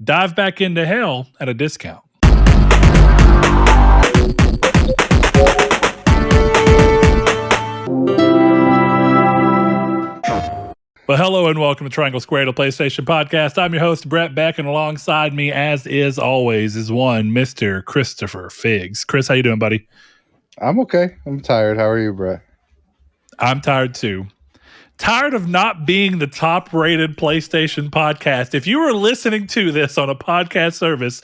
dive back into hell at a discount. Well, hello and welcome to Triangle Squared, a PlayStation podcast. I'm your host, Brett Beck, and alongside me, as is always, is one Mr. Christopher Figs. Chris, how you doing, buddy? I'm okay. I'm tired. How are you, Brett? I'm tired too. Tired of not being the top-rated PlayStation podcast. If you were listening to this on a podcast service,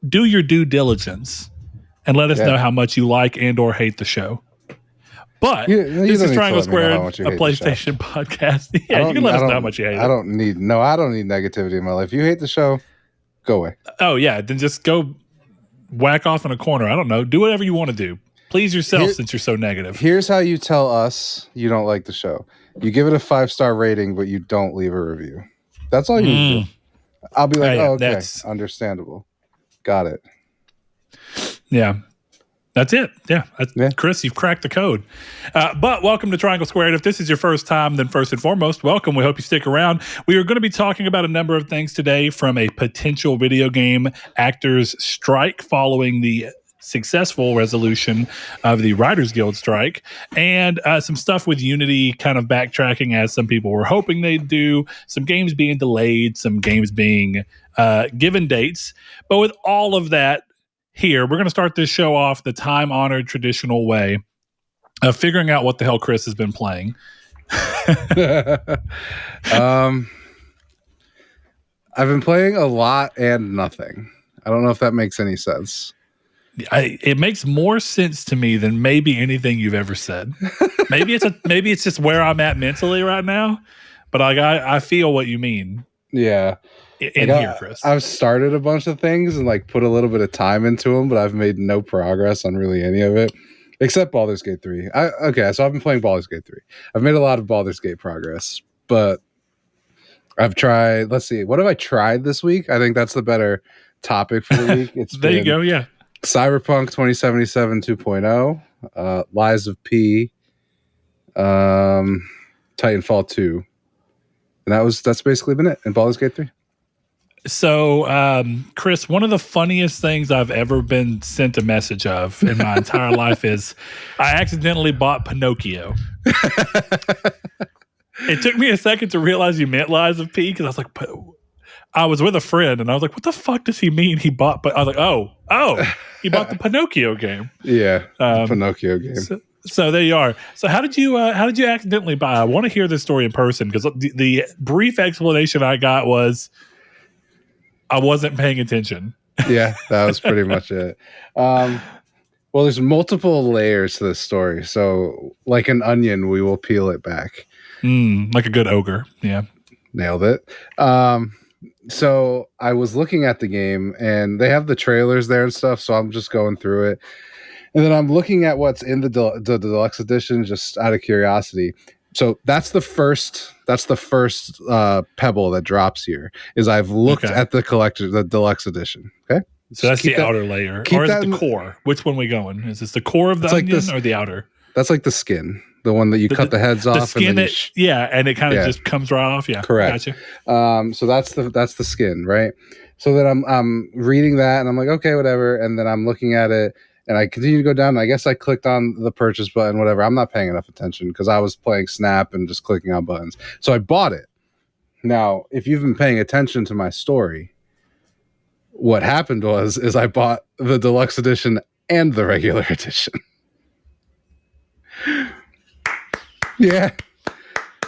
do your due diligence and let us know how much you like and or hate the show. But this is Triangle Squared, a PlayStation podcast. Yeah, you can let us know how much you hate it. I don't need negativity in my life. If you hate the show, go away. Oh, yeah. Then just go whack off in a corner. I don't know. Do whatever you want to do. Please yourself since you're so negative. Here's how you tell us you don't like the show. You give it a 5-star rating, but you don't leave a review. That's all you do. I'll be like, okay, understandable. Got it. Yeah. That's it. Yeah. Chris, you've cracked the code. But welcome to Triangle Squared. If this is your first time, then first and foremost, welcome. We hope you stick around. We are going to be talking about a number of things today, from a potential video game actors strike following the successful resolution of the Writers Guild strike, and some stuff with Unity kind of backtracking as some people were hoping they'd do, some games being delayed, some games being given dates. But with all of that, here, we're going to start this show off the time-honored traditional way of figuring out what the hell Chris has been playing. I've been playing a lot and nothing. I don't know if that makes any sense. It makes more sense to me than maybe anything you've ever said. Maybe it's just where I'm at mentally right now, but I feel what you mean. Yeah. Here, Chris. I've started a bunch of things and put a little bit of time into them, but I've made no progress on really any of it, except Baldur's Gate 3. So I've been playing Baldur's Gate 3. I've made a lot of Baldur's Gate progress, but I've tried. Let's see, what have I tried this week? I think that's the better topic for the week. It's there you go. Yeah, Cyberpunk 2077 2.0, Lies of P, Titanfall 2, and that's basically been it. And Baldur's Gate 3. So, Chris, one of the funniest things I've ever been sent a message of in my entire life is I accidentally bought Pinocchio. It took me a second to realize you meant Lies of P, because I was like, I was with a friend and I was like, what the fuck does he mean he bought? But I was like, oh, he bought the Pinocchio game. Yeah, the Pinocchio game. So there you are. So how did you accidentally buy? I want to hear this story in person, because the brief explanation I got was, I wasn't paying attention. Yeah, that was pretty much it. Well, there's multiple layers to this story. So like an onion, we will peel it back. Like a good ogre. Yeah. Nailed it. So I was looking at the game and they have the trailers there and stuff. So I'm just going through it. And then I'm looking at what's in the deluxe edition, just out of curiosity. So that's the first pebble that drops here. Is I've looked at the deluxe edition. Okay, so that's the outer layer, or is it the core? Which one are we going? Is this the core of the onion or the outer? That's like the skin, the one that you cut the heads off. The skin, and it kind of just comes right off. Yeah, correct. Gotcha. So that's the skin, right? So then I'm reading that and I'm like, okay, whatever. And then I'm looking at it. And I continue to go down. And I guess I clicked on the purchase button, whatever. I'm not paying enough attention because I was playing Snap and just clicking on buttons. So I bought it. Now, if you've been paying attention to my story, what happened is I bought the deluxe edition and the regular edition. Yeah.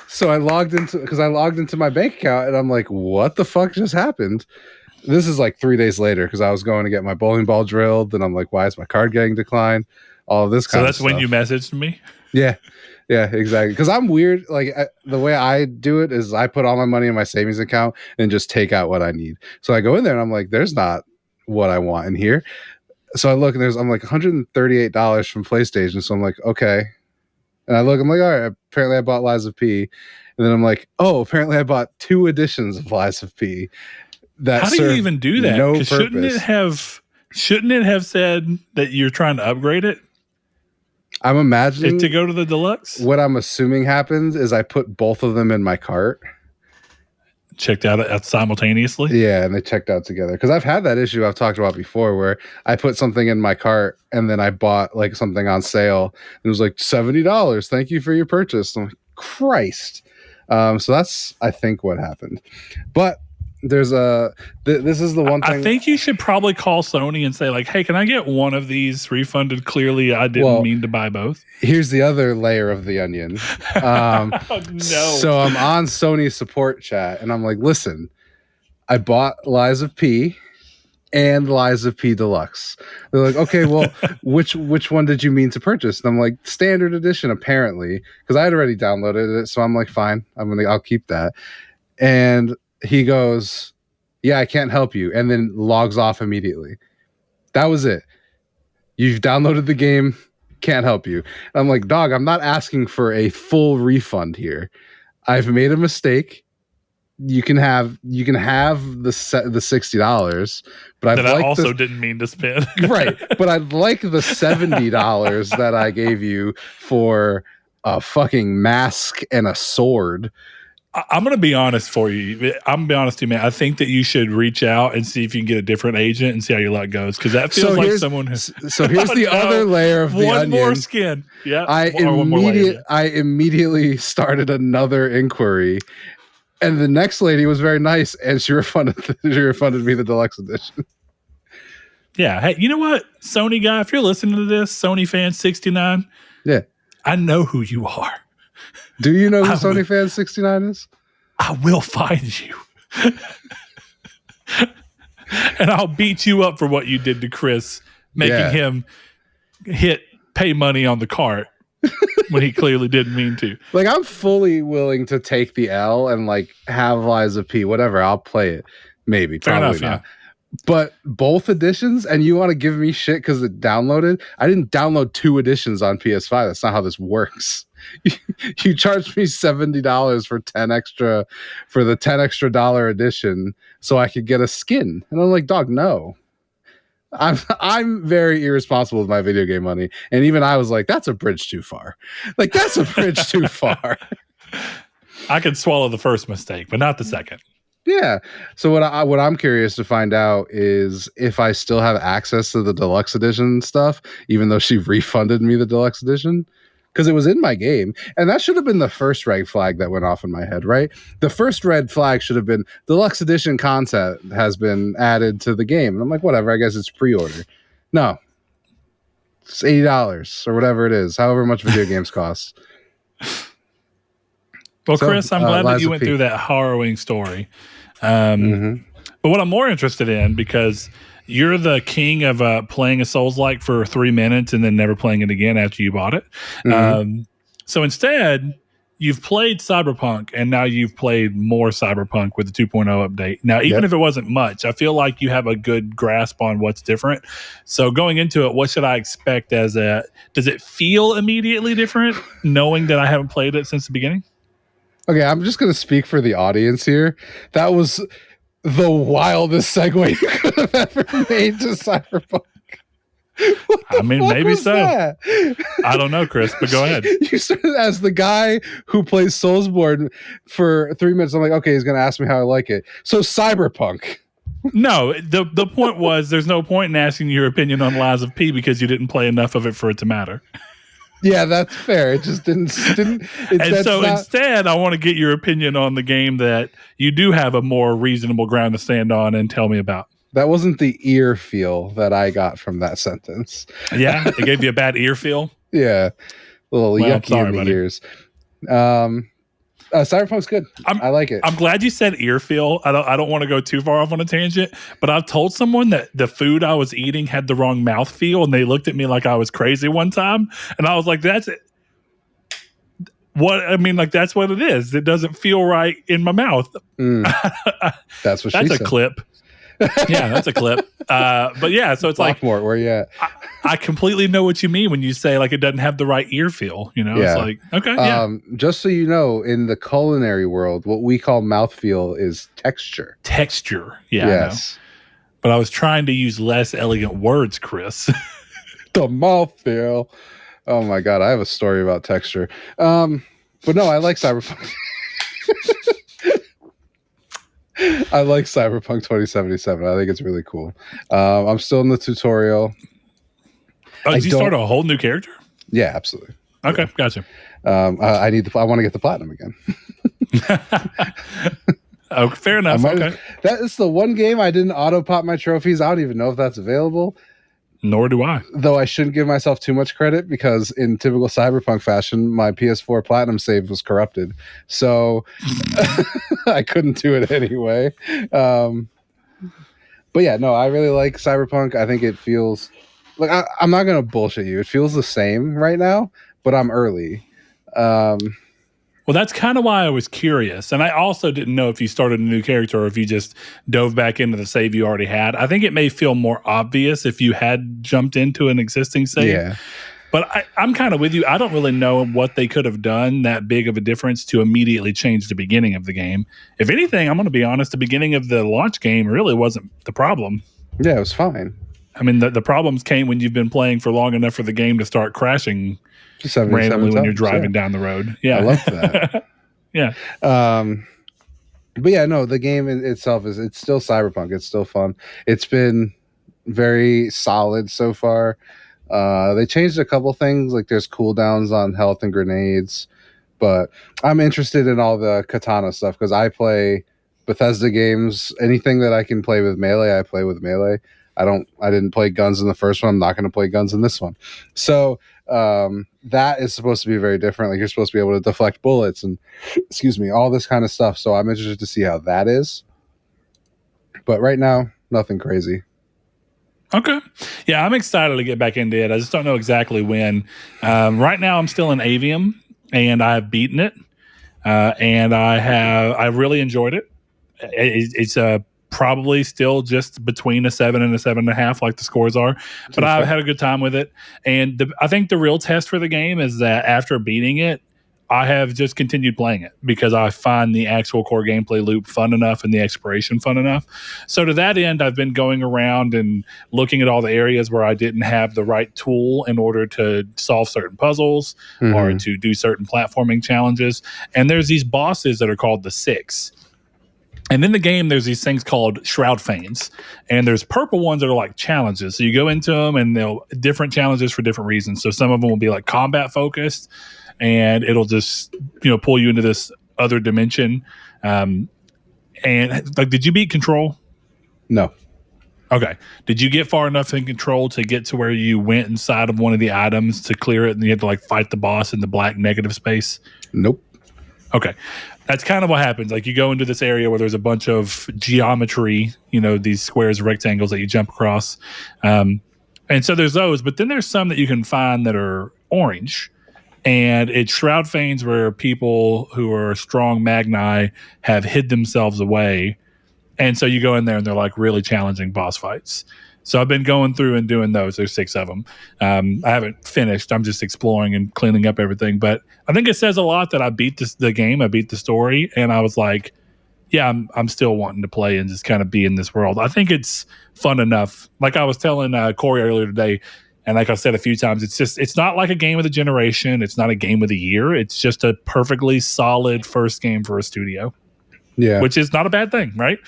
So I logged into my bank account and I'm like, what the fuck just happened? This is like 3 days later, because I was going to get my bowling ball drilled, and I'm like, why is my card getting declined? All of this kind of stuff. So that's when you messaged me? Yeah, exactly. Because I'm weird. The way I do it is I put all my money in my savings account and just take out what I need. So I go in there and I'm like, there's not what I want in here. So I look and I'm like $138 from PlayStation. So I'm like, okay. And I look, I'm like, all right, apparently I bought Lies of P. And then I'm like, oh, apparently I bought 2 editions of Lies of P. How do you even do that? No purpose. Shouldn't it have said that you're trying to upgrade it? I'm imagining to go to the deluxe. What I'm assuming happens is I put both of them in my cart. checked out simultaneously. Yeah, and they checked out together. Because I've had that issue I've talked about before, where I put something in my cart and then I bought like something on sale. And it was like $70. Thank you for your purchase. I'm like, Christ. So that's I think what happened. But there's this is the one thing. I think you should probably call Sony and say like, hey, can I get one of these refunded? Clearly, I didn't mean to buy both. Here's the other layer of the onion. No. So I'm on Sony's support chat and I'm like, listen, I bought Lies of P and Lies of P Deluxe. They're like, okay, well, which one did you mean to purchase? And I'm like, standard edition, apparently, because I had already downloaded it. So I'm like, fine, I'll keep that. And he goes, yeah, I can't help you, and then logs off immediately. That was it. You've downloaded the game, can't help you. And I'm like, dog, I'm not asking for a full refund here. I've made a mistake. You can have the $60, but I also didn't mean to spend. Right, but I'd like the $70 that I gave you for a fucking mask and a sword. I'm going to be honest for you. I'm going to be honest with you, man. I think that you should reach out and see if you can get a different agent and see how your luck goes. Because that feels like someone who... So here's the other layer of the onion. One more skin. Yeah. I immediately started another inquiry. And the next lady was very nice, and she refunded me the deluxe edition. Yeah. Hey, you know what, Sony guy? If you're listening to this, Sony fan 69, yeah, I know who you are. Do you know who Sony fan 69 is? I will find you, and I'll beat you up for what you did to Chris, making him pay money on the cart. When he clearly didn't mean to. Like, I'm fully willing to take the L and like have Lies of P, whatever. I'll play it. Maybe. Fair probably enough, not. Yeah. But both editions, and you want to give me shit because it downloaded? I didn't download 2 editions on PS5. That's not how this works. You charged me $70 for the $10 extra edition so I could get a skin. And I'm like, dog, no. I'm very irresponsible with my video game money, and even I was like, "That's a bridge too far." Like, that's a bridge too far. I could swallow the first mistake, but not the second. Yeah. So what I'm curious to find out is if I still have access to the deluxe edition stuff, even though she refunded me the deluxe edition. Because it was in my game. And that should have been the first red flag that went off in my head, right? The first red flag should have been deluxe edition content has been added to the game. And I'm like, whatever, I guess it's pre-order. No. It's $80 or whatever it is, however much video games cost. Well, Chris, I'm glad that you went through that harrowing story. But what I'm more interested in, because you're the king of playing a Souls-like for 3 minutes and then never playing it again after you bought it. So instead, you've played Cyberpunk, and now you've played more Cyberpunk with the 2.0 update. Now, even if it wasn't much, I feel like you have a good grasp on what's different. So going into it, what should I expect does it feel immediately different, knowing that I haven't played it since the beginning? Okay, I'm just going to speak for the audience here. That was the wildest segue you could have ever made to Cyberpunk. I mean, maybe so. That? I don't know, Chris, but go ahead. You started as the guy who plays Soulsborne for 3 minutes. I'm like, okay, he's going to ask me how I like it. So Cyberpunk. No, the point was there's no point in asking your opinion on Lies of P because you didn't play enough of it for it to matter. Yeah, that's fair. It just didn't. Instead, I want to get your opinion on the game that you do have a more reasonable ground to stand on and tell me about. That wasn't the ear feel that I got from that sentence. Yeah, it gave you a bad ear feel. Yeah, a little yucky in the ears. Cyberpunk's good. I like it. I'm glad you said ear feel. I don't want to go too far off on a tangent, but I've told someone that the food I was eating had the wrong mouth feel, and they looked at me like I was crazy one time, and I was like, "That's it." That's what it is. It doesn't feel right in my mouth. That's what she said. That's a clip. Yeah, that's a clip. But yeah, so it's like, where you at? I completely know what you mean when you say like it doesn't have the right ear feel. You know, It's like, okay, yeah. Just so you know, in the culinary world, what we call mouthfeel is texture. Texture, yeah. Yes. I know. But I was trying to use less elegant words, Chris. The mouthfeel. Oh my God, I have a story about texture. But no, I like Cyberpunk. I like Cyberpunk 2077. I think it's really cool. I'm still in the tutorial. Oh, did you start a whole new character? Yeah, absolutely. Okay, yeah. Gotcha. I want to get the platinum again. Oh, fair enough. Okay. That is the one game I didn't auto pop my trophies. I don't even know if that's available. Nor do I. Though I shouldn't give myself too much credit because in typical Cyberpunk fashion, my PS4 Platinum save was corrupted. So I couldn't do it anyway. But yeah, no, I really like Cyberpunk. I think it feels like I'm not going to bullshit you. It feels the same right now, but I'm early. Well, that's kind of why I was curious. And I also didn't know if you started a new character or if you just dove back into the save you already had. I think it may feel more obvious if you had jumped into an existing save. Yeah. But I'm kind of with you. I don't really know what they could have done that big of a difference to immediately change the beginning of the game. If anything, I'm going to be honest, the beginning of the launch game really wasn't the problem. Yeah, it was fine. I mean, the problems came when you've been playing for long enough for the game to start crashing randomly when you're driving down the road. Yeah. I love that. Yeah. But yeah, no, the game in itself it's still Cyberpunk. It's still fun. It's been very solid so far. They changed a couple things, like there's cooldowns on health and grenades, but I'm interested in all the katana stuff because I play Bethesda games. Anything that I can play with melee, I play with melee. I didn't play guns in the first one. I'm not going to play guns in this one. So that is supposed to be very different. Like you're supposed to be able to deflect bullets and all this kind of stuff. So I'm interested to see how that is. But right now, nothing crazy. Okay. Yeah, I'm excited to get back into it. I just don't know exactly when. Right now, I'm still in Avium, and I've beaten it, and I really enjoyed it. It's probably still just between a 7 and a 7.5, like the scores are, but I've had a good time with it. And I think the real test for the game is that after beating it, I have just continued playing it because I find the actual core gameplay loop fun enough and the exploration fun enough. So to that end, I've been going around and looking at all the areas where I didn't have the right tool in order to solve certain puzzles or to do certain platforming challenges. And there's these bosses that are called the Six. And in the game, there's these things called Shroud Fanes. And there's purple ones that are like challenges. So you go into them and they'll different challenges for different reasons. So some of them will be like combat focused. And it'll just, pull you into this other dimension. And like, did you beat Control? No. Okay. Did you get far enough in Control to get to where you went inside of one of the items to clear it and you had to like fight the boss in the black negative space? Nope. Okay. That's kind of what happens. Like you go into this area where there's a bunch of geometry, these squares, rectangles that you jump across. And so there's those, but then there's some that you can find that are orange. And it's Shroud Fanes where people who are strong Magni have hid themselves away. And so you go in there and they're like really challenging boss fights. So I've been going through and doing those. There's 6 of them. I haven't finished. I'm just exploring and cleaning up everything. But I think it says a lot that I beat the game. I beat the story. And I was like, yeah, I'm still wanting to play and just kind of be in this world. I think it's fun enough. Like I was telling Corey earlier today, and like I said a few times, it's not like a game of the generation. It's not a game of the year. It's just a perfectly solid first game for a studio. Yeah. Which is not a bad thing, right?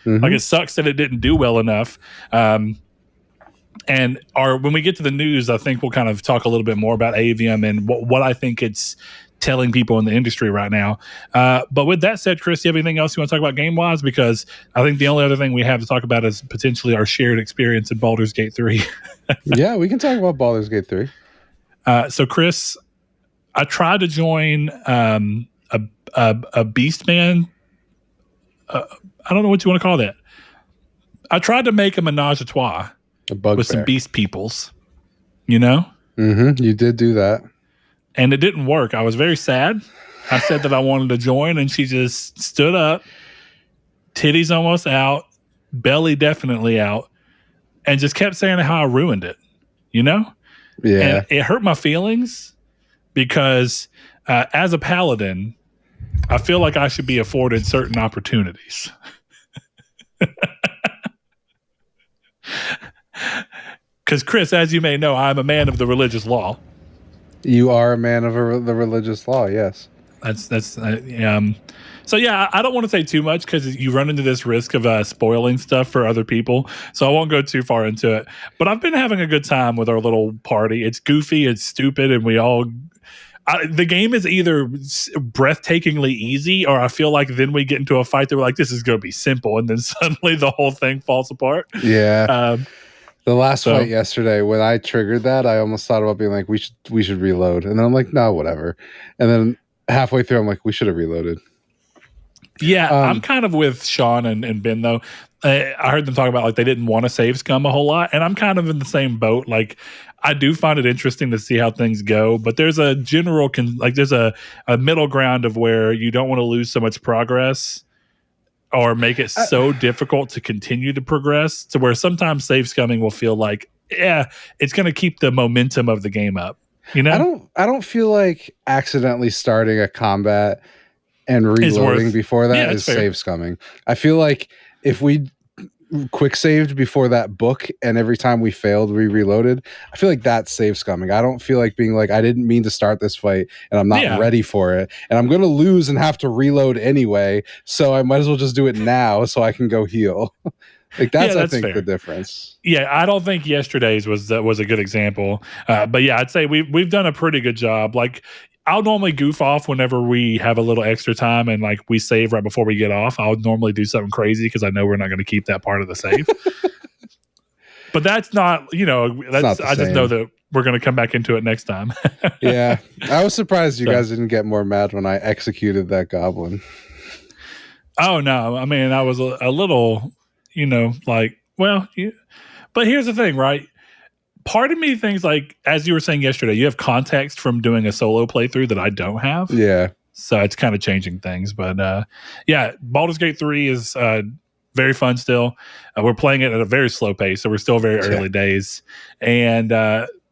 Mm-hmm. Like it sucks that it didn't do well enough. And when we get to the news, I think we'll kind of talk a little bit more about Avium and what I think it's telling people in the industry right now. But with that said, Chris, do you have anything else you want to talk about game-wise? Because I think the only other thing we have to talk about is potentially our shared experience in Baldur's Gate 3. Yeah, we can talk about Baldur's Gate 3. So, Chris, I tried to join a Beast Man. I don't know what you want to call that. I tried to make a menage a trois with some beast peoples, Mm-hmm. You did do that. And it didn't work. I was very sad. I said that I wanted to join, and she just stood up, titties almost out, belly definitely out, and just kept saying how I ruined it, Yeah. And it hurt my feelings because as a paladin, I feel like I should be afforded certain opportunities. Because, Chris, as you may know, I'm a man of the religious law. You are a man of the religious law, yes. So yeah, I don't want to say too much because you run into this risk of spoiling stuff for other people. So I won't go too far into it. But I've been having a good time with our little party. It's goofy, it's stupid, and the game is either breathtakingly easy, or I feel like then we get into a fight that we're like, this is going to be simple, and then suddenly the whole thing falls apart. Yeah. The last fight yesterday, when I triggered that, I almost thought about being like, we should reload. And then I'm like, no, whatever. And then halfway through, I'm like, we should have reloaded. Yeah, I'm kind of with Sean and Ben, though. I heard them talk about like they didn't want to save scum a whole lot. And I'm kind of in the same boat. Like, I do find it interesting to see how things go. But there's a general, there's a middle ground of where you don't want to lose so much progress or make it so difficult to continue to progress to where sometimes save scumming will feel like, yeah, it's going to keep the momentum of the game up. You know, I don't feel like accidentally starting a combat and reloading before that is save scumming. I feel like if we quick saved before that book and every time we failed we reloaded, I feel like that's save scumming. I don't feel like being like, I didn't mean to start this fight and I'm not ready for it and I'm gonna lose and have to reload anyway, so I might as well just do it now so I can go heal. Like that's I think fair. The difference. Yeah, I don't think yesterday's was a good example, but yeah, I'd say we've done a pretty good job. Like, I'll normally goof off whenever we have a little extra time and like we save right before we get off. I'll normally do something crazy because I know we're not going to keep that part of the save. But that's not, I just know that we're going to come back into it next time. Yeah. I was surprised you guys didn't get more mad when I executed that goblin. Oh, no. I mean, I was a little, but here's the thing, right? Part of me thinks, like, as you were saying yesterday, you have context from doing a solo playthrough that I don't have. Yeah. So it's kind of changing things. But yeah, Baldur's Gate 3 is very fun still. We're playing it at a very slow pace, so we're still very early days. And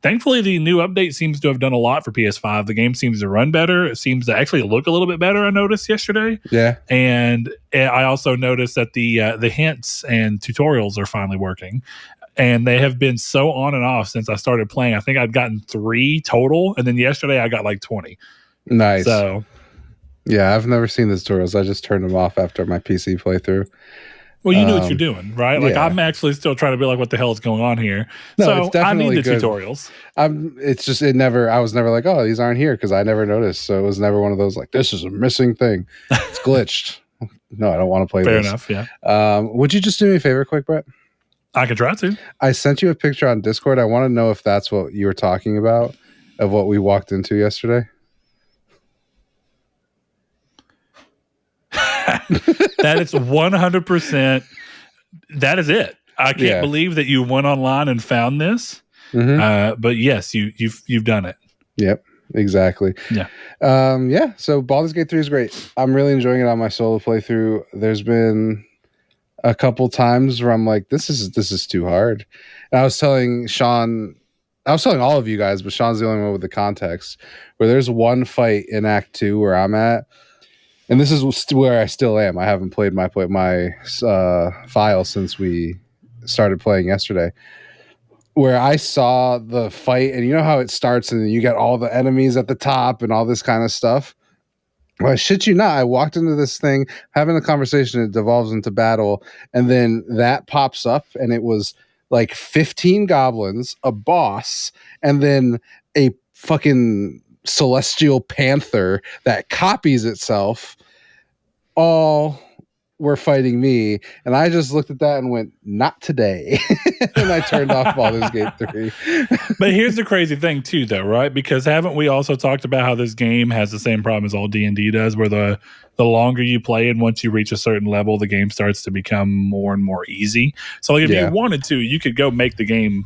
thankfully, the new update seems to have done a lot for PS5. The game seems to run better. It seems to actually look a little bit better, I noticed yesterday. Yeah. And I also noticed that the hints and tutorials are finally working. And they have been so on and off since I started playing. I think I'd gotten 3 total. And then yesterday I got like 20. Nice. So, yeah, I've never seen the tutorials. I just turned them off after my PC playthrough. Well, you know what you're doing, right? Like, I'm actually still trying to be like, what the hell is going on here? No, so it's definitely I need the good. tutorials. I was never like, oh, these aren't here because I never noticed. So it was never one of those like, this is a missing thing. It's glitched. No, I don't want to play Fair this. enough, yeah. Would you just do me a favor quick, Brett? I can try to. I sent you a picture on Discord. I want to know if that's what you were talking about, of what we walked into yesterday. That is 100%. That is it. I can't believe that you went online and found this. Mm-hmm. But yes, you've done it. Yep, exactly. Yeah. So Baldur's Gate 3 is great. I'm really enjoying it on my solo playthrough. There's been a couple times where I'm like, this is too hard. And I was telling all of you guys, but Sean's the only one with the context, where there's one fight in Act 2 where I'm at, and this is where I still am. I haven't played my file since we started playing yesterday, where I saw the fight, and you know how it starts, and you get all the enemies at the top and all this kind of stuff. Well, I shit you not, I walked into this thing having a conversation, it devolves into battle, and then that pops up, and it was like 15 goblins, a boss, and then a fucking celestial panther that copies itself. All were fighting me, and I just looked at that and went, not today. And I turned off Baldur's Gate 3. But here's the crazy thing too, though, right? Because haven't we also talked about how this game has the same problem as all D&D does, where the longer you play and once you reach a certain level, the game starts to become more and more easy. So like, if you wanted to, you could go make the game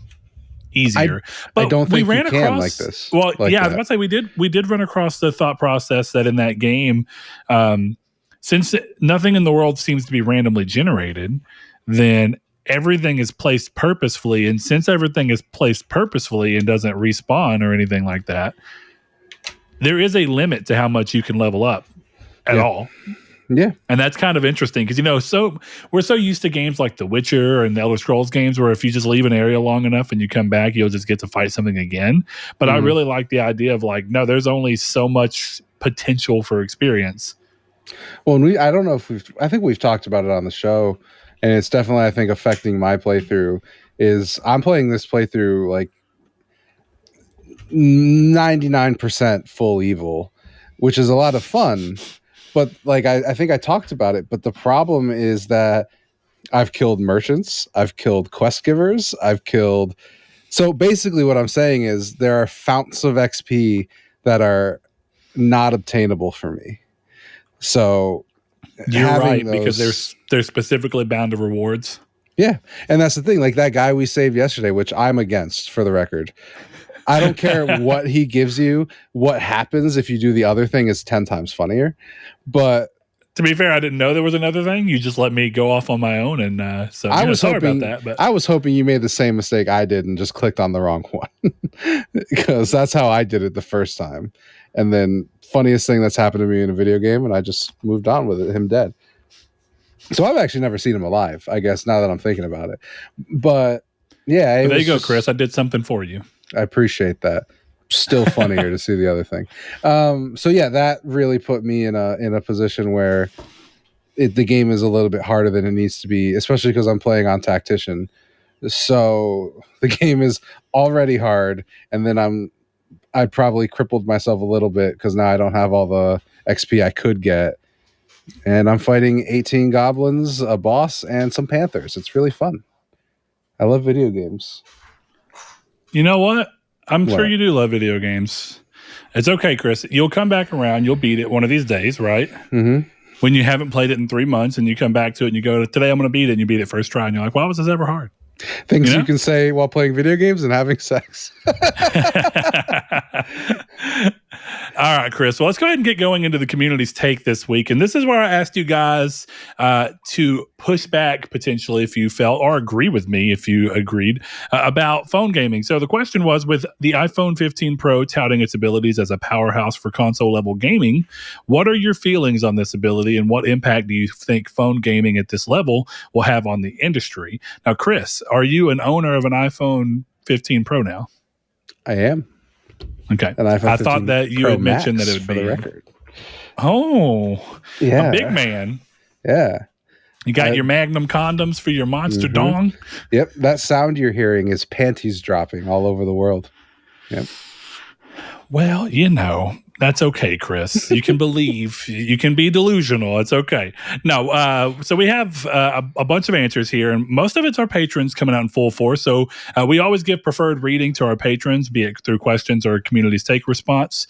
easier. But I don't think we can like this. Well, like I was about to say we did run across the thought process that in that game, since nothing in the world seems to be randomly generated, then everything is placed purposefully. And since everything is placed purposefully and doesn't respawn or anything like that, there is a limit to how much you can level up at all. Yeah. And that's kind of interesting because, so we're so used to games like The Witcher and the Elder Scrolls games where if you just leave an area long enough and you come back, you'll just get to fight something again. But I really like the idea of like, no, there's only so much potential for experience. Well, I don't know if I think we've talked about it on the show, and it's definitely, I think, affecting my playthrough. Is I'm playing this playthrough like 99% full evil, which is a lot of fun. But like I think I talked about it. But the problem is that I've killed merchants, I've killed quest givers, I've killed. So basically, what I'm saying is there are fountains of XP that are not obtainable for me. So you're right, because they're specifically bound to rewards. Yeah, and that's the thing. Like that guy we saved yesterday, which I'm against, for the record. I don't care what he gives you. What happens if you do the other thing is 10 times funnier. But to be fair, I didn't know there was another thing. You just let me go off on my own, and so I was sorry hoping about that. But I was hoping you made the same mistake I did and just clicked on the wrong one, because that's how I did it the first time. And then funniest thing that's happened to me in a video game, and I just moved on with it. Him dead. So I've actually never seen him alive, I guess, now that I'm thinking about it. But yeah, there you go, Chris. I did something for you. I appreciate that. Still funnier to see the other thing. So yeah, that really put me in a position where the game is a little bit harder than it needs to be, especially because I'm playing on Tactician. So the game is already hard, and then I probably crippled myself a little bit because now I don't have all the XP I could get. And I'm fighting 18 goblins, a boss, and some panthers. It's really fun. I love video games. You know what? I'm sure you do love video games. It's okay, Chris. You'll come back around. You'll beat it one of these days, right? Mm-hmm. When you haven't played it in 3 months and you come back to it and you go, today I'm going to beat it, and you beat it first try, and you're like, why was this ever hard? Things you can say while playing video games and having sex. All right, Chris. Well, let's go ahead and get going into the community's take this week. And this is where I asked you guys to push back potentially if you felt, or agree with me if you agreed, about phone gaming. So the question was, with the iPhone 15 Pro touting its abilities as a powerhouse for console-level gaming, what are your feelings on this ability, and what impact do you think phone gaming at this level will have on the industry? Now, Chris, are you an owner of an iPhone 15 Pro now? I am. Okay. And I thought that you had mentioned that it would be. For the record. Oh, yeah. A big man. Yeah. You got your Magnum condoms for your monster dong? Yep. That sound you're hearing is panties dropping all over the world. Yep. Well, that's okay, Chris. You can believe. You can be delusional. It's okay. No, so we have a bunch of answers here, and most of it's our patrons coming out in full force. So we always give preferred reading to our patrons, be it through questions or community's take response,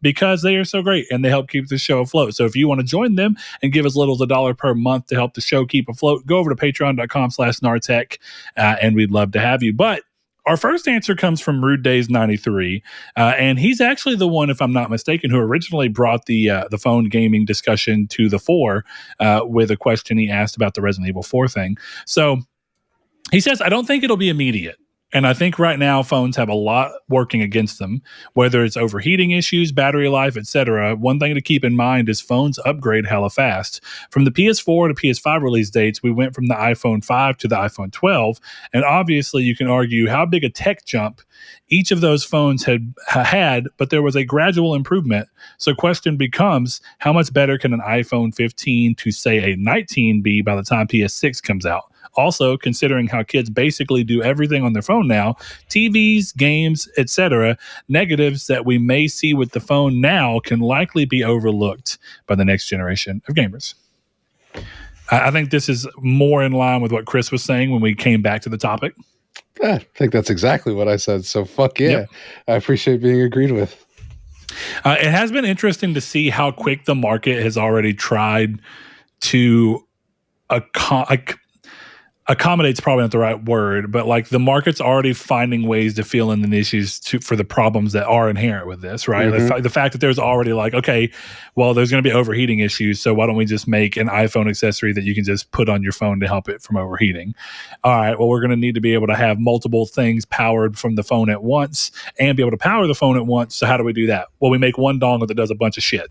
because they are so great and they help keep the show afloat. So if you want to join them and give as little as $1 per month to help the show keep afloat, go over to patreon.com/Nartech, and we'd love to have you. But our first answer comes from Rude Days 93, and he's actually the one, if I'm not mistaken, who originally brought the phone gaming discussion to the fore with a question he asked about the Resident Evil 4 thing. So he says, I don't think it'll be immediate. And I think right now phones have a lot working against them, whether it's overheating issues, battery life, etc. One thing to keep in mind is phones upgrade hella fast. From the PS4 to PS5 release dates, we went from the iPhone 5 to the iPhone 12. And obviously you can argue how big a tech jump each of those phones had, but there was a gradual improvement. So question becomes, how much better can an iPhone 15 to say a 19 be by the time PS6 comes out? Also, considering how kids basically do everything on their phone now, TVs, games, etc., negatives that we may see with the phone now can likely be overlooked by the next generation of gamers. I think this is more in line with what Chris was saying when we came back to the topic. I think that's exactly what I said. So fuck yeah. Yep. I appreciate being agreed with. It has been interesting to see how quick the market has already tried to accommodate's probably not the right word, but like the market's already finding ways to fill in the niches for the problems that are inherent with this, right? Mm-hmm. The fact that there's already like, okay, well, there's going to be overheating issues, so why don't we just make an iPhone accessory that you can just put on your phone to help it from overheating? All right, well, we're going to need to be able to have multiple things powered from the phone at once and be able to power the phone at once. So how do we do that? Well, we make one dongle that does a bunch of shit.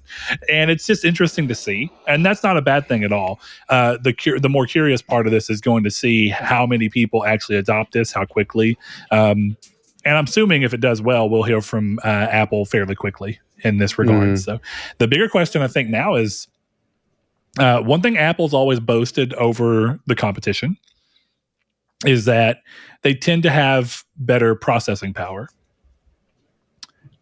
And it's just interesting to see. And that's not a bad thing at all. The more curious part of this is going to see how many people actually adopt this, how quickly. And I'm assuming if it does well, we'll hear from Apple fairly quickly in this regard. So the bigger question I think now is, one thing Apple's always boasted over the competition is that they tend to have better processing power.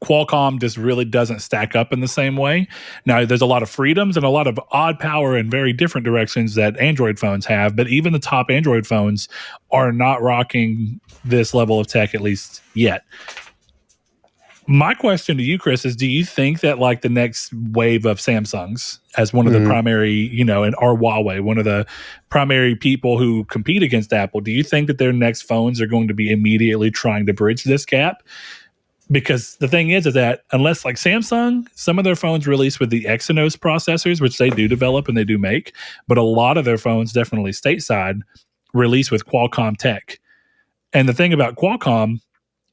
Qualcomm just really doesn't stack up in the same way. Now, there's a lot of freedoms and a lot of odd power in very different directions that Android phones have, but even the top Android phones are not rocking this level of tech, at least yet. My question to you, Chris, is do you think that like the next wave of Samsungs as one of the primary, and or Huawei, one of the primary people who compete against Apple, do you think that their next phones are going to be immediately trying to bridge this gap? Because the thing is that unless like Samsung, some of their phones release with the Exynos processors, which they do develop and they do make, but a lot of their phones, definitely stateside, release with Qualcomm tech. And the thing about Qualcomm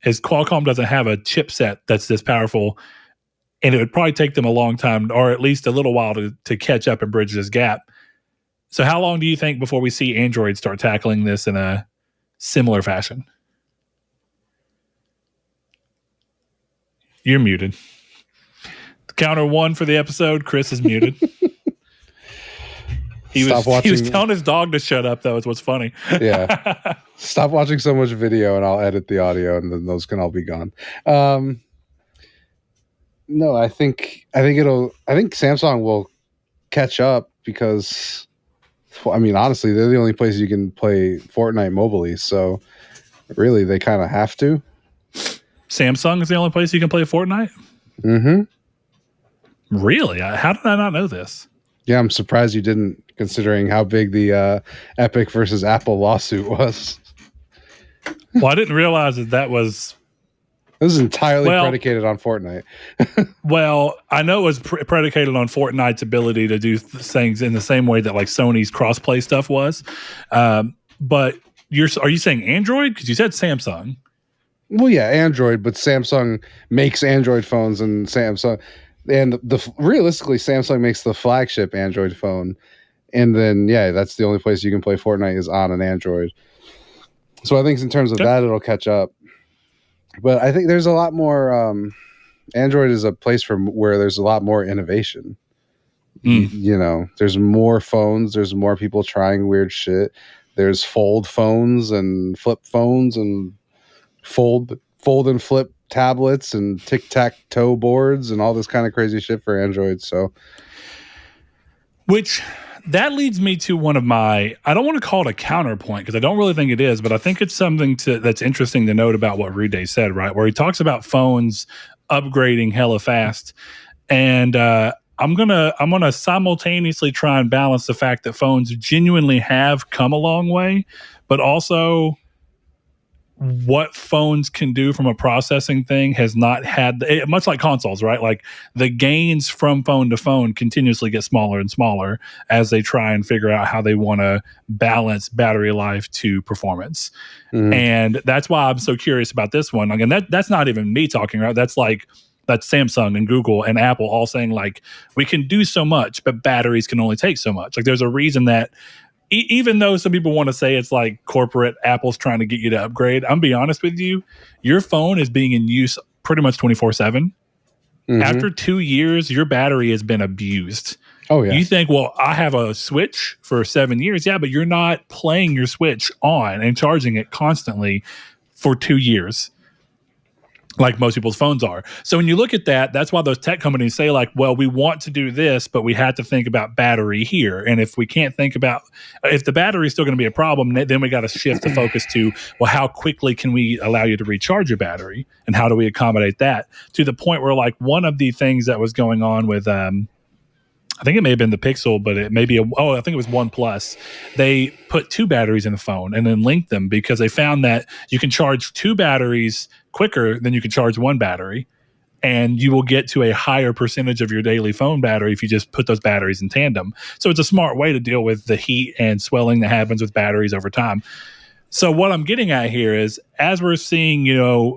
is Qualcomm doesn't have a chipset that's this powerful, and it would probably take them a long time, or at least a little while to catch up and bridge this gap. So how long do you think before we see Android start tackling this in a similar fashion? You're muted. Counter one for the episode. Chris is muted. He was telling his dog to shut up, though, is what's funny. Yeah. Stop watching so much video and I'll edit the audio and then those can all be gone. No, I think Samsung will catch up because, well, I mean, honestly, they're the only place you can play Fortnite mobilely. So really, they kind of have to. Samsung is the only place you can play Fortnite? Mm-hmm. Really? How did I not know this? Yeah, I'm surprised you didn't, considering how big the Epic versus Apple lawsuit was. Well, I didn't realize that was... It was entirely predicated on Fortnite. Well, I know it was predicated on Fortnite's ability to do things in the same way that like Sony's crossplay stuff was. But are you saying Android? Because you said Samsung. Well, yeah, Android, but Samsung makes Android phones, and realistically, Samsung makes the flagship Android phone, and then that's the only place you can play Fortnite is on an Android. So I think in terms of that, it'll catch up. But I think there's a lot more. Android is a place where there's a lot more innovation. There's more phones. There's more people trying weird shit. There's fold phones and flip phones and fold and flip tablets and tic-tac-toe boards and all this kind of crazy shit for Android. So, which that leads me to one of my, I don't want to call it a counterpoint because I don't really think it is, but I think it's something that's interesting to note about what Rude said, right? Where he talks about phones upgrading hella fast. And I'm gonna simultaneously try and balance the fact that phones genuinely have come a long way, but also what phones can do from a processing thing has not had, much like consoles, right? Like the gains from phone to phone continuously get smaller and smaller as they try and figure out how they want to balance battery life to performance. And that's why I'm so curious about this one. Again, that's not even me talking, right? That's Samsung and Google and Apple all saying like, we can do so much, but batteries can only take so much. Like there's a reason that even though some people want to say it's like corporate Apple's trying to get you to upgrade, I'm be honest with you, your phone is being in use pretty much 24/7. After 2 years, your battery has been abused. Oh yeah. You think, well, I have a Switch for 7 years. Yeah, but you're not playing your Switch on and charging it constantly for 2 years. Like most people's phones are. So when you look at that, that's why those tech companies say like, well, we want to do this, but we have to think about battery here. And if we can't think about, if the battery is still going to be a problem, then we got to shift the focus to, well, how quickly can we allow you to recharge your battery? And how do we accommodate that? To the point where like one of the things that was going on with, I think it may have been the Pixel, but it may be I think it was OnePlus. They put 2 batteries in the phone and then linked them because they found that you can charge 2 batteries quicker than you can charge 1 battery, and you will get to a higher percentage of your daily phone battery if you just put those batteries in tandem. So it's a smart way to deal with the heat and swelling that happens with batteries over time. So what I'm getting at here is, as we're seeing,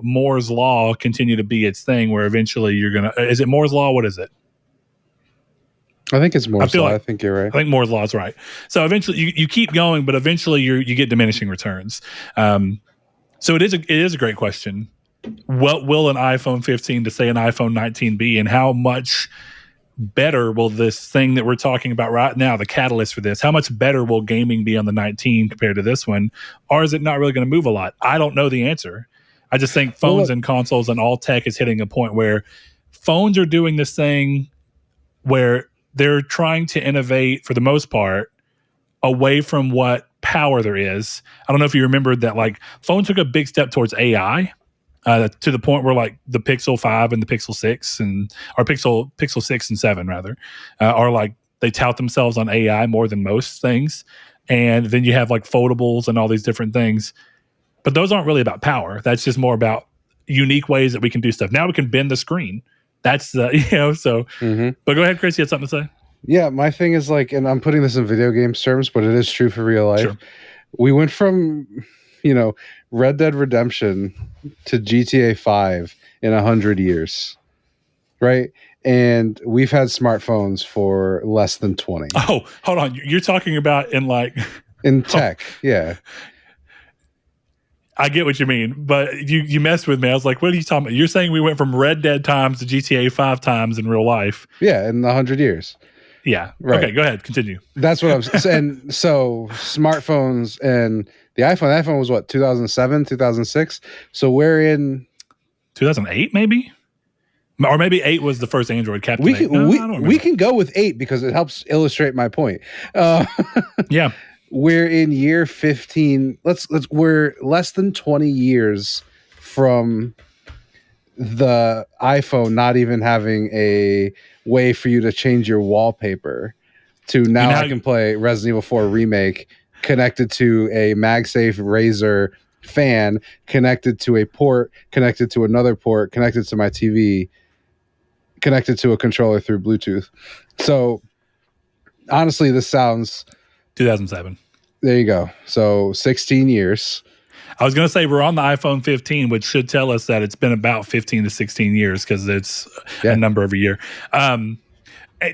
Moore's Law continue to be its thing, where eventually is it Moore's Law? What is it? I think it's Moore's Law. I think you're right. I think Moore's Law is right. So eventually you keep going, but eventually you get diminishing returns. So it is a great question. what will an iPhone 15 to say an iPhone 19 be, and how much better will this thing that we're talking about right now, the catalyst for this, how much better will gaming be on the 19 compared to this one? Or is it not really going to move a lot? I don't know the answer. I just think phones and consoles and all tech is hitting a point where phones are doing this thing where they're trying to innovate, for the most part, away from what power there is. I don't know if you remember that, like, phone took a big step towards AI, to the point where, like, the Pixel 5 and the Pixel 6 or Pixel 6 and 7 rather, are like, they tout themselves on AI more than most things. And then you have like foldables and all these different things, but those aren't really about power. That's just more about unique ways that we can do stuff. Now we can bend the screen. That's the, so, But go ahead, Chris, you had something to say? Yeah, my thing is, like, and I'm putting this in video games terms, but it is true for real life. Sure. We went from, Red Dead Redemption to GTA 5 in 100 years, right? And we've had smartphones for less than 20. Oh, hold on. You're talking about in tech, yeah. I get what you mean, but you messed with me. I was like, what are you talking about? You're saying we went from Red Dead times to GTA 5 times in real life. Yeah, in 100 years. Yeah. Right. Okay, go ahead. Continue. That's what I'm saying. So smartphones and the iPhone was what, 2007, 2006? So we're in 2008 maybe? Or maybe 8 was the first Android. Captain we 8. Can, we can go with 8 because it helps illustrate my point. Yeah. We're in year 15. We're less than 20 years from the iPhone not even having a way for you to change your wallpaper to now I can play Resident Evil 4 Remake connected to a MagSafe Razer fan, connected to a port, connected to another port, connected to my TV, connected to a controller through Bluetooth. So honestly, this sounds 2007. There you go. So 16 years. I was going to say we're on the iPhone 15, which should tell us that it's been about 15 to 16 years because it's a number of a year.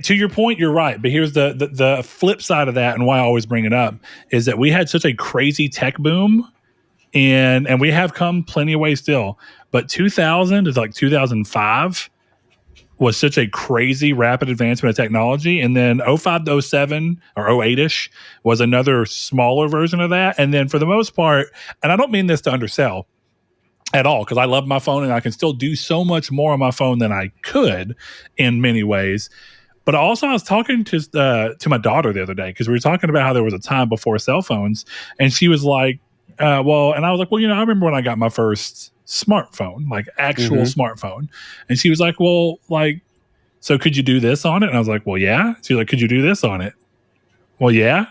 To your point, you're right. But here's the flip side of that, and why I always bring it up, is that we had such a crazy tech boom, and we have come plenty of ways still. But 2000 is like 2005 was such a crazy rapid advancement of technology. And then 05 to 07 or 08-ish was another smaller version of that. And then for the most part, and I don't mean this to undersell at all, because I love my phone and I can still do so much more on my phone than I could in many ways. But also I was talking to my daughter the other day, because we were talking about how there was a time before cell phones. And she was like, and I was like, well, I remember when I got my first smartphone, like actual smartphone. And she was like, well, like, so could you do this on it? And I was like, well, yeah. She's like, could you do this on it? Well, yeah.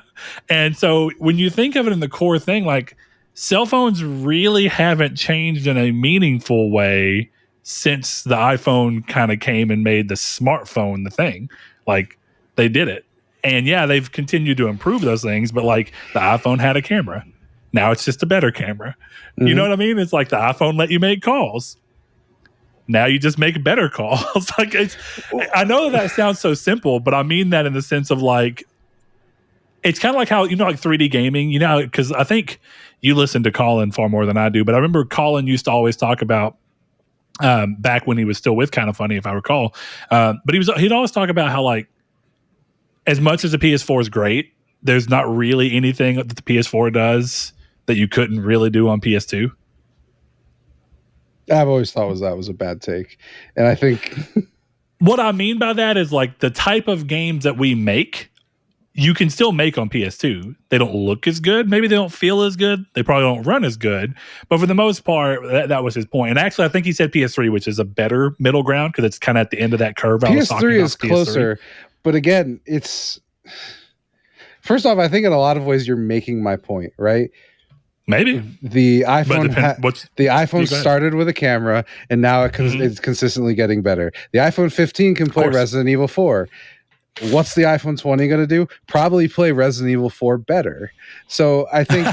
And so when you think of it in the core thing, like, cell phones really haven't changed in a meaningful way since the iPhone kind of came and made the smartphone the thing. Like, they did it. And yeah, they've continued to improve those things, but like, the iPhone had a camera. Now it's just a better camera. You know what I mean? It's like the iPhone let you make calls. Now you just make better calls. Like, I know that sounds so simple, but I mean that in the sense of, like, it's kind of like how, like 3D gaming, because I think you listen to Colin far more than I do, but I remember Colin used to always talk about, back when he was still with Kind of Funny, if I recall, but he'd always talk about how, like, as much as the PS4 is great, there's not really anything that the PS4 does that you couldn't really do on PS2. I've always thought that was a bad take. And I think what I mean by that is, like, the type of games that we make, you can still make on PS2. They don't look as good. Maybe they don't feel as good. They probably don't run as good. But for the most part, that was his point. And actually, I think he said PS3, which is a better middle ground because it's kind of at the end of that curve. PS3 is closer. But again, it's... First off, I think in a lot of ways you're making my point, right? Maybe the iPhone started with a camera, and now it's consistently getting better. The iPhone 15 can play Resident Evil 4. What's the iPhone 20 going to do? Probably play Resident Evil 4 better. So I think,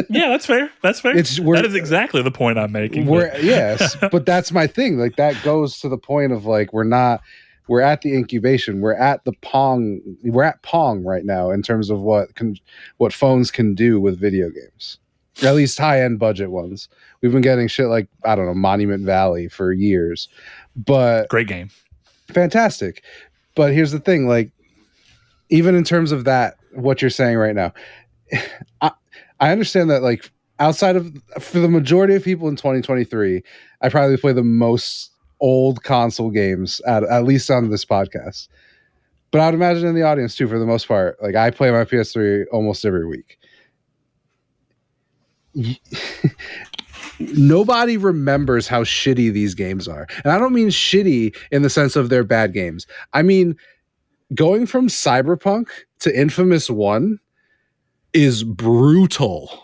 yeah, that's fair. That's fair. That is exactly the point I'm making. Yes, but that's my thing. Like, that goes to the point of, like, we're at the incubation. We're at Pong right now in terms of what phones can do with video games. At least high-end budget ones. We've been getting shit like, I don't know, Monument Valley for years. But great game. Fantastic. But here's the thing, like, even in terms of that, what you're saying right now, I understand that, like, outside of, for the majority of people in 2023, I probably play the most old console games, at least on this podcast. But I would imagine in the audience too, for the most part, like, I play my PS3 almost every week. Nobody remembers how shitty these games are. And I don't mean shitty in the sense of they're bad games. I mean, going from Cyberpunk to Infamous 1 is brutal.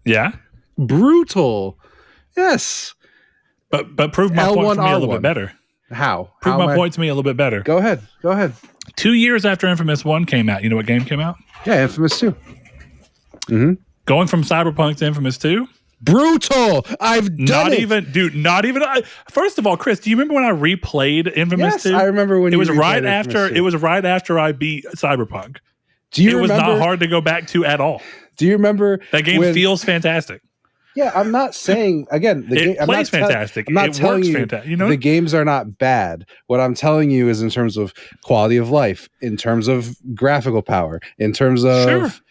Yeah? Brutal. Yes. But prove my point to me a little bit better. How? Prove my point to me a little bit better. Go ahead. 2 years after Infamous 1 came out, you know what game came out? Yeah, Infamous 2. Mm-hmm. Going from Cyberpunk to Infamous 2? Brutal. I've done it. Not even. First of all, Chris, do you remember when I replayed Infamous 2? Yes, I remember when it was right after. It was right after I beat Cyberpunk. It was not hard to go back to at all. Do you remember that game feels fantastic? Yeah, I'm not saying again. It plays fantastic. I'm not telling you fantastic. You know, the games are not bad. What I'm telling you is in terms of quality of life, in terms of graphical power, in terms of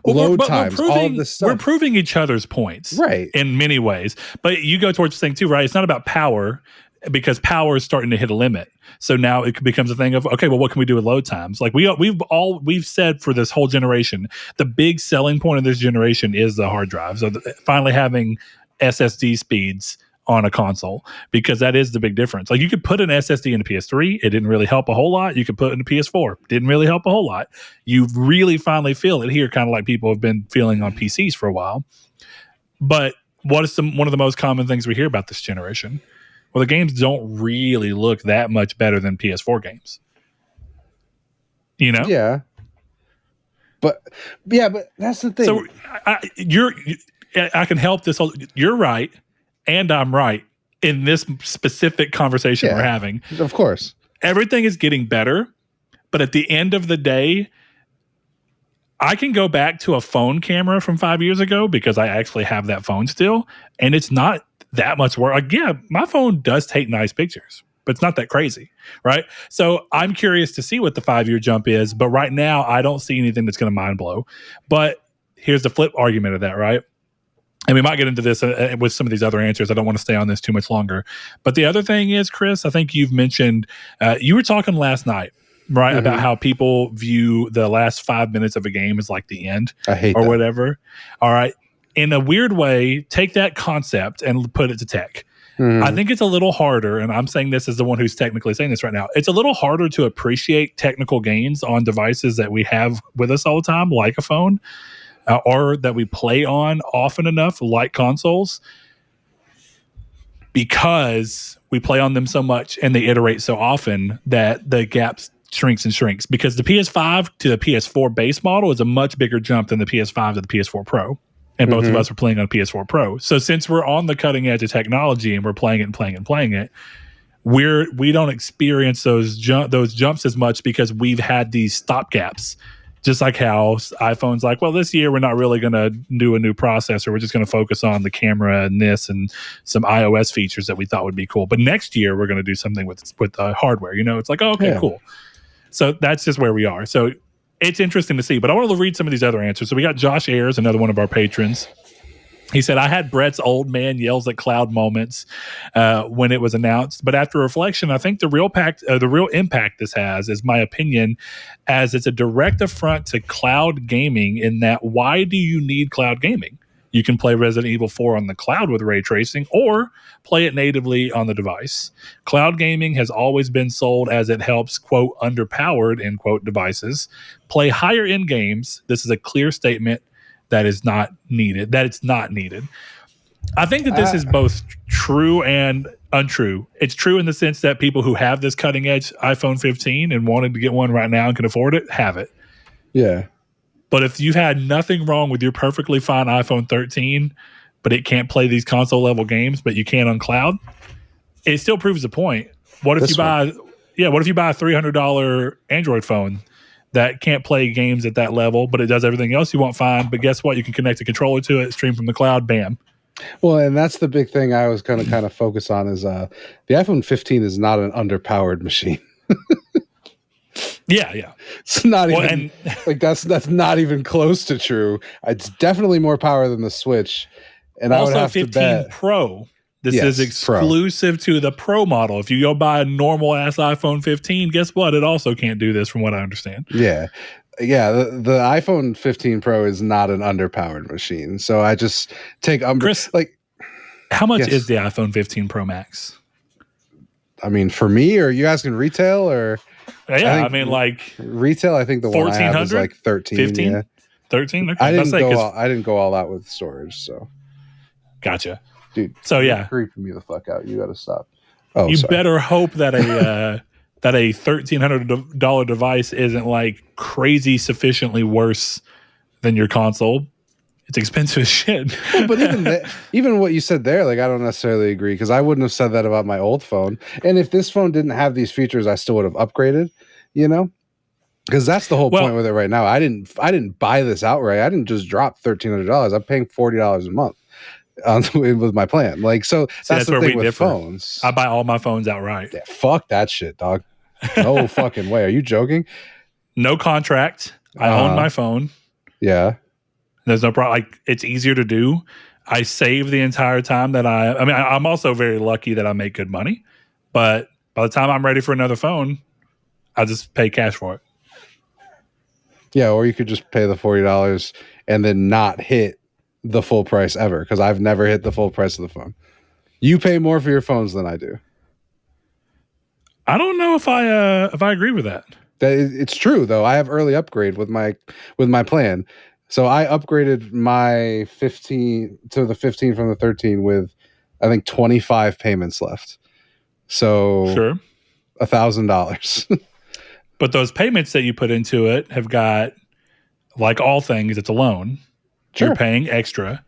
load times, all of this stuff. We're proving each other's points, right? In many ways, but you go towards this thing too, right? It's not about power, because power is starting to hit a limit. So now it becomes a thing of, okay, well, what can we do with load times? Like we've said for this whole generation, the big selling point of this generation is the hard drive. So finally having SSD speeds on a console, because that is the big difference. Like, you could put an SSD in a PS3, it didn't really help a whole lot. You could put it in a PS4, didn't really help a whole lot. You really finally feel it here, kind of like people have been feeling on PCs for a while. But what is one of the most common things we hear about this generation? Well, the games don't really look that much better than PS4 games. You know? Yeah. But that's the thing. So I can help this. You're right, and I'm right in this specific conversation we're having. Of course. Everything is getting better, but at the end of the day, I can go back to a phone camera from 5 years ago, because I actually have that phone still, and it's not that much work. Like, yeah, my phone does take nice pictures, but it's not that crazy, right? So I'm curious to see what the 5-year jump is, but right now I don't see anything that's going to mind blow. But here's the flip argument of that, right? And we might get into this with some of these other answers. I don't want to stay on this too much longer. But the other thing is, Chris, I think you've mentioned, you were talking last night, right, about how people view the last 5 minutes of a game as like the end. I hate or that. Whatever. All right. In a weird way, take that concept and put it to tech. I think it's a little harder, and I'm saying this as the one who's technically saying this right now. It's a little harder to appreciate technical gains on devices that we have with us all the time, like a phone, or that we play on often enough, like consoles, because we play on them so much and they iterate so often that the gaps shrinks and shrinks. Because the PS5 to the PS4 base model is a much bigger jump than the PS5 to the PS4 Pro. And both of us are playing on PS4 Pro. So since we're on the cutting edge of technology and we're playing it, we don't experience those jumps as much, because we've had these stop gaps. Just like how iPhone's like, well, this year we're not really going to do a new processor. We're just going to focus on the camera and this and some iOS features that we thought would be cool. But next year we're going to do something with hardware. You know, it's like, oh, okay, cool. So that's just where we are. So it's interesting to see. But I want to read some of these other answers. So we got Josh Ayers, another one of our patrons. He said, I had Brett's old man yells at cloud moments when it was announced. But after reflection, I think the real impact this has, is my opinion, as it's a direct affront to cloud gaming, in that, why do you need cloud gaming? You can play Resident Evil 4 on the cloud with ray tracing, or play it natively on the device. Cloud gaming has always been sold as it helps, quote, underpowered, end quote, devices play higher end games. This is a clear statement that it's not needed. I think that this is both true and untrue. It's true in the sense that people who have this cutting edge iPhone 15 and wanted to get one right now and can afford it, have it. Yeah. But if you've had nothing wrong with your perfectly fine iPhone 13, but it can't play these console level games, but you can on cloud, it still proves the point. What if you buy a $300 Android phone that can't play games at that level, but it does everything else you want fine. But guess what? You can connect a controller to it, stream from the cloud, bam. Well, and that's the big thing I was going to kind of focus on is the iPhone 15 is not an underpowered machine. Yeah. It's not even like that's not even close to true. It's definitely more power than the Switch. And also, I would have 15 to bet Pro. This is exclusive to the Pro model. If you go buy a normal ass iPhone 15, guess what? It also can't do this, from what I understand. Yeah. The iPhone 15 Pro is not an underpowered machine. So I just take Chris, like, how much is the iPhone 15 Pro Max? I mean, for me, or are you asking retail or? Yeah, I mean, like retail. I think the one I have is like 13, 15, yeah. 13. Okay. I didn't go all out with storage, so gotcha, dude. So you're creeping me the fuck out. You got to stop. Oh, you better hope that a $1,300 device isn't like crazy sufficiently worse than your console. It's expensive as shit. Well, but even what you said there, like I don't necessarily agree, because I wouldn't have said that about my old phone. And if this phone didn't have these features, I still would have upgraded. You know, because that's the whole point with it right now. I didn't buy this outright. I didn't just drop $1,300. I'm paying $40 a month with my plan. Like, so that's the thing with phones. I buy all my phones outright. Yeah, fuck that shit, dog. No fucking way. Are you joking? No contract. I own my phone. Yeah. There's no problem. Like, it's easier to do. I save the entire time that I'm also very lucky that I make good money, but by the time I'm ready for another phone, I just pay cash for it. Yeah, or you could just pay the $40 and then not hit the full price ever, because I've never hit the full price of the phone. You pay more for your phones than I do. I don't know if I agree with that. It's true though. I have early upgrade with my plan. So I upgraded my 15 to the 15 from the 13 with, I think, 25 payments left. So sure, $1,000. But those payments that you put into it have got, like all things, it's a loan. Sure. You're paying extra.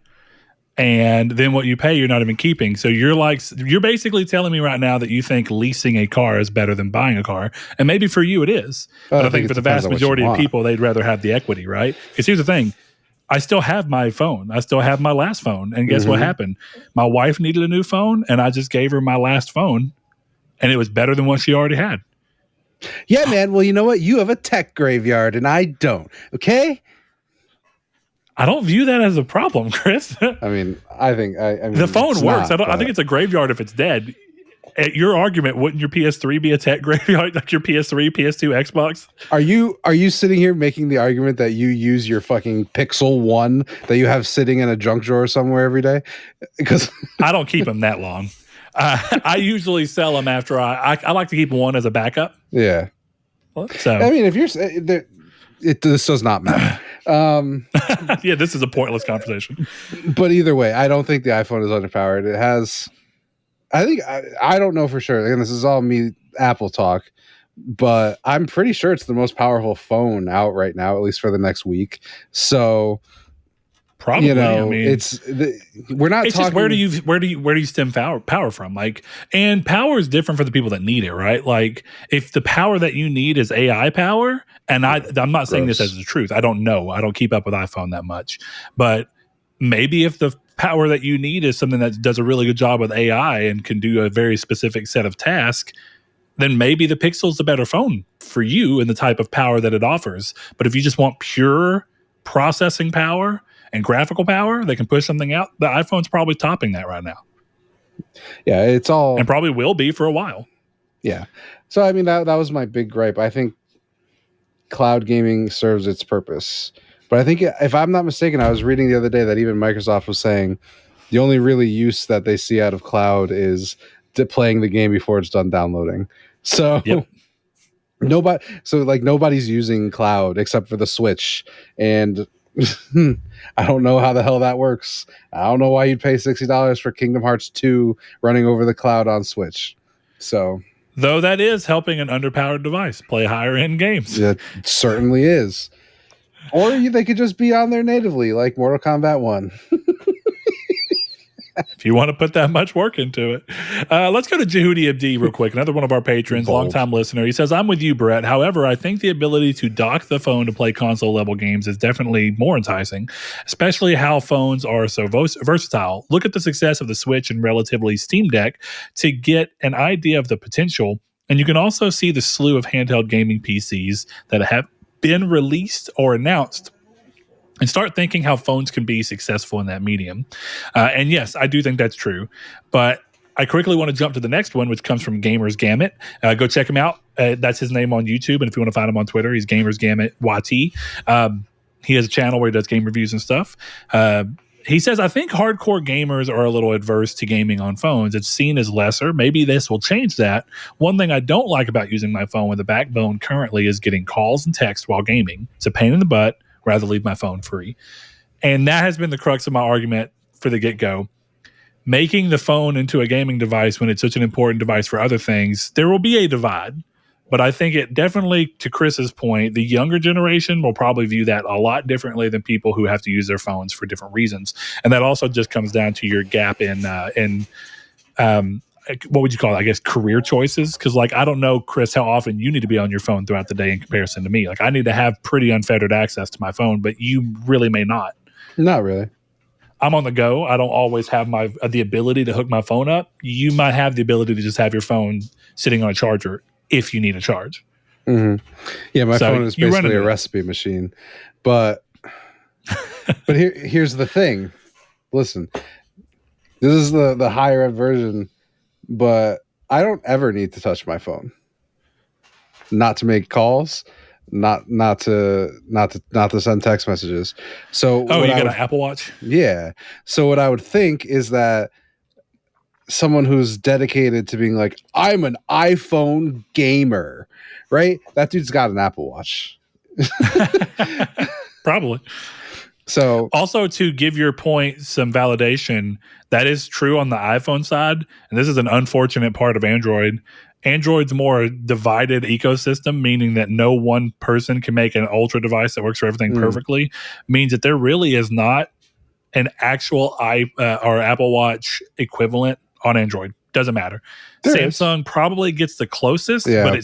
And then what you pay, you're not even keeping. So you're basically telling me right now that you think leasing a car is better than buying a car. And maybe for you it is. But I think for the vast majority of people, they'd rather have the equity, right? Because here's the thing. I still have my phone. I still have my last phone. And guess what happened? My wife needed a new phone, and I just gave her my last phone. And it was better than what she already had. Yeah, man. Well, you know what? You have a tech graveyard, and I don't. Okay? I don't view that as a problem, Chris. I mean, I think the phone works. I think it's a graveyard if it's dead. At your argument, wouldn't your PS3 be a tech graveyard, like your PS3, PS2, Xbox? Are you sitting here making the argument that you use your fucking Pixel 1 that you have sitting in a junk drawer somewhere every day? Because I don't keep them that long. I usually sell them after I like to keep one as a backup. Yeah. So I mean, if you're this does not matter. Yeah, this is a pointless conversation. But either way, I don't think the iPhone is underpowered. It has, I don't know for sure. Again, this is all me Apple talk, but I'm pretty sure it's the most powerful phone out right now, at least for the next week. So probably, I mean, we're not talking. Just where do you stem power from? Like, and power is different for the people that need it, right? Like, if the power that you need is AI power, and I'm not saying this as the truth. I don't know. I don't keep up with iPhone that much, but maybe if the power that you need is something that does a really good job with AI and can do a very specific set of tasks, then maybe the Pixel's the better phone for you and the type of power that it offers. But if you just want pure processing power and graphical power that can push something out, the iPhone's probably topping that right now. Yeah, it's all, and probably will be for a while. Yeah. So I mean, that was my big gripe. I think cloud gaming serves its purpose, but I think, if I'm not mistaken, I was reading the other day that even Microsoft was saying the only really use that they see out of cloud is playing the game before it's done downloading. So yep. Nobody's using cloud except for the Switch, and I don't know how the hell that works. I don't know why you'd pay $60 for Kingdom Hearts 2 running over the cloud on Switch. So, though that is helping an underpowered device play higher end games. It certainly is. Or they could just be on there natively, like Mortal Kombat 1. If you want to put that much work into it. Let's go to Jehudi Abdi real quick. Another one of our patrons, longtime listener. He says, I'm with you, Brett. However, I think the ability to dock the phone to play console level games is definitely more enticing, especially how phones are so versatile. Look at the success of the Switch and relatively Steam Deck to get an idea of the potential. And you can also see the slew of handheld gaming PCs that have been released or announced, and start thinking how phones can be successful in that medium. And yes, I do think that's true. But I quickly want to jump to the next one, which comes from Gamers Gamut. Go check him out. That's his name on YouTube. And if you want to find him on Twitter, he's Gamers Gamut YT. He has a channel where he does game reviews and stuff. He says, I think hardcore gamers are a little adverse to gaming on phones. It's seen as lesser. Maybe this will change that. One thing I don't like about using my phone with a backbone currently is getting calls and text while gaming. It's a pain in the butt. Rather leave my phone free. And that has been the crux of my argument for the get-go. Making the phone into a gaming device when it's such an important device for other things, there will be a divide. But I think it definitely, to Chris's point, the younger generation will probably view that a lot differently than people who have to use their phones for different reasons. And that also just comes down to your gap in what would you call it? I guess career choices. Because I don't know, Chris, how often you need to be on your phone throughout the day in comparison to me. I need to have pretty unfettered access to my phone, but you really may not. Not really. I'm on the go. I don't always have the ability to hook my phone up. You might have the ability to just have your phone sitting on a charger if you need a charge. Mm-hmm. Yeah, my phone is basically a recipe machine. But here's the thing. Listen, this is the higher end version. But I don't ever need to touch my phone. Not to make calls, not to send text messages. So you got an Apple Watch? Yeah. So what I would think is that someone who's dedicated to being like, I'm an iPhone gamer, right? That dude's got an Apple Watch. Probably. So also, to give your point some validation, that is true on the iPhone side, and this is an unfortunate part of Android. Android's more a divided ecosystem, meaning that no one person can make an ultra device that works for everything perfectly. Means that there really is not an actual or Apple Watch equivalent on Android. Doesn't matter. Samsung probably gets the closest, but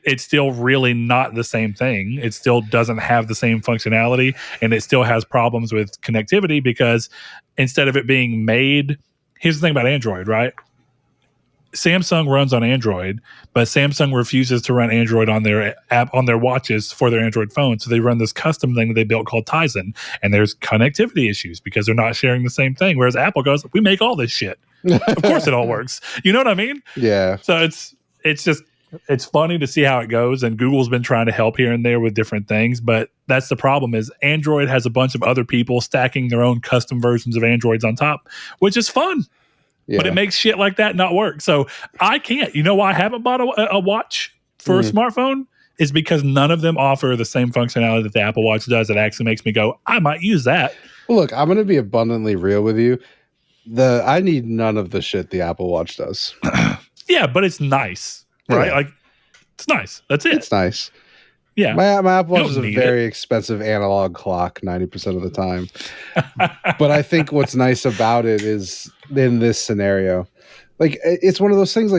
it's still really not the same thing. It still doesn't have the same functionality, and it still has problems with connectivity because instead of it being made, here's the thing about Android, right? Samsung runs on Android, but Samsung refuses to run Android on their app on their watches for their Android phone. So they run this custom thing that they built called Tizen, and there's connectivity issues because they're not sharing the same thing. Whereas Apple goes, we make all this shit. Of course it all works. You know what I mean? Yeah. So it's funny to see how it goes, and Google's been trying to help here and there with different things, but that's the problem is Android has a bunch of other people stacking their own custom versions of Androids on top, which is fun. Yeah. But it makes shit like that not work. So I can't. You know why I haven't bought a watch for a smartphone? Is because none of them offer the same functionality that the Apple Watch does. It actually makes me go, I might use that. Well, look, I'm going to be abundantly real with you. I need none of the shit the Apple Watch does. Yeah, but it's nice, right? Yeah. It's nice. That's it. It's nice. Yeah. My Apple Watch is a very expensive analog clock 90% of the time. But I think what's nice about it is in this scenario, it's one of those things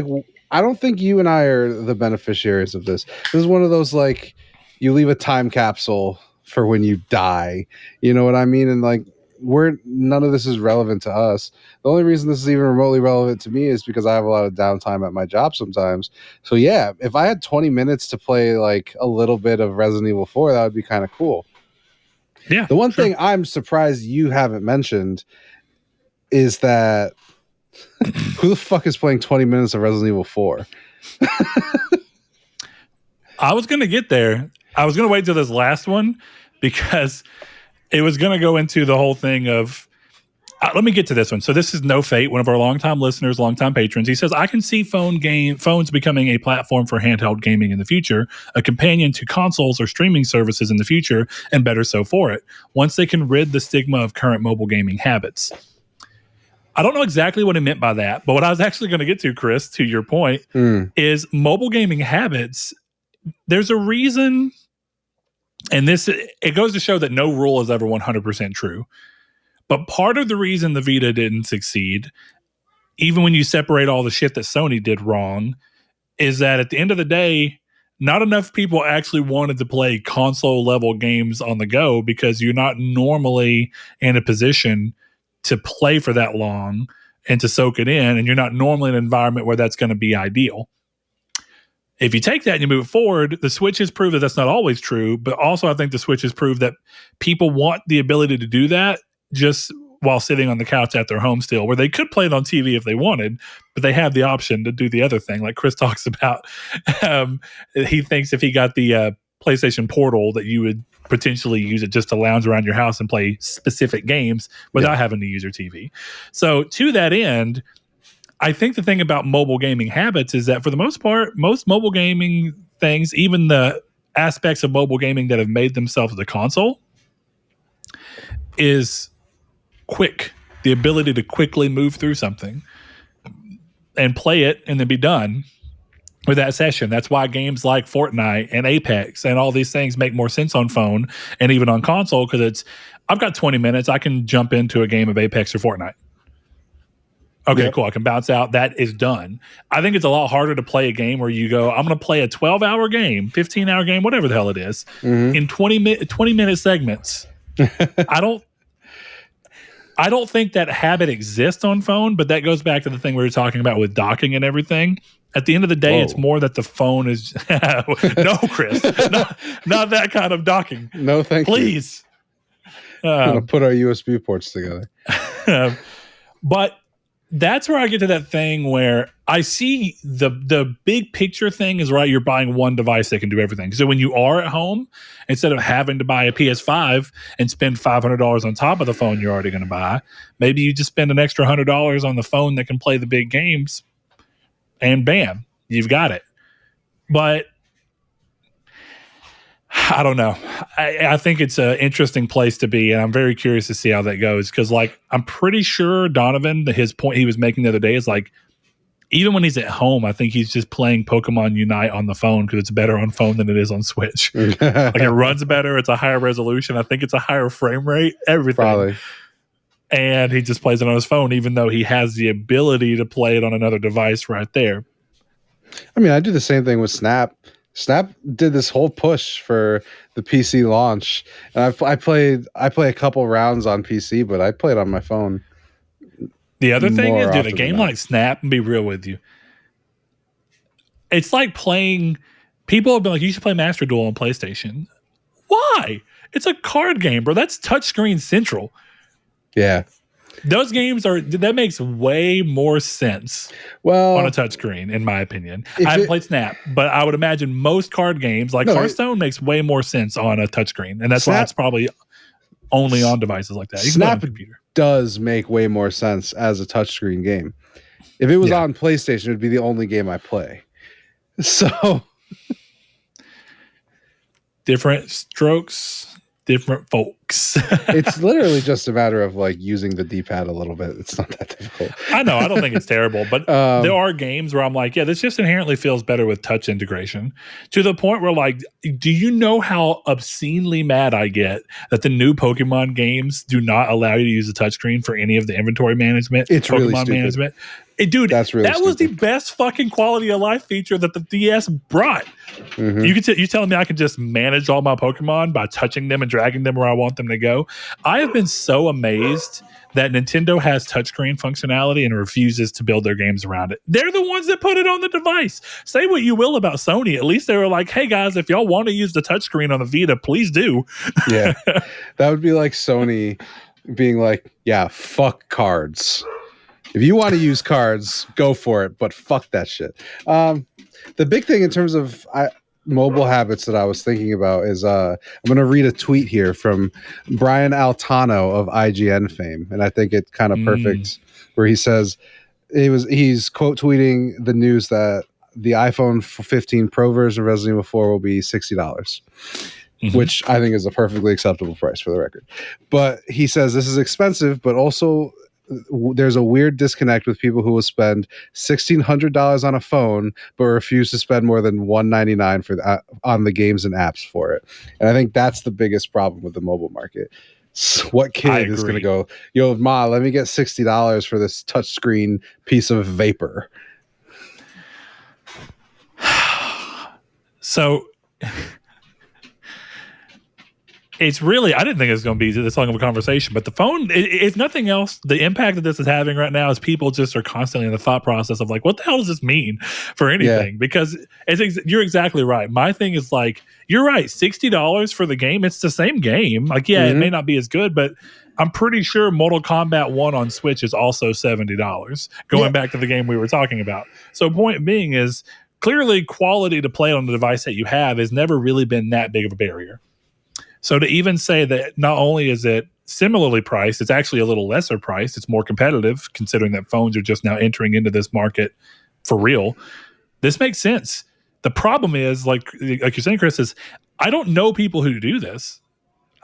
I don't think you and I are the beneficiaries of this. This is one of those you leave a time capsule for when you die. You know what I mean? And none of this is relevant to us. The only reason this is even remotely relevant to me is because I have a lot of downtime at my job sometimes. So yeah, if I had 20 minutes to play a little bit of Resident Evil 4, that would be kind of cool. Yeah. The one thing I'm surprised you haven't mentioned is that who the fuck is playing 20 minutes of Resident Evil 4? I was going to get there. I was going to wait till this last one because it was going to go into the whole thing of, let me get to this one. So this is No Fate, one of our longtime listeners, longtime patrons. He says, I can see phones becoming a platform for handheld gaming in the future, a companion to consoles or streaming services in the future, and better so for it, once they can rid the stigma of current mobile gaming habits. I don't know exactly what he meant by that, but what I was actually going to get to, Chris, to your point, is mobile gaming habits. There's a reason, and it goes to show that no rule is ever 100% true. But part of the reason the Vita didn't succeed, even when you separate all the shit that Sony did wrong, is that at the end of the day, not enough people actually wanted to play console level games on the go because you're not normally in a position to play for that long and to soak it in. And you're not normally in an environment where that's going to be ideal. If you take that and you move it forward, the Switch has proved that that's not always true. But also, I think the Switch has proved that people want the ability to do that just while sitting on the couch at their home still, where they could play it on TV if they wanted, but they have the option to do the other thing. Like Chris talks about, he thinks if he got the PlayStation Portal that you would potentially use it just to lounge around your house and play specific games without having to use your TV. So to that end, I think the thing about mobile gaming habits is that for the most part, most mobile gaming things, even the aspects of mobile gaming that have made themselves the console, is quick. The ability to quickly move through something and play it and then be done with that session. That's why games like Fortnite and Apex and all these things make more sense on phone and even on console, because I've got 20 minutes. I can jump into a game of Apex or Fortnite. Okay, cool. I can bounce out. That is done. I think it's a lot harder to play a game where you go, I'm going to play a 12-hour game, 15-hour game, whatever the hell it is, in 20-minute segments. I don't think that habit exists on phone, but that goes back to the thing we were talking about with docking and everything. At the end of the day, it's more that the phone is... No, Chris. Not that kind of docking. No, thank you. Please. I'm going to put our USB ports together. But that's where I get to that thing where I see the big picture thing is right. You're buying one device that can do everything. So when you are at home, instead of having to buy a PS5 and spend $500 on top of the phone you're already going to buy, maybe you just spend an extra $100 on the phone that can play the big games, and bam, you've got it. But I don't know. I think it's an interesting place to be, and I'm very curious to see how that goes. Because, like, I'm pretty sure Donovan, his point he was making the other day is like, even when he's at home, I think he's just playing Pokemon Unite on the phone because it's better on phone than it is on Switch. Like, it runs better. It's a higher resolution. I think it's a higher frame rate. Everything. Probably. And he just plays it on his phone, even though he has the ability to play it on another device right there. I mean, I do the same thing with Snap. Snap did this whole push for the PC launch, and I play a couple rounds on PC, but I play it on my phone. The other thing is, dude, a game like Snap, and be real with you, it's like playing. People have been like, you should play Master Duel on PlayStation. Why? It's a card game, bro. That's touchscreen central. Yeah. Those games that makes way more sense on a touchscreen, in my opinion. I haven't played Snap, but I would imagine most card games, like Hearthstone, makes way more sense on a touchscreen, and that's why it's probably only on devices like that. You Snap computer does make way more sense as a touchscreen game. If it was on PlayStation, it would be the only game I play. So different strokes. Different folks. It's literally just a matter of like using the D-pad a little bit. It's not that difficult. I know. I don't think it's terrible, but there are games where I'm like, yeah, this just inherently feels better with touch integration, to the point where, like, do you know how obscenely mad I get that the new Pokemon games do not allow you to use a touchscreen for any of the inventory management? It's Pokemon really stupid. Management. Dude, that was the best fucking quality of life feature that the DS brought. Mm-hmm. You telling me I can just manage all my Pokemon by touching them and dragging them where I want them to go? I have been so amazed that Nintendo has touchscreen functionality and refuses to build their games around it. They're the ones that put it on the device. Say what you will about Sony. At least they were like, hey guys, if y'all want to use the touchscreen on the Vita, please do. Yeah. That would be like Sony being like, yeah, fuck cards. If you want to use cards, go for it, but fuck that shit. The big thing in terms of mobile habits that I was thinking about is I'm going to read a tweet here from Brian Altano of IGN fame, and I think it's kind of perfect, where he says he's quote tweeting the news that the iPhone 15 Pro version of Resident Evil 4 will be $60. Mm-hmm. Which I think is a perfectly acceptable price for the record. But he says this is expensive, but also there's a weird disconnect with people who will spend $1,600 on a phone but refuse to spend more than $199 on the games and apps for it. And I think that's the biggest problem with the mobile market. What kid is going to go, yo, Ma, let me get $60 for this touchscreen piece of vapor? So it's really, I didn't think it was going to be this long of a conversation, but the phone, if nothing else, the impact that this is having right now is people just are constantly in the thought process of like, what the hell does this mean for anything? Yeah. Because you're exactly right. My thing is like, you're right, $60 for the game, it's the same game. Like, yeah, it may not be as good, but I'm pretty sure Mortal Kombat 1 on Switch is also $70, going back to the game we were talking about. So point being is, clearly quality to play on the device that you have has never really been that big of a barrier. So to even say that not only is it similarly priced, it's actually a little lesser priced, it's more competitive considering that phones are just now entering into this market for real. This makes sense. The problem is, like you're saying, Chris, is I don't know people who do this.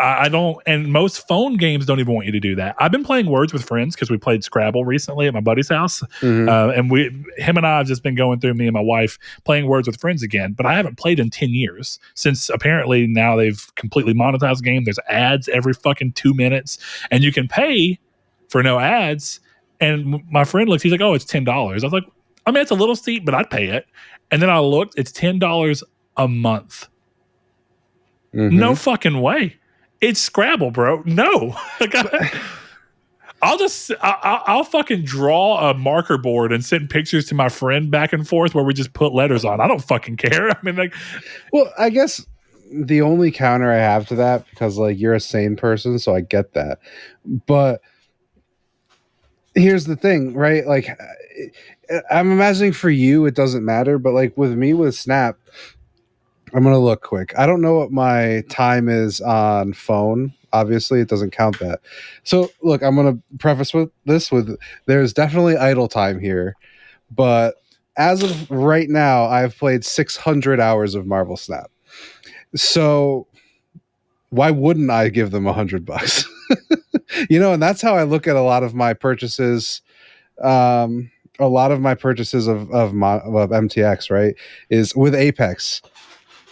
I don't, and most phone games don't even want you to do that. I've been playing Words with Friends because we played Scrabble recently at my buddy's house, and him and I have just been going through, me and my wife, playing Words with Friends again. But I haven't played in 10 years since apparently now they've completely monetized the game. There's ads every fucking 2 minutes, and you can pay for no ads. And my friend looks, he's like, "Oh, it's $10." I was like, "I mean, it's a little steep, but I'd pay it." And then I looked, it's $10 a month. No fucking way. It's Scrabble, bro. No. I'll fucking draw a marker board and send pictures to my friend back and forth where we just put letters on. I don't fucking care. I mean, like, well, I guess the only counter I have to that, because like you're a sane person, so I get that. But here's the thing, right? Like, I'm imagining for you it doesn't matter, but like with me with Snap, I'm going to look quick. I don't know what my time is on phone. Obviously, it doesn't count that. So, look, I'm going to preface with this with there's definitely idle time here. But as of right now, I've played 600 hours of Marvel Snap. So, why wouldn't I give them $100? And that's how I look at a lot of my purchases. A lot of my purchases of MTX, right, is with Apex.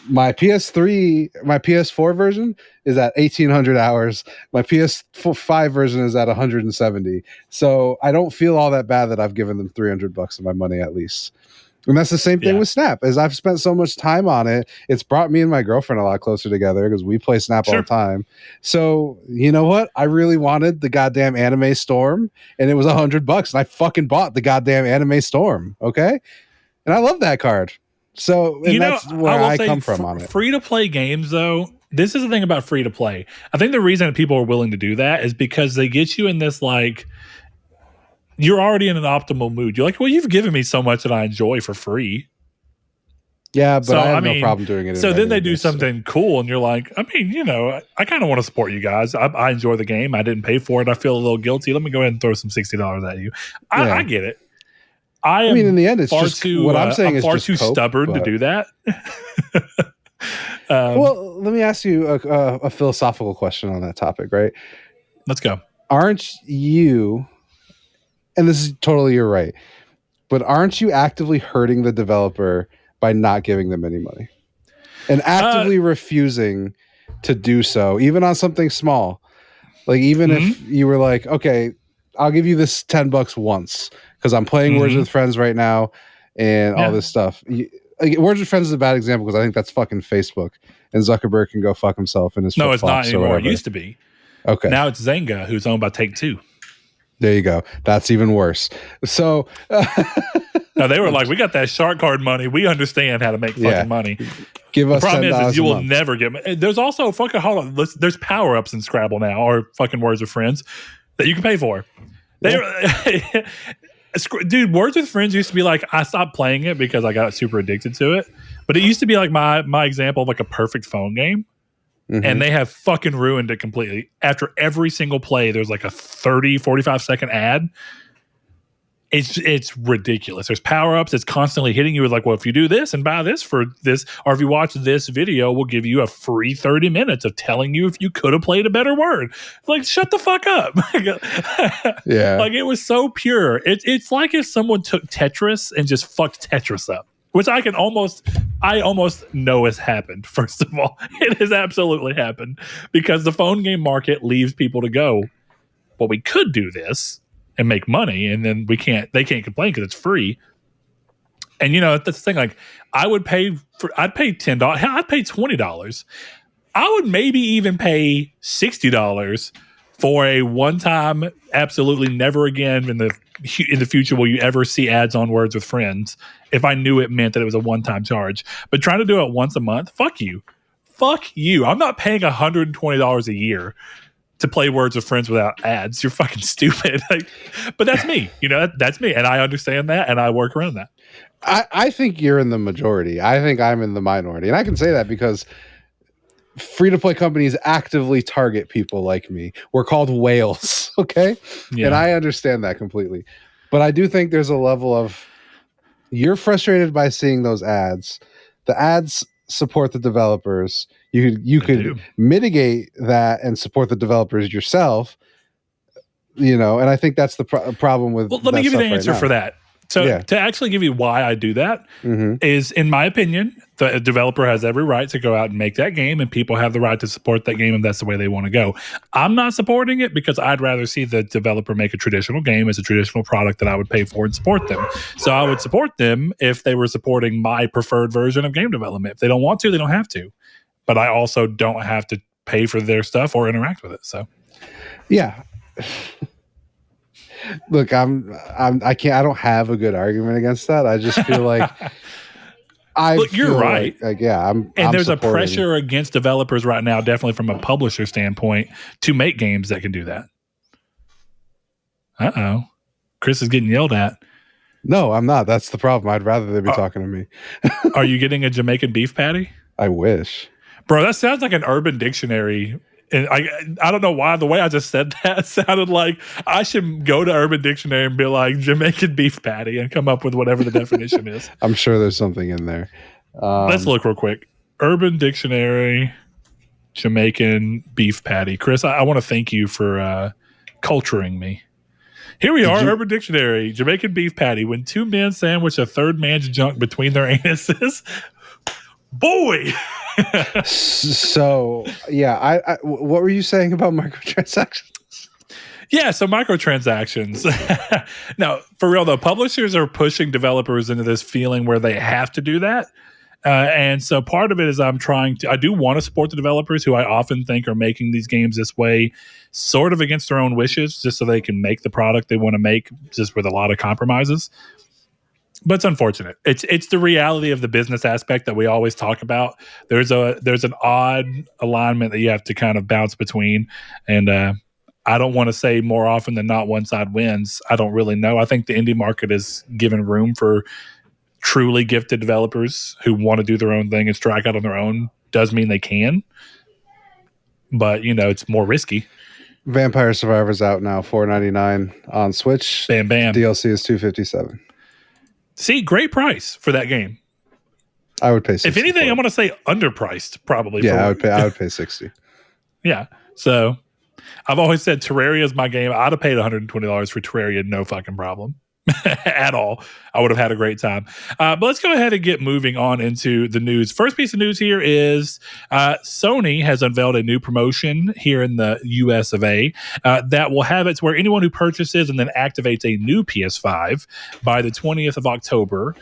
My PS4 version is at 1,800 hours. My PS5 version is at 170. So I don't feel all that bad that I've given them $300 of my money at least. And that's the same thing with Snap. As I've spent so much time on it, it's brought me and my girlfriend a lot closer together because we play Snap all the time. So you know what? I really wanted the goddamn Anime Storm, and it was $100, and I fucking bought the goddamn Anime Storm. Okay, and I love that card. So that's where I come from on it. Free-to-play games, though, this is the thing about free-to-play. I think the reason people are willing to do that is because they get you in this, like, you're already in an optimal mood. You're like, well, you've given me so much that I enjoy for free. Yeah, but I have no problem doing it. So then they do something cool, and you're like, I mean, I kind of want to support you guys. I enjoy the game. I didn't pay for it. I feel a little guilty. Let me go ahead and throw some $60 at you. I get it. I mean, in the end, it's far just too. What I'm saying is far too stubborn to do that. Well, let me ask you a philosophical question on that topic, right? Let's go. Aren't you? And this is totally you're right, but aren't you actively hurting the developer by not giving them any money and actively refusing to do so, even on something small? Like even if you were like, okay, I'll give you this $10 once because I'm playing Words with Friends right now and all this stuff. Words with Friends is a bad example because I think that's fucking Facebook, and Zuckerberg can go fuck himself in his No, it's not anymore. It used to be. Okay. Now it's Zynga, who's owned by Take-Two. There you go. That's even worse. So now they were like, we got that shark card money. We understand how to make fucking money. Give us $10 a month. The problem is you will never get. There's also fucking there's power-ups in Scrabble now, or fucking Words with Friends that you can pay for. Dude, Words with Friends used to be like, I stopped playing it because I got super addicted to it. But it used to be like my example of like a perfect phone game. And they have fucking ruined it completely. After every single play, there's like a 30, 45-second ad. It's ridiculous. There's power-ups. It's constantly hitting you with like, well, if you do this and buy this for this, or if you watch this video, we'll give you a free 30 minutes of telling you if you could have played a better word. Like, shut the fuck up. Yeah. Like, it was so pure. It's like if someone took Tetris and just fucked Tetris up, which I can almost I almost know has happened. First of all, it has absolutely happened because the phone game market leaves people to go, well, we could do this and make money, and then they can't complain because it's free. And that's the thing. Like, I'd pay $10. Hell, I'd pay $20. I would maybe even pay $60 for a one-time, absolutely never again in the future will you ever see ads on Words with Friends if I knew it meant that it was a one-time charge. But trying to do it once a month, fuck you. I'm not paying $120 a year to play Words with Friends without ads. You're fucking stupid. But that's me. That's me, and I understand that, and I work around that. I think you're in the majority. I think I'm in the minority, and I can say that because free-to-play companies actively target people like me. We're called whales, okay? Yeah. And I understand that completely. But I do think there's a level of you're frustrated by seeing those ads. The ads support the developers. You could mitigate that and support the developers yourself, and I think that's the problem with let me give you the answer for that. So to actually give you why I do that is, in my opinion, the developer has every right to go out and make that game, and people have the right to support that game if that's the way they want to go. I'm not supporting it because I'd rather see the developer make a traditional game as a traditional product that I would pay for and support them. So I would support them if they were supporting my preferred version of game development. If they don't want to, they don't have to. But I also don't have to pay for their stuff or interact with it. So, yeah. Look, I don't have a good argument against that. I just feel like you're right. And there's a pressure against developers right now, definitely from a publisher standpoint, to make games that can do that. Uh-oh. Chris is getting yelled at. No, I'm not. That's the problem. I'd rather they be talking to me. Are you getting a Jamaican beef patty? I wish. Bro, that sounds like an Urban Dictionary. And I don't know why the way I just said that sounded like I should go to Urban Dictionary and be like Jamaican beef patty and come up with whatever the definition is. I'm sure there's something in there. Let's look real quick. Urban Dictionary, Jamaican beef patty. Chris, I want to thank you for culturing me. Here we are, Urban Dictionary, Jamaican beef patty. When two men sandwich a third man's junk between their anuses. Boy! So, yeah, I what were you saying about microtransactions? Yeah, so microtransactions. Now, for real though, publishers are pushing developers into this feeling where they have to do that. And so part of it is I do want to support the developers who I often think are making these games this way, sort of against their own wishes, just so they can make the product they want to make, just with a lot of compromises. But it's unfortunate. It's the reality of the business aspect that we always talk about. There's an odd alignment that you have to kind of bounce between, and I don't want to say more often than not one side wins. I don't really know. I think the indie market is given room for truly gifted developers who want to do their own thing and strike out on their own. Does mean they can, but it's more risky. Vampire Survivor's out now, $4.99 on Switch. Bam, bam. DLC is $257. See, great price for that game. I would pay $60. If anything, I'm going to say underpriced, probably. Yeah, I would pay $60. Yeah. So I've always said Terraria is my game. I'd have paid $120 for Terraria, no fucking problem. At all. I would have had a great time. But let's go ahead and get moving on into the news. First piece of news here is Sony has unveiled a new promotion here in the US of A that will have it where anyone who purchases and then activates a new PS5 by the 20th of October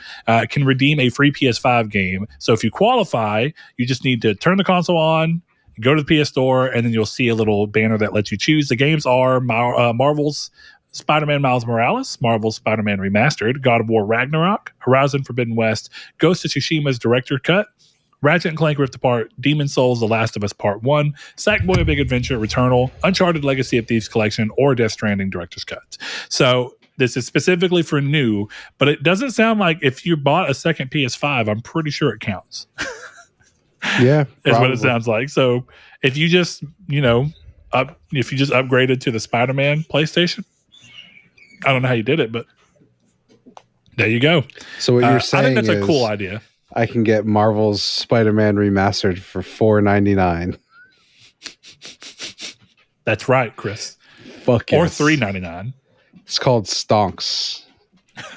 can redeem a free PS5 game. So if you qualify, you just need to turn the console on, go to the PS Store, and then you'll see a little banner that lets you choose. The games are Marvel's Spider-Man Miles Morales, Marvel's Spider-Man Remastered, God of War Ragnarok, Horizon Forbidden West, Ghost of Tsushima's Director Cut, Ratchet & Clank Rift Apart, Demon's Souls The Last of Us Part 1, Sackboy: A Big Adventure, Returnal, Uncharted Legacy of Thieves Collection, or Death Stranding Director's Cut. So this is specifically for new, but it doesn't sound like if you bought a second PS5, I'm pretty sure it counts. Yeah, is what it sounds like. So if you just, upgraded to the Spider-Man PlayStation, I don't know how you did it, but there you go. So what you're saying I think that's a cool idea. I can get Marvel's Spider-Man Remastered for $4.99. That's right, Chris. Fuck yes. Or $3.99. It's called stonks.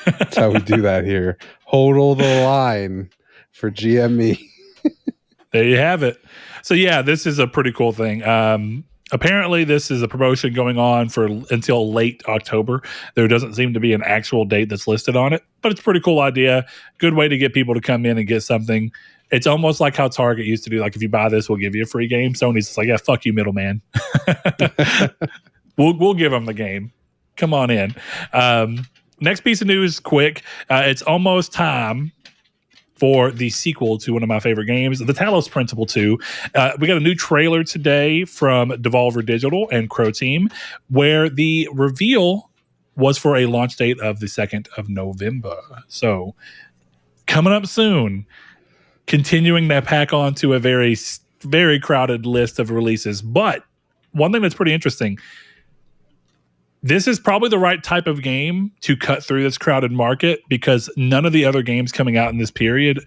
That's how we do that here. Hodl the line for GME. There you have it. So yeah, this is a pretty cool thing. Apparently, this is a promotion going on for until late October. There doesn't seem to be an actual date that's listed on it, but it's a pretty cool idea. Good way to get people to come in and get something. It's almost like how Target used to do. Like, if you buy this, we'll give you a free game. Sony's just like, yeah, fuck you, middleman. We'll give them the game. Come on in. Next piece of news, quick. It's almost time for the sequel to one of my favorite games, the Talos Principle 2. We got a new trailer today from Devolver Digital and Crow Team, where the reveal was for a launch date of the 2nd of November. So, coming up soon, continuing that pack on to a very, very crowded list of releases. But one thing that's pretty interesting, this is probably the right type of game to cut through this crowded market, because none of the other games coming out in this period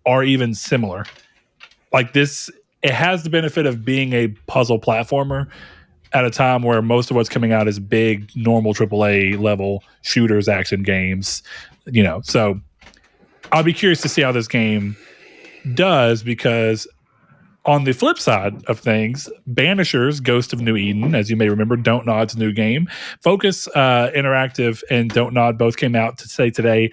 are even similar. Like this, it has the benefit of being a puzzle platformer at a time where most of what's coming out is big, normal AAA level shooters, action games, So I'll be curious to see how this game does, because on the flip side of things, Banishers, Ghost of New Eden, as you may remember, Don't Nod's new game. Focus Interactive and Don't Nod both came out to say today,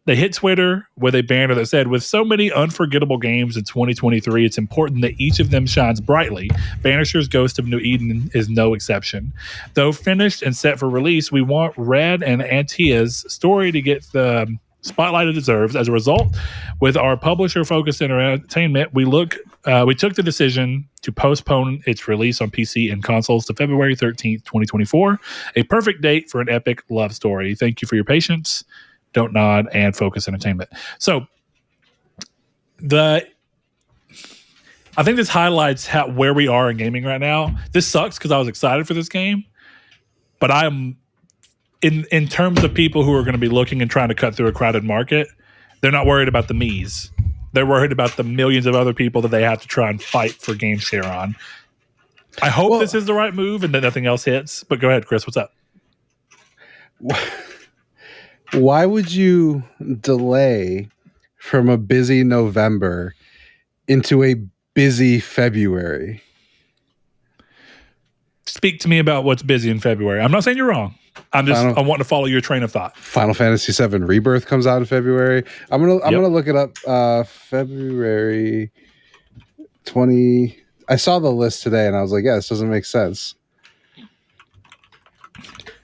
they hit Twitter with a banner that said, with so many unforgettable games in 2023, it's important that each of them shines brightly. Banishers, Ghost of New Eden is no exception. Though finished and set for release, we want Red and Antia's story to get the spotlight it deserves. As a result, with our publisher Focus Entertainment, we took the decision to postpone its release on PC and consoles to February 13th, 2024. A perfect date for an epic love story. Thank you for your patience. Don't Nod and Focus Entertainment. So I think this highlights where we are in gaming right now. This sucks because I was excited for this game, but I'm in terms of people who are going to be looking and trying to cut through a crowded market, they're not worried about the me's. They're worried about the millions of other people that they have to try and fight for game share on. I hope this is the right move and that nothing else hits. But go ahead, Chris. What's up? Why would you delay from a busy November into a busy February? Speak to me about what's busy in February. I'm not saying you're wrong. I want to follow your train of thought. Final Fantasy VII Rebirth comes out in February. I'm gonna look it up. February 20. I saw the list today and I was like, yeah, this doesn't make sense.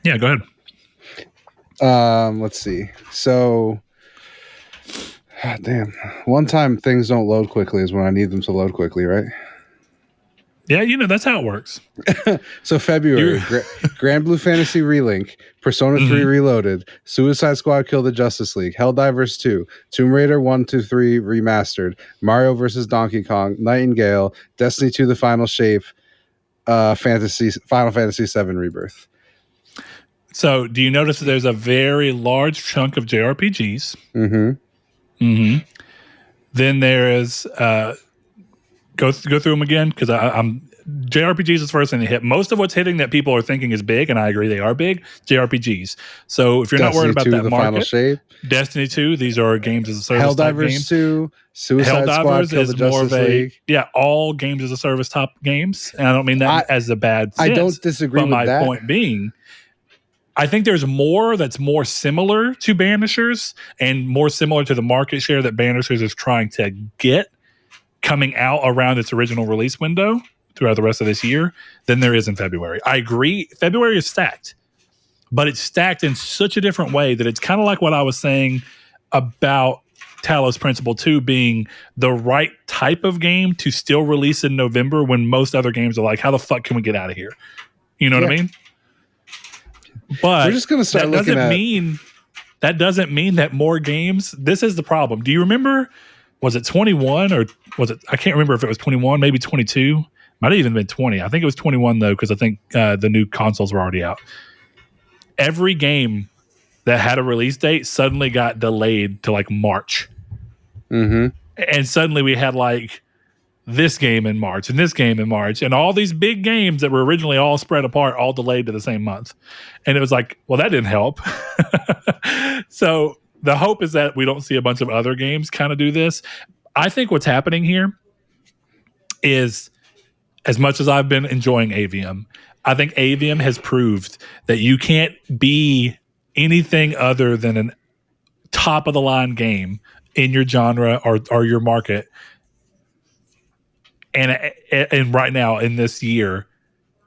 Yeah, go ahead. Let's see. So, damn. One time things don't load quickly is when I need them to load quickly, right? Yeah, that's how it works. So February, Grand Blue Fantasy Relink, Persona 3 Reloaded, Suicide Squad Kill the Justice League, Helldivers 2, Tomb Raider 1, 2, 3 Remastered, Mario vs. Donkey Kong, Nightingale, Destiny 2 The Final Shape, Final Fantasy 7 Rebirth. So do you notice that there's a very large chunk of JRPGs? Then there is... Go through them again, because I'm JRPGs is the first thing to hit. Most of what's hitting that people are thinking is big, and I agree they are big, JRPGs. So if you're not worried about that market, Destiny 2, these are games as a service type games. Helldivers 2, Suicide Squad, Kill the Justice League. Yeah, all games as a service type games. And I don't mean that as a bad sense. I don't disagree with that. But my point being, I think there's more that's more similar to Banishers and more similar to the market share that Banishers is trying to get coming out around its original release window throughout the rest of this year than there is in February. I agree. February is stacked, but it's stacked in such a different way that it's kind of like what I was saying about Talos Principle 2 being the right type of game to still release in November when most other games are like, how the fuck can we get out of here? You know what I mean? But we're just going to start looking at... That doesn't mean that more games... This is the problem. Do you remember... Was it 21 or was it? I can't remember if it was 21, maybe 22. Might have even been 20. I think it was 21 though, because I think the new consoles were already out. Every game that had a release date suddenly got delayed to like March. And suddenly we had like this game in March and this game in March and all these big games that were originally all spread apart, all delayed to the same month. And it was like, well, that didn't help. So the hope is that we don't see a bunch of other games kind of do this. I think what's happening here is, as much as I've been enjoying Avium, I think Avium has proved that you can't be anything other than an top of the line game in your genre or your market. And right now in this year,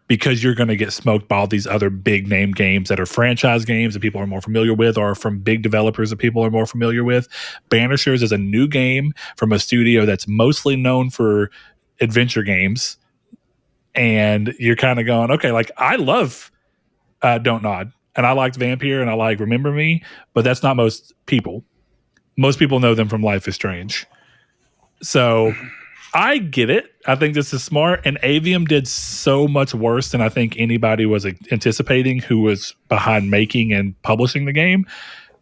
because you're going to get smoked by all these other big name games that are franchise games that people are more familiar with, or from big developers that people are more familiar with. Banishers is a new game from a studio that's mostly known for adventure games. And you're kind of going, okay, like I love Don't Nod, and I liked Vampire, and I like Remember Me, but that's not most people. Most people know them from Life is Strange. So I get it. I think this is smart. And Avium did so much worse than I think anybody was anticipating who was behind making and publishing the game,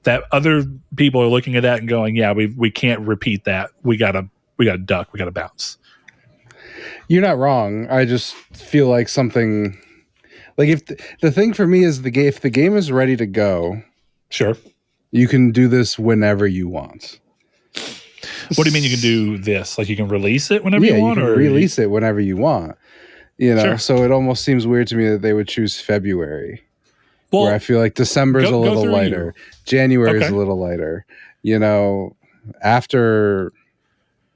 that other people are looking at that and going, yeah, we can't repeat that. We gotta duck. We gotta bounce. You're not wrong. I just feel like something, like if the thing for me is if the game is ready to go, sure, you can do this whenever you want. What do you mean you can do this? Like you can release it whenever you want? You can release it whenever you want. You know, sure. So it almost seems weird to me that they would choose February. Well, where I feel like December's a little lighter. January's a little lighter. You know, after,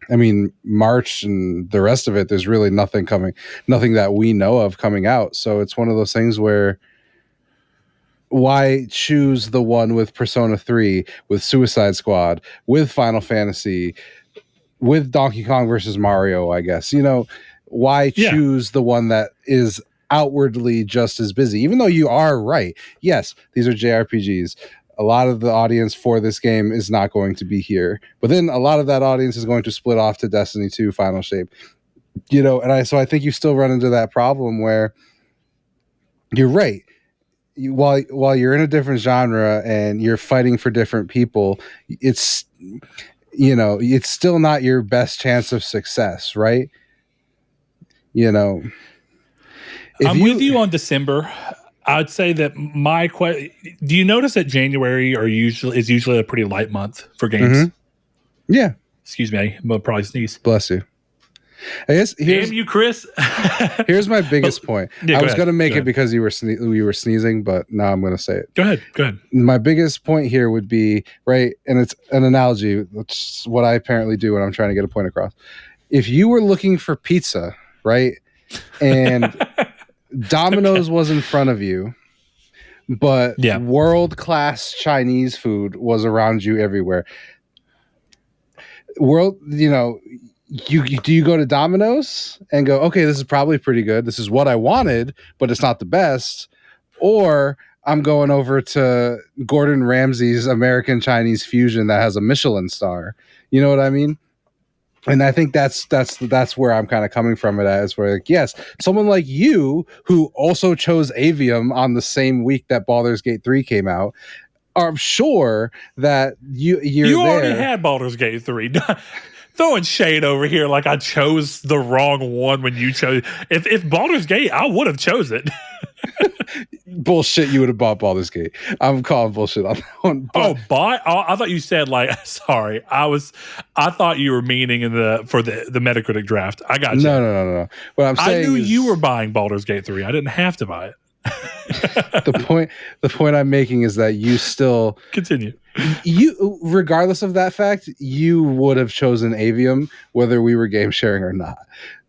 I mean, March and the rest of it, there's really nothing that we know of coming out. So it's one of those things where, why choose the one with Persona 3, with Suicide Squad, with Final Fantasy, with Donkey Kong versus Mario, I guess? You know, why choose the one that is outwardly just as busy? Even though you are right. Yes, these are JRPGs. A lot of the audience for this game is not going to be here. But then a lot of that audience is going to split off to Destiny 2 Final Shape. You know, and I think you still run into that problem where you're right. While you're in a different genre and you're fighting for different people, it's, you know, it's still not your best chance of success, right? You know, I'm with you on December. I'd say that do you notice that January is usually a pretty light month for games? Mm-hmm. Yeah. Excuse me, I'm gonna probably sneeze. Bless you. I guess damn you, Chris. Here's my biggest point. I was going to make it because you were sneezing, but now I'm going to say it. Go ahead. My biggest point here would be, right, and it's an analogy, which is what I apparently do when I'm trying to get a point across. If you were looking for pizza, right, and Domino's was in front of you, but world-class Chinese food was around you everywhere. You know, do you go to Domino's and go, okay, this is probably pretty good. This is what I wanted, but it's not the best. Or I'm going over to Gordon Ramsay's American Chinese fusion that has a Michelin star. You know what I mean? And I think that's where I'm kind of coming from it as, where, like, yes, someone like you who also chose Avium on the same week that Baldur's Gate 3 came out, I'm sure that you already had Baldur's Gate 3. Throwing shade over here like I chose the wrong one when you chose. If Baldur's Gate, I would have chose it. Bullshit, you would have bought Baldur's Gate. I'm calling bullshit on that one. But, I thought you said, like, sorry. I thought you were meaning for the Metacritic draft. I got you. No. What I'm saying, I knew you were buying Baldur's Gate 3. I didn't have to buy it. The point I'm making is that you still continue. You, regardless of that fact, you would have chosen Avium whether we were game sharing or not.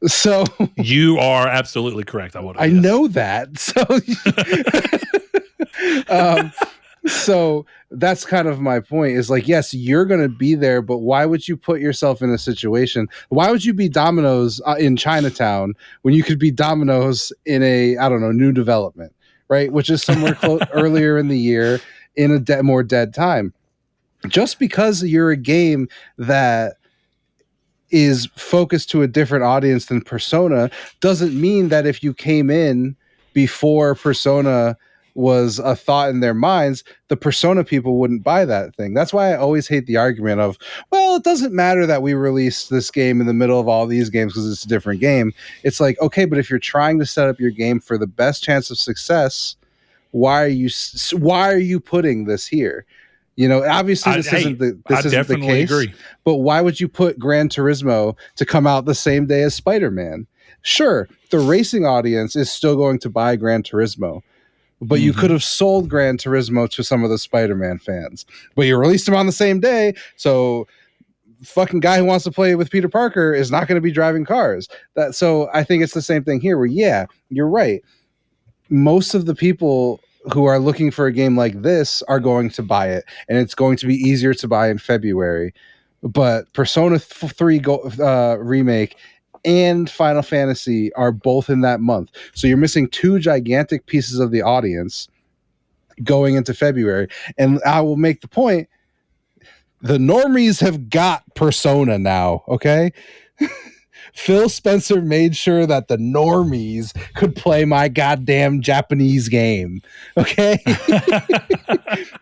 So you are absolutely correct. I would have. I know that. So that's kind of my point, is like, yes, you're going to be there, but why would you put yourself in a situation? Why would you be Domino's in Chinatown when you could be Domino's in a, I don't know, new development, right? Which is somewhere earlier in the year in a more dead time. Just because you're a game that is focused to a different audience than Persona doesn't mean that if you came in before Persona was a thought in their minds, the Persona people wouldn't buy that thing. That's why I always hate the argument of, well, it doesn't matter that we released this game in the middle of all these games because it's a different game. It's like, okay, but if you're trying to set up your game for the best chance of success, why are you putting this here? You know, obviously this isn't the case. Agree. But why would you put Gran Turismo to come out the same day as Spider-Man? Sure, the racing audience is still going to buy Gran Turismo, but you could have sold Gran Turismo to some of the Spider-Man fans. But you released them on the same day, so fucking guy who wants to play with Peter Parker is not going to be driving cars. So I think it's the same thing here, where yeah, you're right. Most of the people who are looking for a game like this are going to buy it, and it's going to be easier to buy in February. But Persona 3 remake and Final Fantasy are both in that month. So you're missing two gigantic pieces of the audience going into February. And I will make the point, the normies have got Persona now, okay? Phil Spencer made sure that the normies could play my goddamn Japanese game, okay?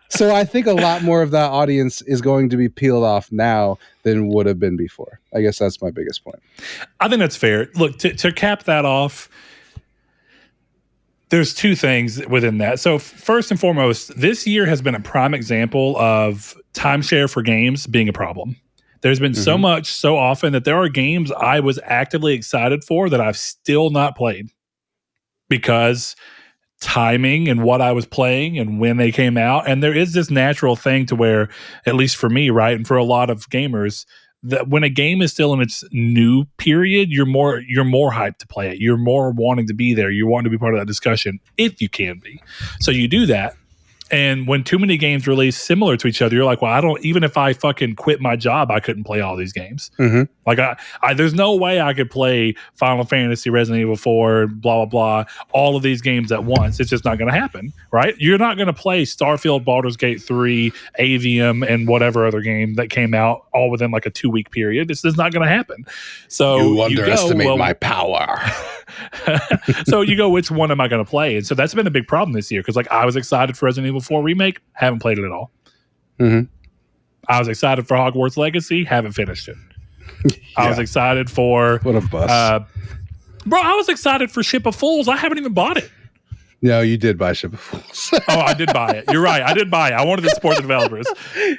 So I think a lot more of that audience is going to be peeled off now than would have been before. I guess that's my biggest point. I think that's fair. Look, to cap that off, there's two things within that. So first and foremost, this year has been a prime example of timeshare for games being a problem. There's been so much, so often, that there are games I was actively excited for that I've still not played because timing and what I was playing and when they came out. And there is this natural thing to where, at least for me, right, and for a lot of gamers, that when a game is still in its new period, you're more hyped to play it. You're more wanting to be there. You want to be part of that discussion if you can be. So you do that. And when too many games release similar to each other, you're like, well, even if I fucking quit my job, I couldn't play all these games. Like there's no way I could play Final Fantasy, Resident Evil 4, blah, blah, blah, all of these games at once. It's just not going to happen, right? You're not going to play Starfield, Baldur's Gate 3, Avium, and whatever other game that came out all within like a 2-week period. It's just not going to happen. So you underestimate my power. So you go, which one am I going to play? And so that's been a big problem this year, because like I was excited for Resident Evil 4 Remake, haven't played it at all. I was excited for Hogwarts Legacy, haven't finished it. I was excited for... What a bust. Bro, I was excited for Ship of Fools. I haven't even bought it. No, you did buy Ship of Fools. Oh, I did buy it. You're right. I did buy it. I wanted to support the developers,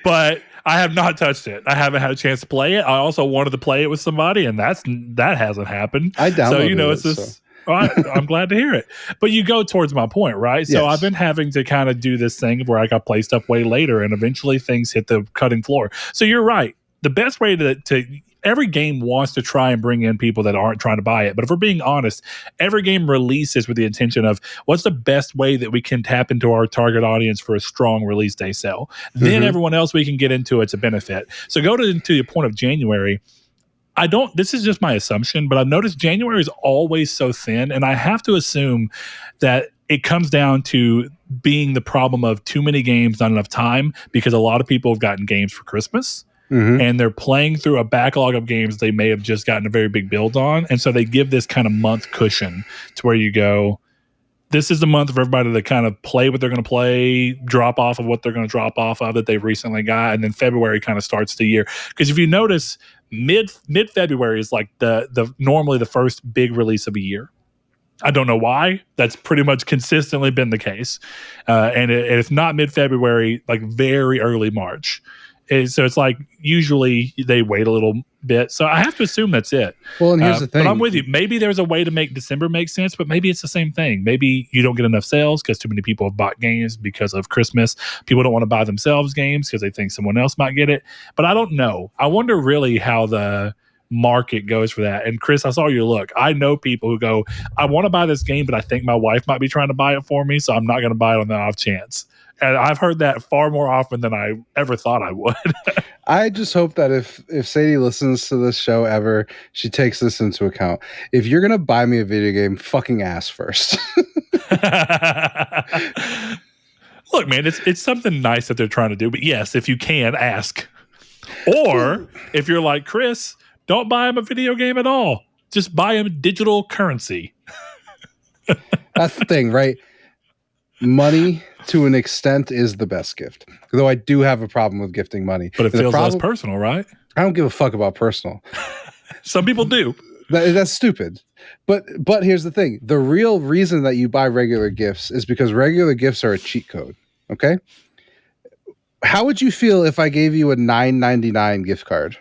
but I have not touched it. I haven't had a chance to play it. I also wanted to play it with somebody, and that hasn't happened. I downloaded it. It's just... So. I'm glad to hear it. But you go towards my point, right? So I've been having to kind of do this thing where I got placed up way later, and eventually things hit the cutting floor. So you're right. The best way to every game wants to try and bring in people that aren't trying to buy it. But if we're being honest, every game releases with the intention of what's the best way that we can tap into our target audience for a strong release day sale. Then everyone else we can get into it's a benefit. So go to your point of January. This is just my assumption, but I've noticed January is always so thin, and I have to assume that it comes down to being the problem of too many games, not enough time, because a lot of people have gotten games for Christmas, and they're playing through a backlog of games they may have just gotten a very big build on, and so they give this kind of month cushion to where you go, this is the month for everybody to kind of play what they're going to play, drop off of what they're going to drop off of that they've recently got, and then February kind of starts the year. Because if you notice, mid-February is like the normally the first big release of a year. I don't know why. That's pretty much consistently been the case. And if not mid-February, like very early March. So it's like usually they wait a little bit. So I have to assume that's it. Well, and here's the thing. But I'm with you. Maybe there's a way to make December make sense, but maybe it's the same thing. Maybe you don't get enough sales because too many people have bought games because of Christmas. People don't want to buy themselves games because they think someone else might get it. But I don't know. I wonder really how the market goes for that. And Chris, I saw your look. I know people who go, I want to buy this game, but I think my wife might be trying to buy it for me, so I'm not going to buy it on the off chance. And I've heard that far more often than I ever thought I would. I just hope that if Sadie listens to this show ever, she takes this into account. If you're going to buy me a video game, fucking ask first. Look, man, it's something nice that they're trying to do. But yes, if you can, ask. Or if you're like Chris, don't buy him a video game at all. Just buy him digital currency. That's the thing, right? Money, to an extent, is the best gift. Though I do have a problem with gifting money. But it feels less personal, right? I don't give a fuck about personal. Some people do. That's stupid. But here's the thing. The real reason that you buy regular gifts is because regular gifts are a cheat code. Okay? How would you feel if I gave you a $9.99 gift card?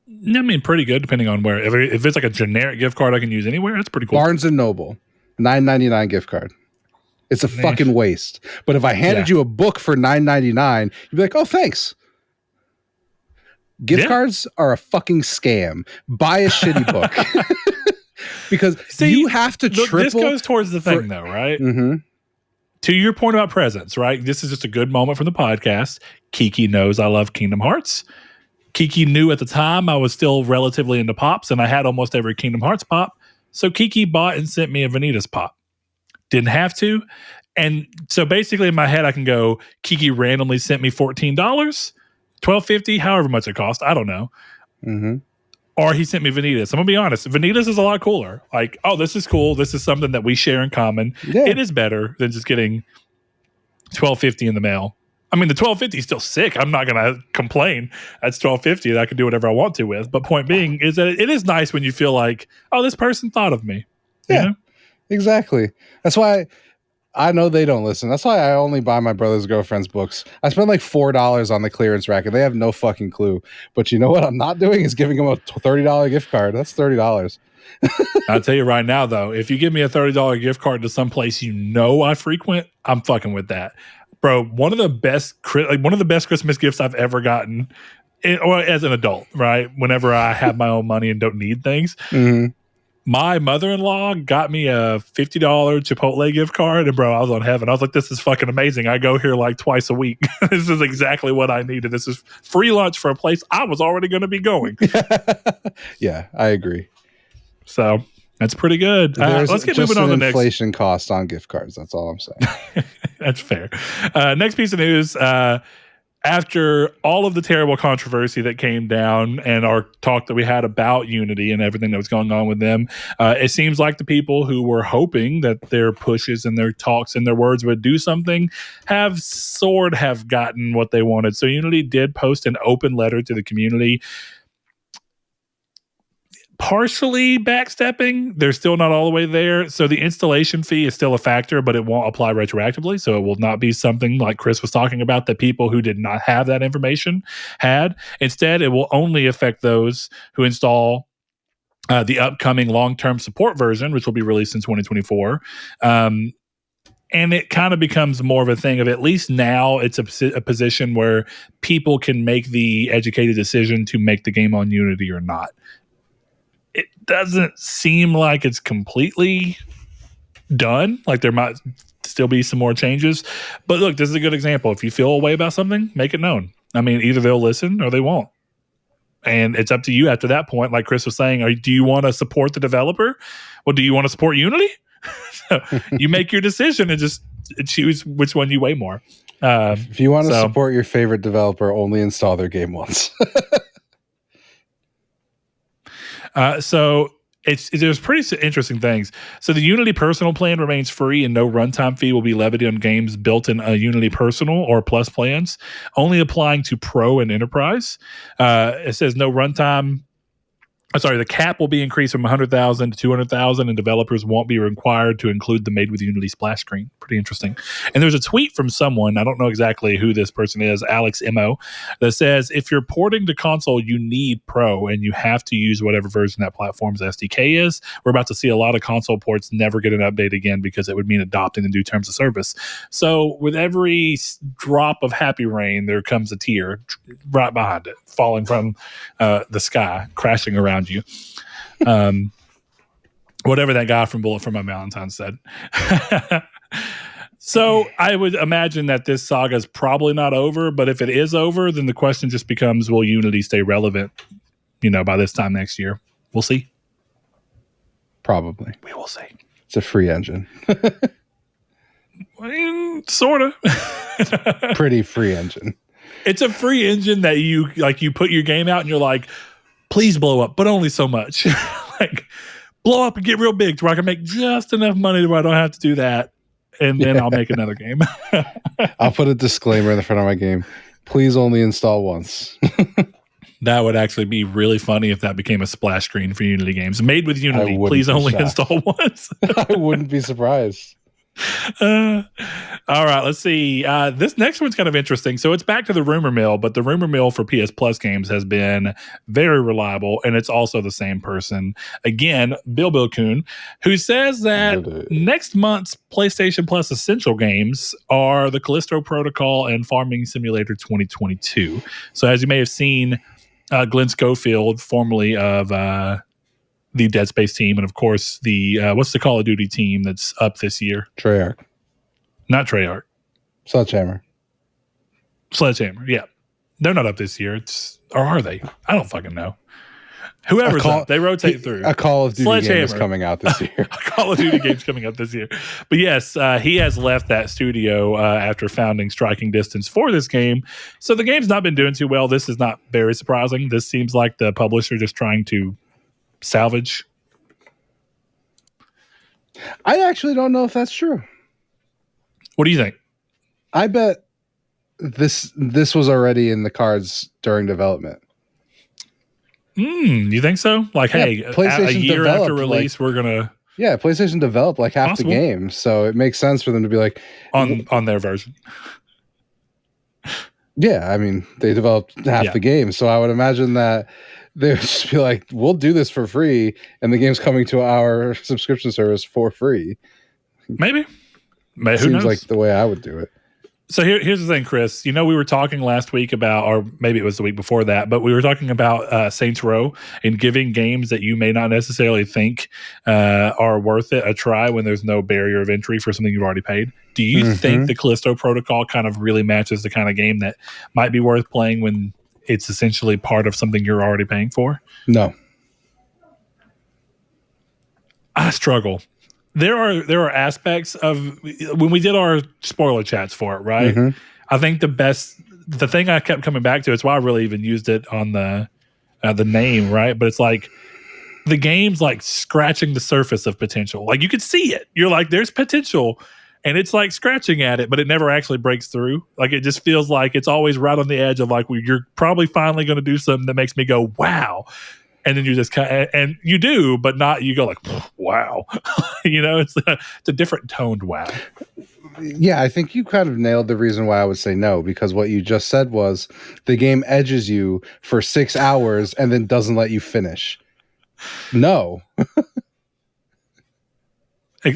I mean, pretty good, depending on where. If it's like a generic gift card I can use anywhere, that's pretty cool. Barnes & Noble, $9.99 gift card. It's a fucking waste. But if I handed you a book for $9.99, you'd be like, oh, thanks. Gift cards are a fucking scam. Buy a shitty book. Because you have to triple. This goes towards the thing, though, right? Mm-hmm. To your point about presents, right? This is just a good moment from the podcast. Kiki knows I love Kingdom Hearts. Kiki knew at the time I was still relatively into pops, and I had almost every Kingdom Hearts pop. So Kiki bought and sent me a Vanitas pop. Didn't have to. And so basically in my head, I can go, Kiki randomly sent me $14, $12.50, however much it cost. I don't know. Mm-hmm. Or he sent me Vanitas. I'm going to be honest. Vanitas is a lot cooler. Like, oh, this is cool. This is something that we share in common. Yeah. It is better than just getting $12.50 in the mail. I mean, the $12.50 is still sick. I'm not going to complain. That's $12.50 that I can do whatever I want to with. But point being is that it is nice when you feel like, oh, this person thought of me. Yeah, you know? Exactly. That's why I know they don't listen. That's why I only buy my brother's girlfriend's books. I spend like $4 on the clearance rack, and they have no fucking clue. But you know what I'm not doing is giving them a $30 gift card. That's $30. I'll tell you right now, though, if you give me a $30 gift card to some place I frequent, I'm fucking with that. Bro, one of the best Christmas gifts I've ever gotten, or as an adult, right? Whenever I have my own money and don't need things. Mm-hmm. My mother-in-law got me a $50 Chipotle gift card, and bro, I was on heaven. I was like, this is fucking amazing. I go here like twice a week. This is exactly what I needed. This is free lunch for a place I was already going to be going. Yeah, I agree. So that's pretty good. Let's get moving on to the next. Inflation cost on gift cards. That's all I'm saying. That's fair. Next piece of news. After all of the terrible controversy that came down and our talk that we had about Unity and everything that was going on with them, it seems like the people who were hoping that their pushes and their talks and their words would do something have gotten what they wanted. So Unity did post an open letter to the community, partially backstepping. They're still not all the way there. So the installation fee is still a factor, but it won't apply retroactively. So it will not be something like Chris was talking about that people who did not have that information had. Instead, it will only affect those who install the upcoming long-term support version, which will be released in 2024. And it kind of becomes more of a thing of, at least now it's a position where people can make the educated decision to make the game on Unity or not. It doesn't seem like it's completely done. Like there might still be some more changes. But look, this is a good example. If you feel a way about something, make it known. I mean, either they'll listen or they won't. And it's up to you after that point. Like Chris was saying, do you want to support the developer? Well, do you want to support Unity? So you make your decision and just choose which one you weigh more. If you want to support your favorite developer, only install their game once. So there's pretty interesting things. So the Unity Personal plan remains free, and no runtime fee will be levied on games built in a Unity Personal or Plus plans, only applying to Pro and Enterprise. It says no runtime. The cap will be increased from 100,000 to 200,000, and developers won't be required to include the Made with Unity splash screen. Pretty interesting. And there's a tweet from someone, I don't know exactly who this person is, Alex Mo, that says, if you're porting to console, you need Pro, and you have to use whatever version that platform's SDK is. We're about to see a lot of console ports never get an update again because it would mean adopting the new terms of service. So with every drop of happy rain, there comes a tear right behind it, falling from the sky, crashing around you. Whatever that guy from Bullet for My Valentine said. So I would imagine that this saga is probably not over, but if it is over, then the question just becomes, will Unity stay relevant, by this time next year? We'll see. Probably. We will see. It's a free engine. Sort of. Pretty free engine. It's a free engine that you put your game out and you're like, please blow up, but only so much. Like, blow up and get real big to where I can make just enough money to where I don't have to do that. And then I'll make another game. I'll put a disclaimer in the front of my game. Please only install once. That would actually be really funny if that became a splash screen for Unity games. Made with Unity, please only install once. I wouldn't be surprised. All right, let's see. This next one's kind of interesting. So it's back to the rumor mill, but the rumor mill for PS Plus games has been very reliable, and it's also the same person. Again, Bill Kuhn, who says that next month's PlayStation Plus Essential games are the Callisto Protocol and Farming Simulator 2022. So as you may have seen, Glenn Schofield, formerly of the Dead Space team, and of course the what's the Call of Duty team that's up this year? Treyarch. Not Treyarch. Sledgehammer. Yeah. They're not up this year. Or are they? I don't fucking know. Whoever's up, they rotate through. A Call of Duty game is coming out this year. A Call of Duty game's coming up this year. But yes, he has left that studio after founding Striking Distance for this game. So the game's not been doing too well. This is not very surprising. This seems like the publisher just trying to salvage. I actually don't know if that's true. What do you think? I bet this was already in the cards during development. You think so? Like, hey, PlayStation a year after release, we're gonna. Yeah, PlayStation developed like half the game, so it makes sense for them to be like on their version. Yeah, I mean, they developed half the game, so I would imagine that they would just be like, "We'll do this for free," and the game's coming to our subscription service for free. Maybe. Who Seems knows? like the way I would do it. So here's the thing, Chris. You know, we were talking last week about, or maybe it was the week before that, but we were talking about Saints Row and giving games that you may not necessarily think are worth it a try when there's no barrier of entry for something you've already paid. Do you think the Callisto Protocol kind of really matches the kind of game that might be worth playing when it's essentially part of something you're already paying for? No. I struggle. There are aspects of when we did our spoiler chats for it, right? I think the thing I kept coming back to, it's why I really even used it on the name, right? But it's like the game's like scratching the surface of potential. Like you could see it. You're like, there's potential, and it's like scratching at it, but it never actually breaks through. Like it just feels like it's always right on the edge of like, you're probably finally going to do something that makes me go, wow. And then you just and you do, but not, you go like, wow. You know, it's a different toned wow. Yeah, I think you kind of nailed the reason why I would say no, because what you just said was the game edges you for 6 hours and then doesn't let you finish. No.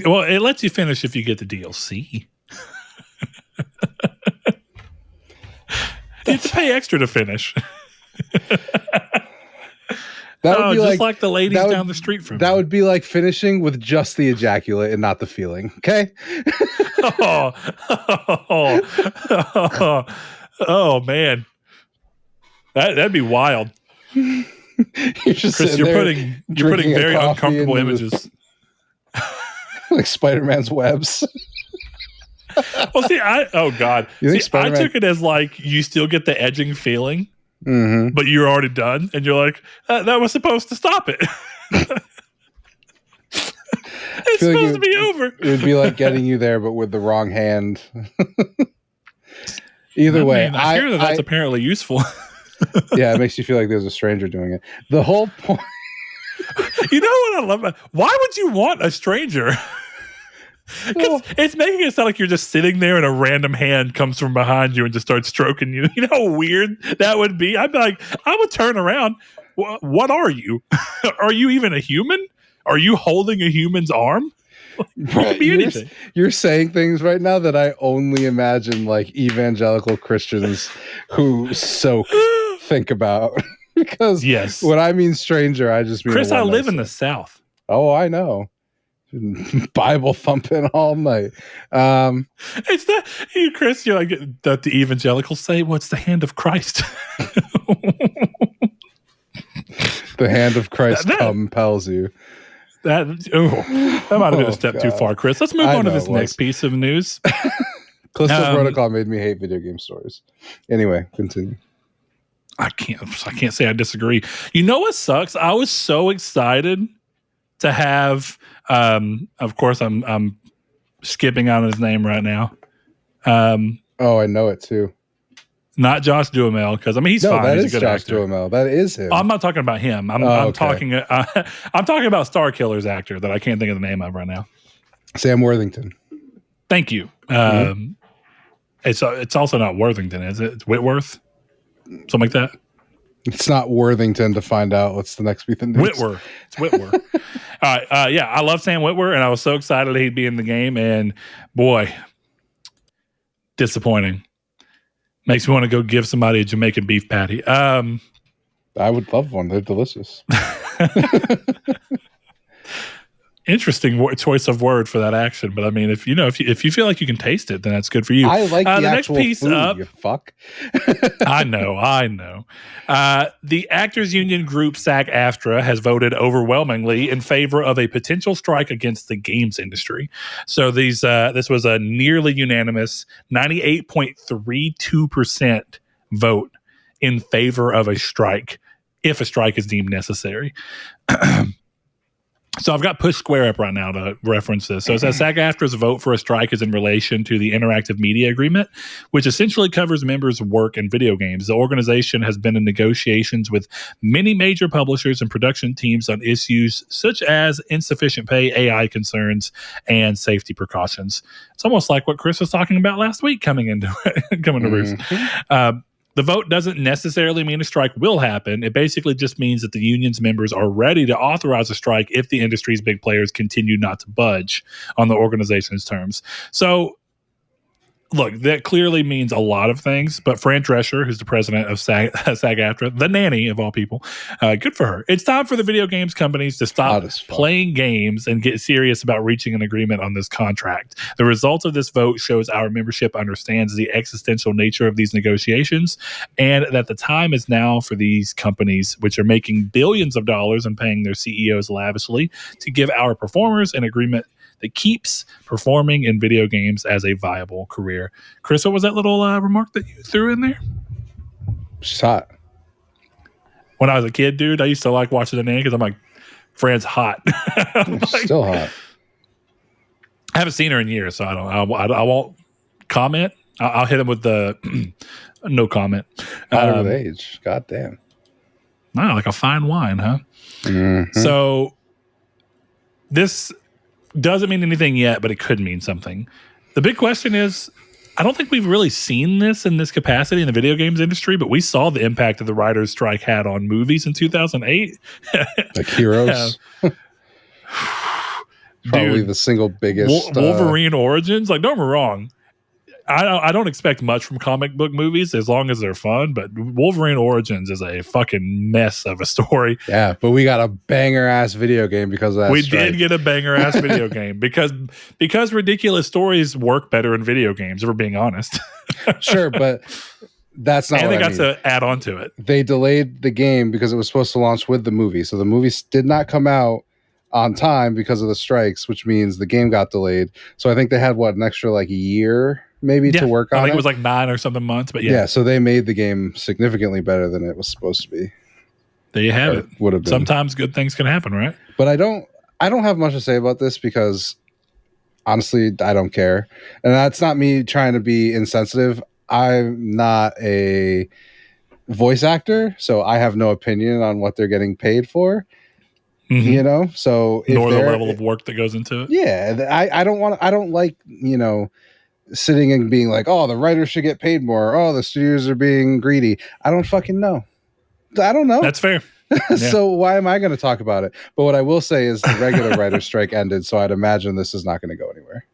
Well, it lets you finish if you get the DLC. You have to pay extra to finish. That would be just like the ladies down the street from that would be like finishing with just the ejaculate and not the feeling. Okay. Oh man, that'd be wild. Chris, you're putting very uncomfortable images, like Spider-Man's webs. Well, see, I took it as like you still get the edging feeling. But you're already done, and you're like, that was supposed to stop it. It's supposed to be over. It would be like getting you there, but with the wrong hand. Either way, I hear that's apparently useful. Yeah, it makes you feel like there's a stranger doing it. The whole point. You know what I love about? Why would you want a stranger? Because it's making it sound like you're just sitting there and a random hand comes from behind you and just starts stroking you. You know how weird that would be? I'd be like, I would turn around. What are you? Are you even a human? Are you holding a human's arm? It could be anything. You're saying things right now that I only imagine like evangelical Christians who think about. Because when I mean stranger, I just mean Chris, I live in the South. Oh, I know. Bible thumping all night. It's that you, Chris. You're like that. The evangelicals say, "What's the hand of Christ?" The hand of Christ compels you. That might have been a step too far, Chris. Let's move on to this next piece of news. Callisto Protocol made me hate video game stories. Anyway, continue. I can't say I disagree. You know what sucks? I was so excited to have. Of course, I'm skipping on his name right now. I know it too. Not Josh Duhamel, because I mean he's fine. That he's is a good Josh actor. Duhamel. That is him. I'm not talking about him. I'm talking about Star Killer's actor that I can't think of the name of right now. Sam Worthington. Thank you. It's also not Worthington, is it? It's Whitworth, something like that. It's not Worthington to find out what's the next week. Whitworth. It's Whitworth. All right. Yeah, I love Sam Whitworth, and I was so excited he'd be in the game. And boy, disappointing. Makes me want to go give somebody a Jamaican beef patty. I would love one. They're delicious. Interesting choice of word for that action, but I mean, if you feel like you can taste it, then that's good for you. I like the next piece food, up. You fuck. I know. The Actors Union group SAG-AFTRA has voted overwhelmingly in favor of a potential strike against the games industry. So this was a nearly unanimous 98.32% vote in favor of a strike, if a strike is deemed necessary. So I've got Push Square up right now to reference this. So it says SAG-AFTRA's vote for a strike is in relation to the Interactive Media Agreement, which essentially covers members' work in video games. The organization has been in negotiations with many major publishers and production teams on issues such as insufficient pay, AI concerns, and safety precautions. It's almost like what Chris was talking about last week coming to roost. The vote doesn't necessarily mean a strike will happen. It basically just means that the union's members are ready to authorize a strike if the industry's big players continue not to budge on the organization's terms. So, look, that clearly means a lot of things, but Fran Drescher, who's the president of SAG-AFTRA, the nanny of all people, good for her. It's time for the video games companies to stop playing games and get serious about reaching an agreement on this contract. The result of this vote shows our membership understands the existential nature of these negotiations and that the time is now for these companies, which are making billions of dollars and paying their CEOs lavishly, to give our performers an agreement that keeps performing in video games as a viable career. Chris, what was that little remark that you threw in there? She's hot. When I was a kid, dude, I used to like watching the nanny because I'm like, Fran's hot. Still hot. I haven't seen her in years, so I won't comment. I'll hit him with the no comment. Hotter with age. God damn. Wow, like a fine wine, huh? Mm-hmm. So this doesn't mean anything yet, but it could mean something. The big question is, I don't think we've really seen this in this capacity in the video games industry, but we saw the impact of the writers' strike had on movies in 2008. Like Heroes. Probably the single biggest. Wolverine Origins. Like, don't get me wrong. I don't expect much from comic book movies as long as they're fun, but Wolverine Origins is a fucking mess of a story. Yeah, but we got a banger ass video game because of that. We did get a banger ass video game because ridiculous stories work better in video games, if we're being honest. Sure, but that's not. And they got to add on to it. They delayed the game because it was supposed to launch with the movie, so the movie did not come out on time because of the strikes, which means the game got delayed. So I think they had an extra like a year maybe to work on it. I think it was like 9 or something months, but yeah. So they made the game significantly better than it was supposed to be. There you have it. Would have been. Sometimes good things can happen, right? But I don't have much to say about this because honestly, I don't care. And that's not me trying to be insensitive. I'm not a voice actor, so I have no opinion on what they're getting paid for. Mm-hmm. You know, so nor the level of work that goes into it. Yeah, I don't like, sitting and being like, oh, the writers should get paid more. Oh, the studios are being greedy. I don't fucking know. I don't know. That's fair. Yeah. So why am I going to talk about it? But what I will say is the regular writer's strike ended, so I'd imagine this is not going to go anywhere.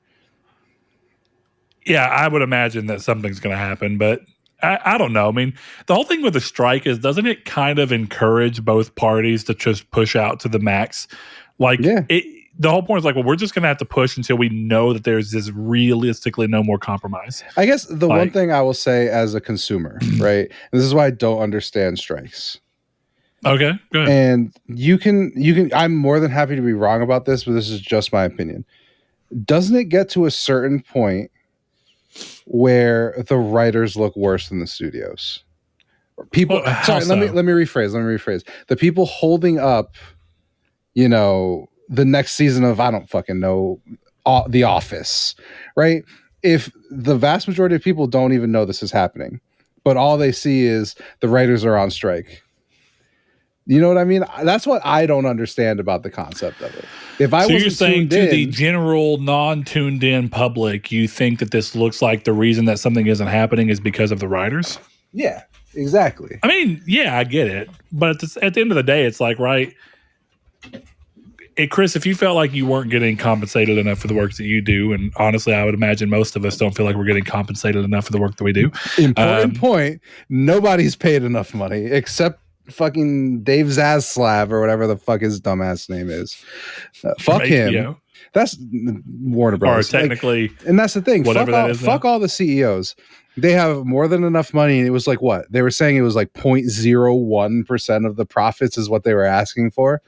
Yeah, I would imagine that something's going to happen, but I don't know. I mean, the whole thing with the strike is, doesn't it kind of encourage both parties to just push out to the max? Like, the whole point is like, well, we're just going to have to push until we know that there's this realistically no more compromise. I guess the one thing I will say as a consumer, right? And this is why I don't understand strikes. Okay, good. And you can, I'm more than happy to be wrong about this, but this is just my opinion. Doesn't it get to a certain point where the writers look worse than the studios? People, let me rephrase. The people holding up, the next season of, I don't fucking know, The Office, right? If the vast majority of people don't even know this is happening, but all they see is the writers are on strike, You know what I mean? That's what I don't understand about the concept of it. If I you're saying to the general non-tuned in public, you think that this looks like the reason that something isn't happening is because of the writers? Yeah, exactly. I mean, yeah, I get it. But at the end of the day, it's like, right, Chris, if you felt like you weren't getting compensated enough for the work that you do, and honestly, I would imagine most of us don't feel like we're getting compensated enough for the work that we do. Important point. Nobody's paid enough money except fucking Dave Zaslav or whatever the fuck his dumbass name is. Fuck him. That's Warner Bros. Or technically, and that's the thing. Fuck all the CEOs. They have more than enough money. And it was like what? They were saying it was like 0.01% of the profits is what they were asking for.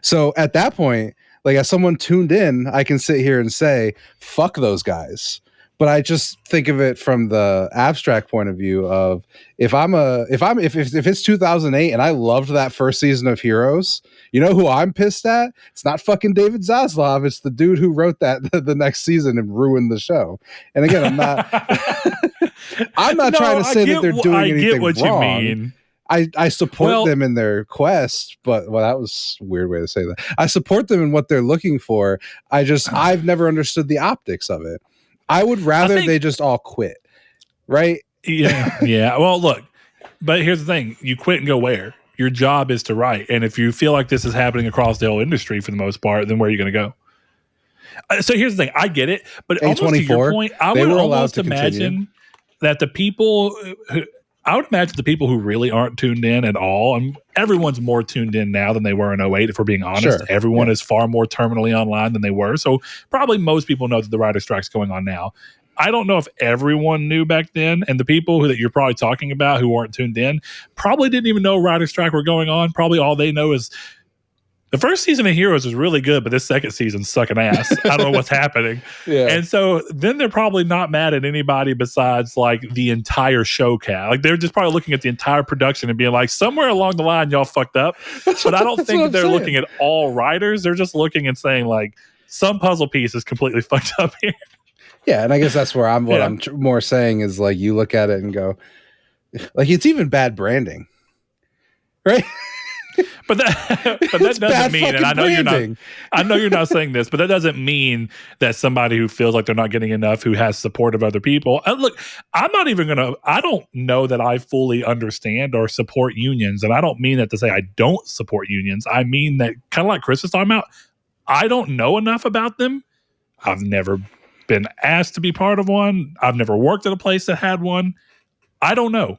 So at that point, like as someone tuned in, I can sit here and say, fuck those guys. But I just think of it from the abstract point of view of if it's 2008 and I loved that first season of Heroes, you know who I'm pissed at? It's not fucking David Zaslav. It's the dude who wrote that the next season and ruined the show. And again, I'm not trying to say that they're doing anything wrong. You mean. I support them in their quest, but that was a weird way to say that. I support them in what they're looking for. I've never understood the optics of it. I would rather they just all quit, right? Yeah, yeah. Well, look, but here's the thing: you quit and go where? Your job is to write, and if you feel like this is happening across the whole industry for the most part, then where are you going to go? So here's the thing: I get it, but almost to your point, I would almost imagine that the people who really aren't tuned in at all, and everyone's more tuned in now than they were in 2008, if we're being honest. Sure. Everyone is far more terminally online than they were. So probably most people know that the writer strike's going on now. I don't know if everyone knew back then, and the people that you're probably talking about who aren't tuned in probably didn't even know writer strike were going on. Probably all they know is the first season of Heroes was really good, but this second season's sucking ass. I don't know what's happening. Yeah. And so then they're probably not mad at anybody besides like the entire show cast. Like they're just probably looking at the entire production and being like, somewhere along the line, y'all fucked up. But I don't think they're looking at all writers. They're just looking and saying like, some puzzle piece is completely fucked up here. Yeah, and I guess that's where I'm more saying is like you look at it and go, like it's even bad branding, right? But that doesn't mean, and I know you're not saying this, but that doesn't mean that somebody who feels like they're not getting enough, who has support of other people. Look, I don't know that I fully understand or support unions. And I don't mean that to say I don't support unions. I mean that kind of like Chris was talking about, I don't know enough about them. I've never been asked to be part of one. I've never worked at a place that had one. I don't know.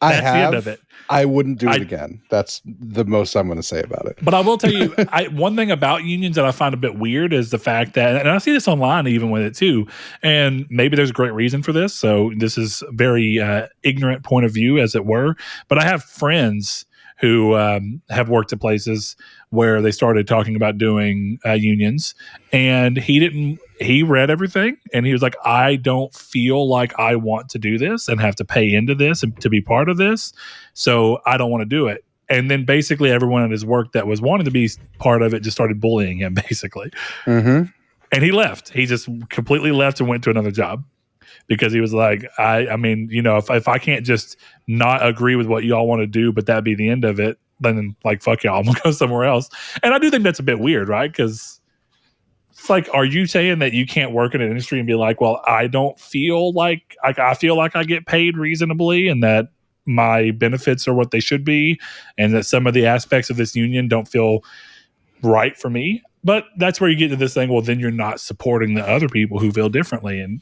That's the end of it. I wouldn't do it again. That's the most I'm going to say about it. But I will tell you, one thing about unions that I find a bit weird is the fact that, and I see this online even with it too, and maybe there's a great reason for this. So this is very ignorant point of view, as it were. But I have friends who have worked at places where they started talking about doing unions, and he read everything and he was like, I don't feel like I want to do this and have to pay into this and to be part of this. So I don't want to do it. And then basically everyone at his work that was wanting to be part of it just started bullying him basically. Mm-hmm. And he left. He just completely left and went to another job because he was like, I mean, you know, if I can't just not agree with what y'all want to do, but that be the end of it, then like, fuck y'all, I'm gonna go somewhere else. And I do think that's a bit weird, right? Because it's like, are you saying that you can't work in an industry and be like, well, I don't feel like I feel like I get paid reasonably and that my benefits are what they should be and that some of the aspects of this union don't feel right for me? But that's where you get to this thing, well, then you're not supporting the other people who feel differently. And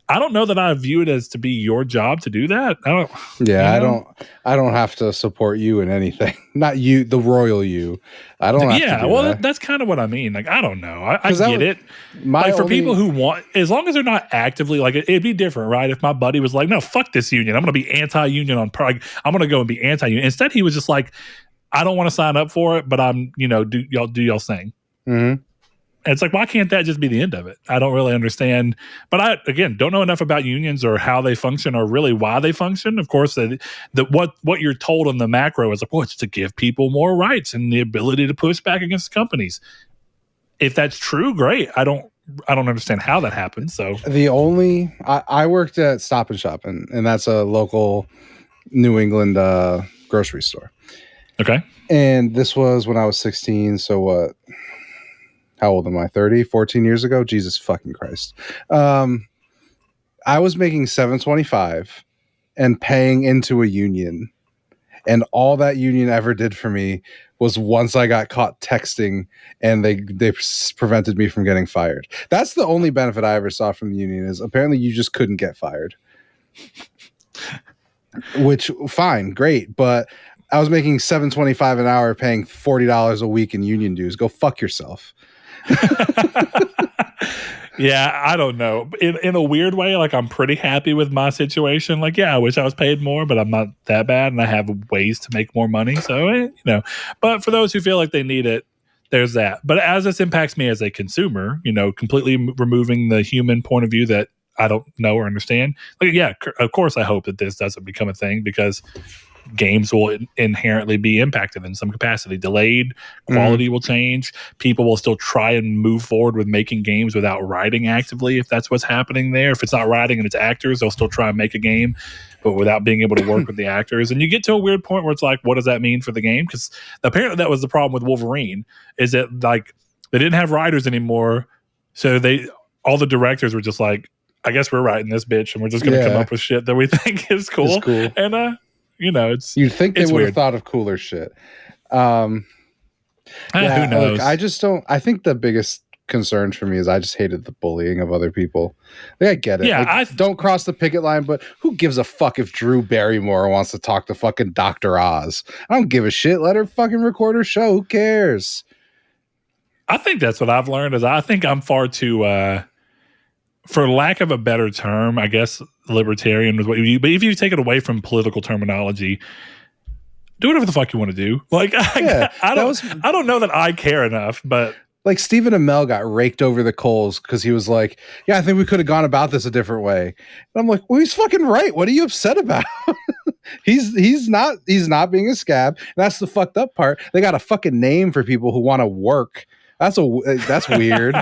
I don't know that I view it as to be your job to do that. I don't have to support you in anything. Not you, the royal you. I don't have to do that. That's kind of what I mean. Like, I don't know. I get it. Like for people who want, as long as they're not actively, like it'd be different, right? If my buddy was like, no, fuck this union. I'm going to be anti-union I'm going to go and be anti-union. Instead, he was just like, I don't want to sign up for it, but I'm, do y'all thing. Mm-hmm. And it's like, why can't that just be the end of it? I don't really understand. But I, again, don't know enough about unions or how they function or really why they function. Of course, what you're told in the macro is like, well, it's to give people more rights and the ability to push back against companies. If that's true, great. I don't understand how that happens. So I worked at Stop and Shop, and that's a local New England grocery store. Okay. And this was when I was 16. So what? How old am I? 30? 14 years ago? Jesus fucking Christ. I was making $7.25 and paying into a union. And all that union ever did for me was once I got caught texting and they prevented me from getting fired. That's the only benefit I ever saw from the union, is apparently you just couldn't get fired. Which, fine, great. But I was making $7.25 an hour paying $40 a week in union dues. Go fuck yourself. Yeah, I don't know. In a weird way, like, I'm pretty happy with my situation. Like, yeah, I wish I was paid more, but I'm not that bad, and I have ways to make more money. So, but for those who feel like they need it, there's that. But as this impacts me as a consumer, completely removing the human point of view that I don't know or understand. Like, yeah, of course, I hope that this doesn't become a thing, because games will inherently be impacted in some capacity. Delayed quality will change. People will still try and move forward with making games without writing actively, if that's what's happening there. If it's not writing and it's actors, they'll still try and make a game, but without being able to work with the actors. And you get to a weird point where it's like, what does that mean for the game? Because apparently that was the problem with Wolverine, is that, like, they didn't have writers anymore. So all the directors were just like, I guess we're writing this bitch, and we're just going to come up with shit that we think is cool. And you'd think they would have thought of cooler shit. Who knows? Look, I just don't. I think the biggest concern for me is I just hated the bullying of other people. Like, I get it. Yeah, like, don't cross the picket line, but who gives a fuck if Drew Barrymore wants to talk to fucking Dr. Oz? I don't give a shit. Let her fucking record her show. Who cares? I think that's what I've learned. Is I think I'm far too, for lack of a better term, I guess libertarian was what you. But if you take it away from political terminology, do whatever the fuck you want to do. Like, I don't know that I care enough, but like, Stephen Amell got raked over the coals because he was like, yeah, I think we could have gone about this a different way. And I'm like, well, he's fucking right. What are you upset about? he's not being a scab. And that's the fucked up part. They got a fucking name for people who want to work. That's weird.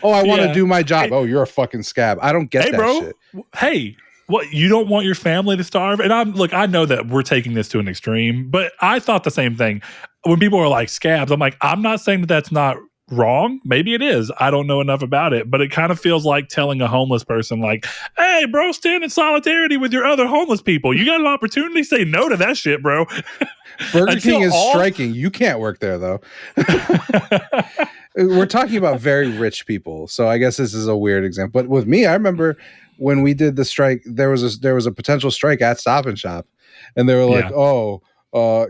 Oh, I want to do my job. Hey, oh, you're a fucking scab. I don't get that bro. shit. Hey, what, you don't want your family to starve? And I know that we're taking this to an extreme, but I thought the same thing. When people are like scabs, I'm like, I'm not saying that that's not wrong. Maybe it is. I don't know enough about it, but it kind of feels like telling a homeless person, like, hey, bro, stand in solidarity with your other homeless people. You got an opportunity, say no to that shit, bro. Burger King is striking. You can't work there, though. We're talking about very rich people, so I guess this is a weird example. But with me, I remember when we did the strike, there was a potential strike at Stop and Shop, and they were like,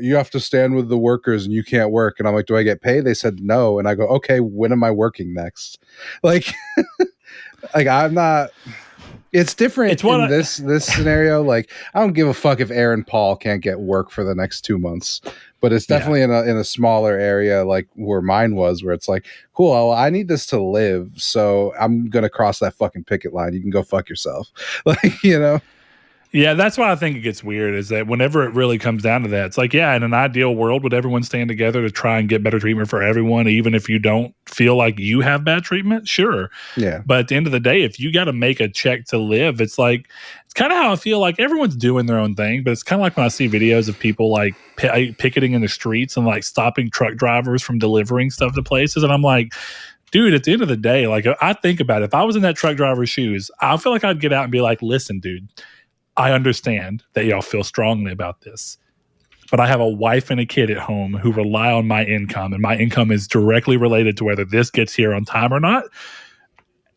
you have to stand with the workers and you can't work. And I'm like, do I get paid? They said no. And I go, okay, when am I working next? Like, I'm not. It's different in this scenario. Like, I don't give a fuck if Aaron Paul can't get work for the next 2 months, but it's definitely in a smaller area, like where mine was, where it's like, cool, well, I need this to live, so I'm gonna cross that fucking picket line. You can go fuck yourself, like, Yeah, that's why I think it gets weird, is that whenever it really comes down to that, it's like, yeah, in an ideal world, would everyone stand together to try and get better treatment for everyone, even if you don't feel like you have bad treatment? Sure. Yeah. But at the end of the day, if you got to make a check to live, it's kind of how I feel. Like, everyone's doing their own thing, but it's kind of like when I see videos of people like picketing in the streets and like stopping truck drivers from delivering stuff to places. And I'm like, dude, at the end of the day, like, I think about it. If I was in that truck driver's shoes, I feel like I'd get out and be like, listen, dude, I understand that y'all feel strongly about this, but I have a wife and a kid at home who rely on my income, and my income is directly related to whether this gets here on time or not.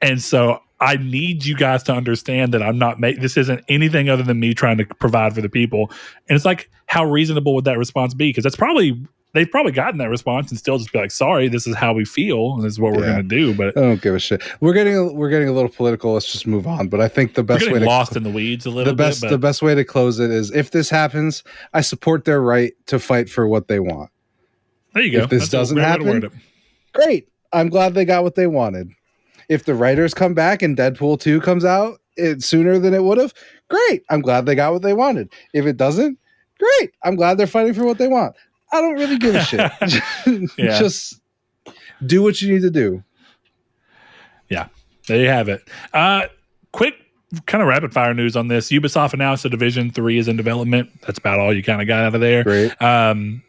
And so I need you guys to understand that I'm not this isn't anything other than me trying to provide for the people. And it's like, how reasonable would that response be? Because they've probably gotten that response and still just be like, sorry, this is how we feel, and this is what we're going to do. But I don't give a shit. We're getting a little political. Let's just move on. But I think the best way to lost in the weeds a little bit. The best way to close it is, if this happens, I support their right to fight for what they want. There you go. If this doesn't happen, great. I'm glad they got what they wanted. If the writers come back and Deadpool 2 comes out sooner than it would have, great. I'm glad they got what they wanted. If it doesn't, great. I'm glad they're fighting for what they want. I don't really give a shit. Just do what you need to do. Yeah, there you have it. Quick kind of rapid fire news on this. Ubisoft announced the Division 3 is in development. That's about all you kind of got out of there. Great. I'm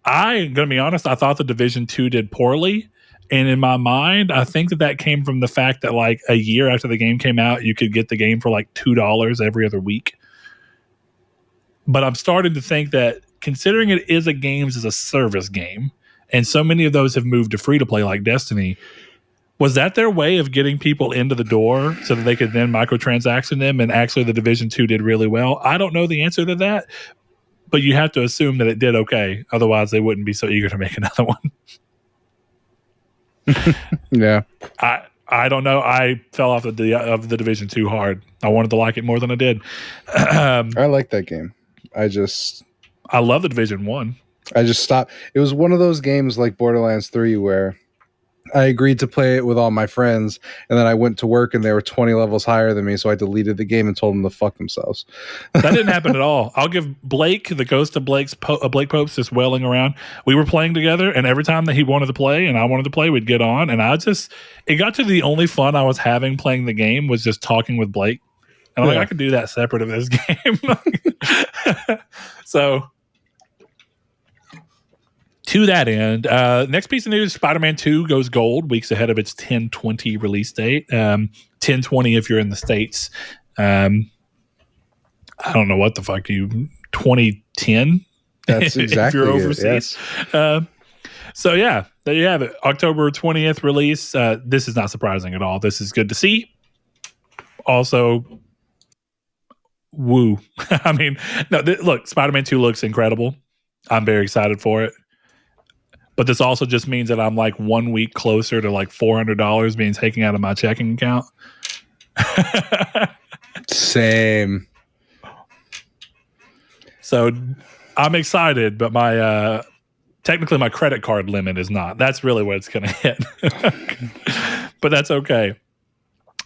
going to be honest. I thought the Division 2 did poorly. And in my mind, I think that came from the fact that like a year after the game came out, you could get the game for like $2 every other week. But I'm starting to think that considering it is a games as a service game, and so many of those have moved to free to play like Destiny, was that their way of getting people into the door so that they could then microtransaction them? And actually the Division 2 did really well. I don't know the answer to that, but you have to assume that it did okay. Otherwise they wouldn't be so eager to make another one. Yeah. I don't know. I fell off of the Division 2 hard. I wanted to like it more than I did. I like that game. I love the Division 1. I just stopped. It was one of those games like Borderlands 3 where I agreed to play it with all my friends, and then I went to work and they were 20 levels higher than me, so I deleted the game and told them to fuck themselves. That didn't happen at all. I'll give Blake, the ghost of Blake Pope's just wailing around. We were playing together, and every time that he wanted to play and I wanted to play, we'd get on, and it got to the only fun I was having playing the game was just talking with Blake. And I'm like, I could do that separate of this game. So to that end, next piece of news, Spider-Man 2 goes gold weeks ahead of its 10/20 release date. 10/20 if you're in the States. I don't know what the fuck 2010? That's exactly if you're overseas. Yes. So yeah, there you have it. October 20th release. This is not surprising at all. This is good to see. Also, woo. I mean, no, look, Spider-Man 2 looks incredible. I'm very excited for it. But this also just means that I'm like 1 week closer to like $400 being taken out of my checking account. Same. So I'm excited, but technically my credit card limit is not. That's really what it's going to hit. But that's okay.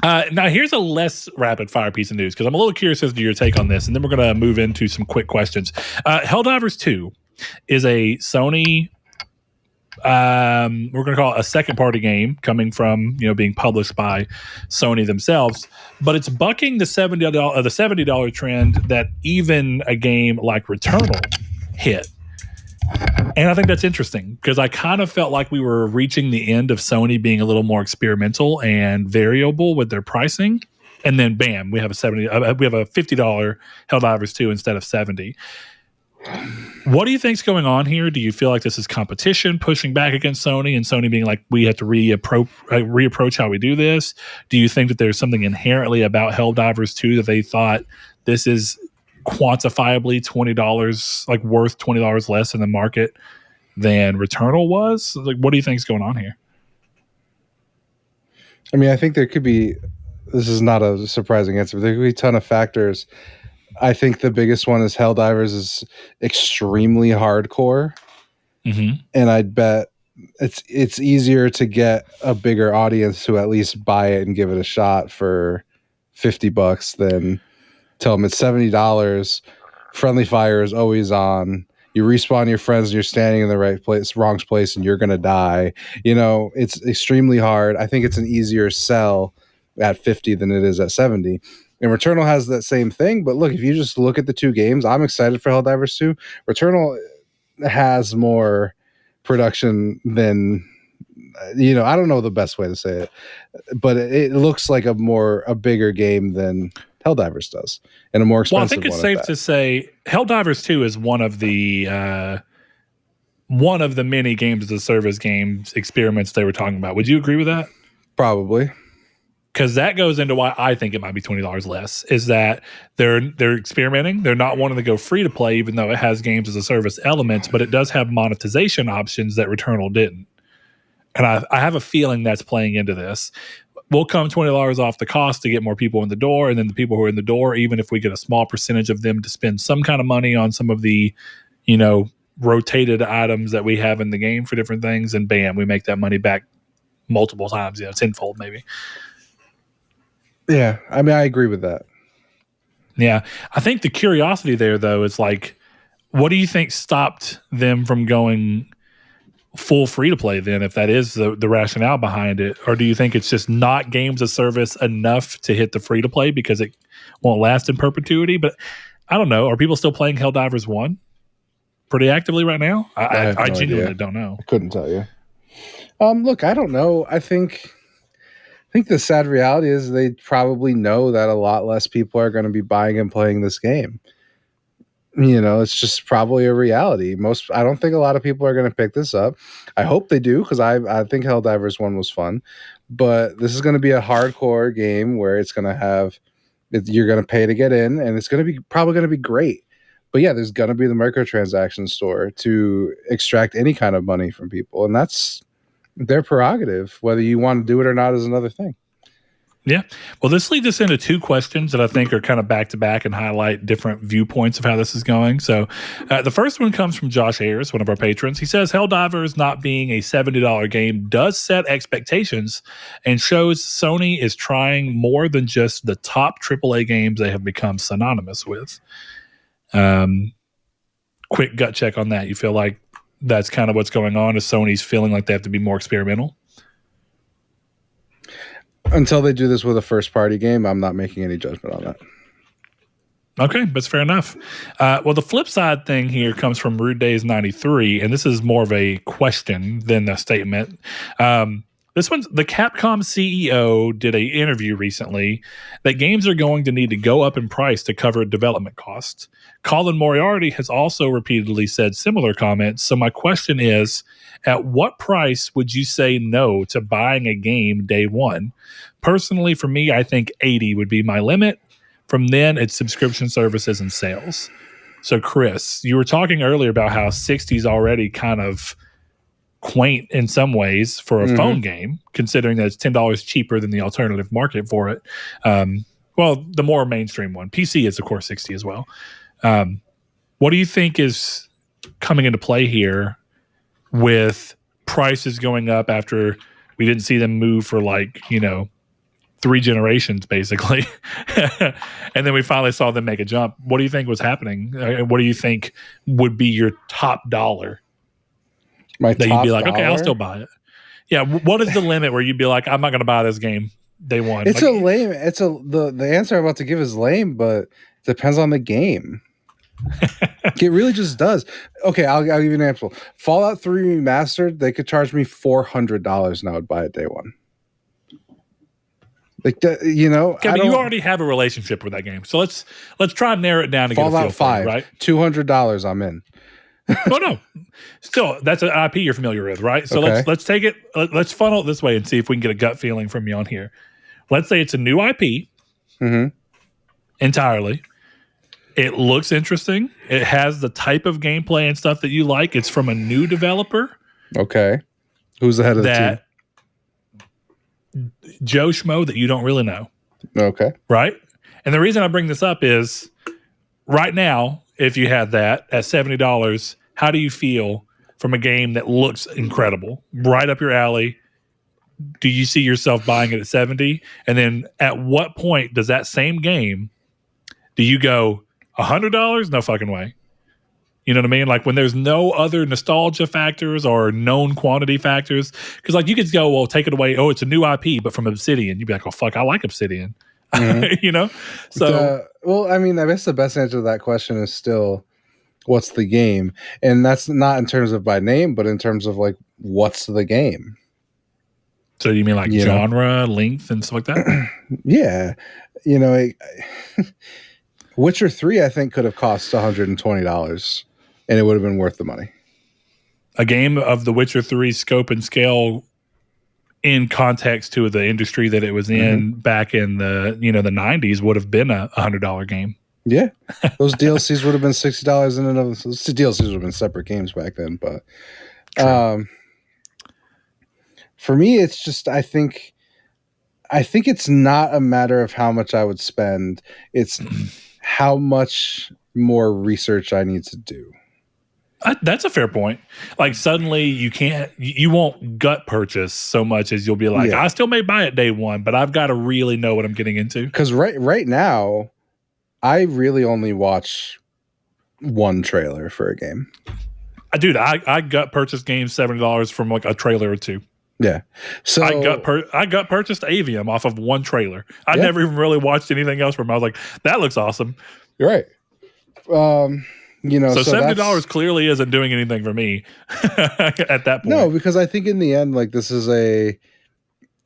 Now here's a less rapid fire piece of news because I'm a little curious as to your take on this, and then we're going to move into some quick questions. Helldivers 2 is a Sony. We're going to call it a second party game coming from being published by Sony themselves, but it's bucking the $70 trend that even a game like Returnal hit. And I think that's interesting because I kind of felt like we were reaching the end of Sony being a little more experimental and variable with their pricing, and then bam, we have a $50 Helldivers 2 instead of $70. What do you think's going on here? Do you feel like this is competition pushing back against Sony and Sony being like, we have to reapproach how we do this? Do you think that there's something inherently about Helldivers 2 that they thought this is quantifiably $20, like worth $20 less in the market than Returnal was? Like, what do you think's going on here? I mean, I think there could be, this is not a surprising answer, but there could be a ton of factors. I think the biggest one is Helldivers is extremely hardcore. Mm-hmm. And I'd bet it's easier to get a bigger audience to at least buy it and give it a shot for $50 than tell them it's $70. Friendly fire is always on. You respawn your friends and you're standing in the wrong place and you're going to die. It's extremely hard. I think it's an easier sell at 50 than it is at 70. And Returnal has that same thing. But look, if you just look at the two games, I'm excited for Helldivers 2. Returnal has more production than, I don't know the best way to say it, but it looks like a bigger game than Helldivers does, and a more expensive one. Well, I think it's safe to say Helldivers 2 is one of the many games as a service games experiments they were talking about. Would you agree with that? Probably. Because that goes into why I think it might be $20 less, is that they're experimenting. They're not wanting to go free to play, even though it has games as a service elements, but it does have monetization options that Returnal didn't. And I have a feeling that's playing into this. We'll come $20 off the cost to get more people in the door, and then the people who are in the door, even if we get a small percentage of them to spend some kind of money on some of the, rotated items that we have in the game for different things, and bam, we make that money back multiple times, tenfold maybe. Yeah, I mean, I agree with that. Yeah, I think the curiosity there, though, is like, what do you think stopped them from going, full free to play then, if that is the rationale behind it? Or do you think it's just not games of service enough to hit the free to play because it won't last in perpetuity? But I don't know. Are people still playing Helldivers 1 pretty actively right now? I genuinely don't know. I couldn't tell you. Look, I don't know. I think the sad reality is they probably know that a lot less people are going to be buying and playing this game. It's just probably a reality. I don't think a lot of people are going to pick this up. I hope they do, because I think Helldivers 1 was fun. But this is going to be a hardcore game where it's going to have, you're going to pay to get in, and it's going to be probably going to be great. But yeah, there's going to be the microtransaction store to extract any kind of money from people. And that's their prerogative. Whether you want to do it or not is another thing. Yeah. Well, this leads us into two questions that I think are kind of back to back and highlight different viewpoints of how this is going. So the first one comes from Josh Ayers, one of our patrons. He says, Helldivers not being a $70 game does set expectations and shows Sony is trying more than just the top AAA games they have become synonymous with. Quick gut check on that. You feel like that's kind of what's going on? Is Sony's feeling like they have to be more experimental? Until they do this with a first-party game, I'm not making any judgment on that. Okay, that's fair enough. Well, the flip side thing here comes from Rude Days 93, and this is more of a question than a statement. This one's the Capcom CEO did an interview recently that games are going to need to go up in price to cover development costs. Colin Moriarty has also repeatedly said similar comments. So my question is, at what price would you say no to buying a game day one? Personally, for me, I think 80 would be my limit. From then, it's subscription services and sales. So, Chris, you were talking earlier about how 60 is already kind of quaint in some ways for a phone game, considering that it's $10 cheaper than the alternative market for it. Well, the more mainstream one. PC is, of course, 60 as well. What do you think is coming into play here with prices going up after we didn't see them move for 3 generations, basically? And then we finally saw them make a jump. What do you think was happening? What do you think would be your top dollar? You'd be like, okay, I'll still buy it. Yeah. What is the limit where you'd be like, I'm not going to buy this game day one? It's lame. The answer I'm about to give is lame, but it depends on the game. It really just does. Okay, I'll give you an example. Fallout 3 Remastered, they could charge me $400 and I would buy it day one. Okay, but you already have a relationship with that game. So let's try and narrow it down to Fallout get a feel 5, for it, right? $200, I'm in. Oh no. Still, that's an IP you're familiar with, right? So okay. let's take it, let's funnel it this way and see if we can get a gut feeling from you on here. Let's say it's a new IP entirely. It looks interesting. It has the type of gameplay and stuff that you like. It's from a new developer. Okay. Who's the head of the team? Joe Schmo that you don't really know. Okay. Right? And the reason I bring this up is right now, if you had that at $70, how do you feel from a game that looks incredible, right up your alley? Do you see yourself buying it at 70? And then at what point does that same game, do you go $100? No fucking way. You know what I mean? Like when there's no other nostalgia factors or known quantity factors. Because like you could go, well, take it away. Oh, it's a new IP, but from Obsidian. You'd be like, oh, fuck, I like Obsidian. You know? So, well, I mean, I guess the best answer to that question is still what's the game? And that's not in terms of by name, but in terms of like, what's the game? So you mean like genre, length, and stuff like that? Yeah. Witcher 3, I think, could have cost $120 and it would have been worth the money. A game of the Witcher 3 scope and scale in context to the industry that it was in back in the the 90s would have been a $100 game. Yeah. Those DLCs would have been $60 in and of themselves. DLCs would have been separate games back then, but for me it's just I think it's not a matter of how much I would spend. It's how much more research I need to do. That's a fair point. Like suddenly you won't gut purchase so much as you'll be like, I still may buy it day one, but I've got to really know what I'm getting into. Because right now, I really only watch one trailer for a game. Dude, I gut purchased games $70 from like a trailer or two. Yeah. So I gut purchased Avium off of one trailer. I never even really watched anything else from him. I was like, that looks awesome. You're right. So $70 clearly isn't doing anything for me at that point. No, because I think in the end, like this is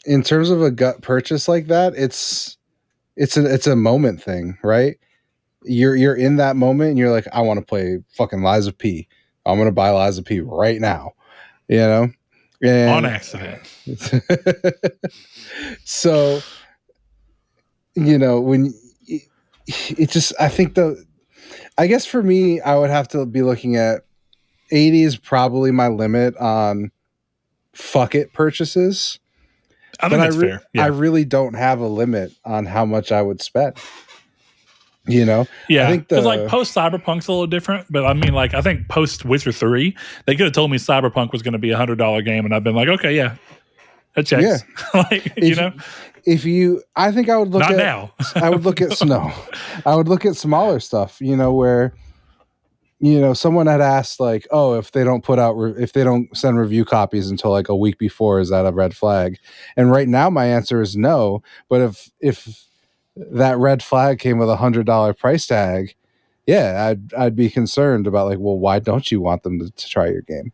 in terms of a gut purchase like that, it's a moment thing, right? You're in that moment and you're like, I want to play fucking Lies of P. I'm gonna buy Lies of P right now. And on accident. So when it just, I guess for me, I would have to be looking at 80 is probably my limit on fuck it purchases. I think that's fair. Yeah. I really don't have a limit on how much I would spend. Yeah, because like post Cyberpunk's a little different, but I mean, like I think post Witcher 3, they could have told me Cyberpunk was going to be $100 game, and I've been like, okay, yeah, that checks. Yeah. Like, I think I would look not at now. I would look at I would look at smaller stuff, where someone had asked like, oh, if they don't if they don't send review copies until like a week before, is that a red flag? And right now my answer is no. But if that red flag came with $100 price tag, yeah, I'd be concerned about like, well, why don't you want them to try your game?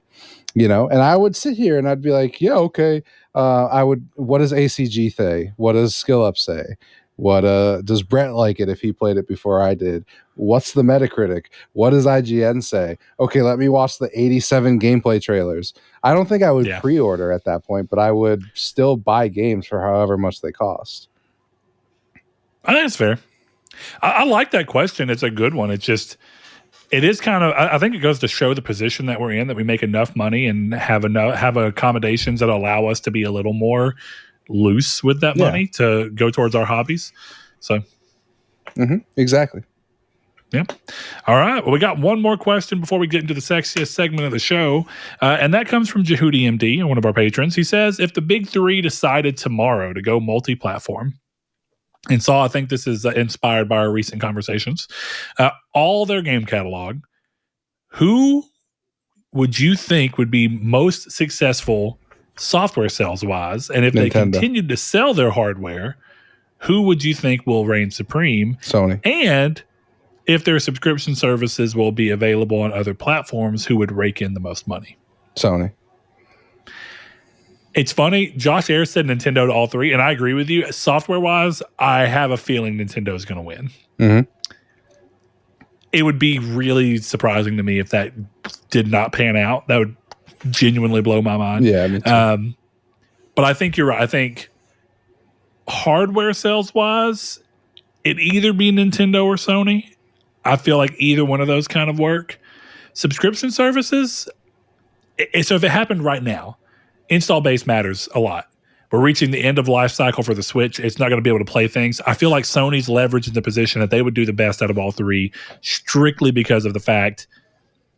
And I would sit here and I'd be like, yeah, okay. What does ACG say? What does Skill Up say? What does Brett like it if he played it before I did? What's the Metacritic? What does IGN say? Okay, let me watch the 87 gameplay trailers. I don't think I would pre-order at that point, but I would still buy games for however much they cost. I think it's fair. I like that question. It's a good one. It is kind of, I think it goes to show the position that we're in, that we make enough money and have accommodations that allow us to be a little more loose with that money to go towards our hobbies. So, exactly. Yeah. All right. Well, we got one more question before we get into the sexiest segment of the show. And that comes from Jehudi MD, one of our patrons. He says, if the big three decided tomorrow to go multi-platform, and Saul, I think this is inspired by our recent conversations, all their game catalog, who would you think would be most successful software sales-wise? And if Nintendo. They continued to sell their hardware, who would you think will reign supreme? Sony. And if their subscription services will be available on other platforms, who would rake in the most money? Sony. It's funny. Josh Ayers said Nintendo to all three, and I agree with you. Software-wise, I have a feeling Nintendo is going to win. Mm-hmm. It would be really surprising to me if that did not pan out. That would genuinely blow my mind. Yeah, me too. But I think you're right. I think hardware sales-wise, it'd either be Nintendo or Sony. I feel like either one of those kind of work. Subscription services, so if it happened right now, install base matters a lot. We're reaching the end of life cycle for the Switch. It's not going to be able to play things. I feel like Sony's leveraged in the position that they would do the best out of all three, strictly because of the fact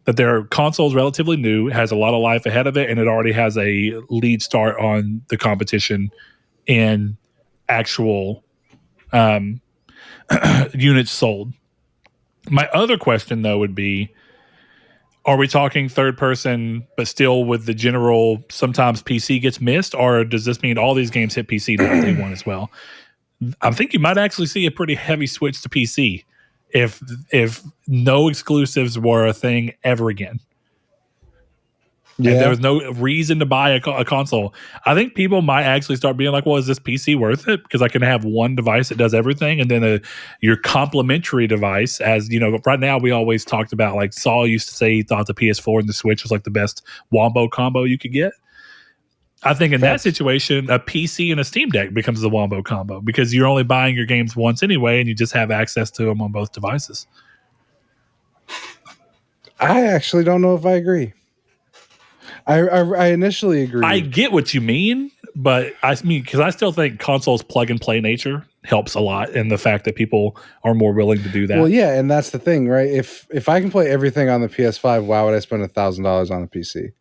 that their console is relatively new, has a lot of life ahead of it, and it already has a lead start on the competition in actual units sold. My other question, though, would be, are we talking third person, but still with the general, sometimes PC gets missed, or does this mean all these games hit PC now day one as well? I think you might actually see a pretty heavy switch to PC if no exclusives were a thing ever again. Yeah. If there was no reason to buy a console, I think people might actually start being like, well, is this PC worth it? Because I can have one device that does everything, and then your complementary device, as you know, right now we always talked about, like Saul used to say he thought the PS4 and the Switch was like the best wombo combo you could get. I think in that situation, a PC and a Steam Deck becomes the wombo combo, because you're only buying your games once anyway, and you just have access to them on both devices. I actually don't know if I agree. I initially agree. I get what you mean, but because I still think consoles plug and play nature helps a lot in the fact that people are more willing to do that. Well, yeah, and that's the thing, right? If I can play everything on the PS5, why would I spend $1,000 on a PC?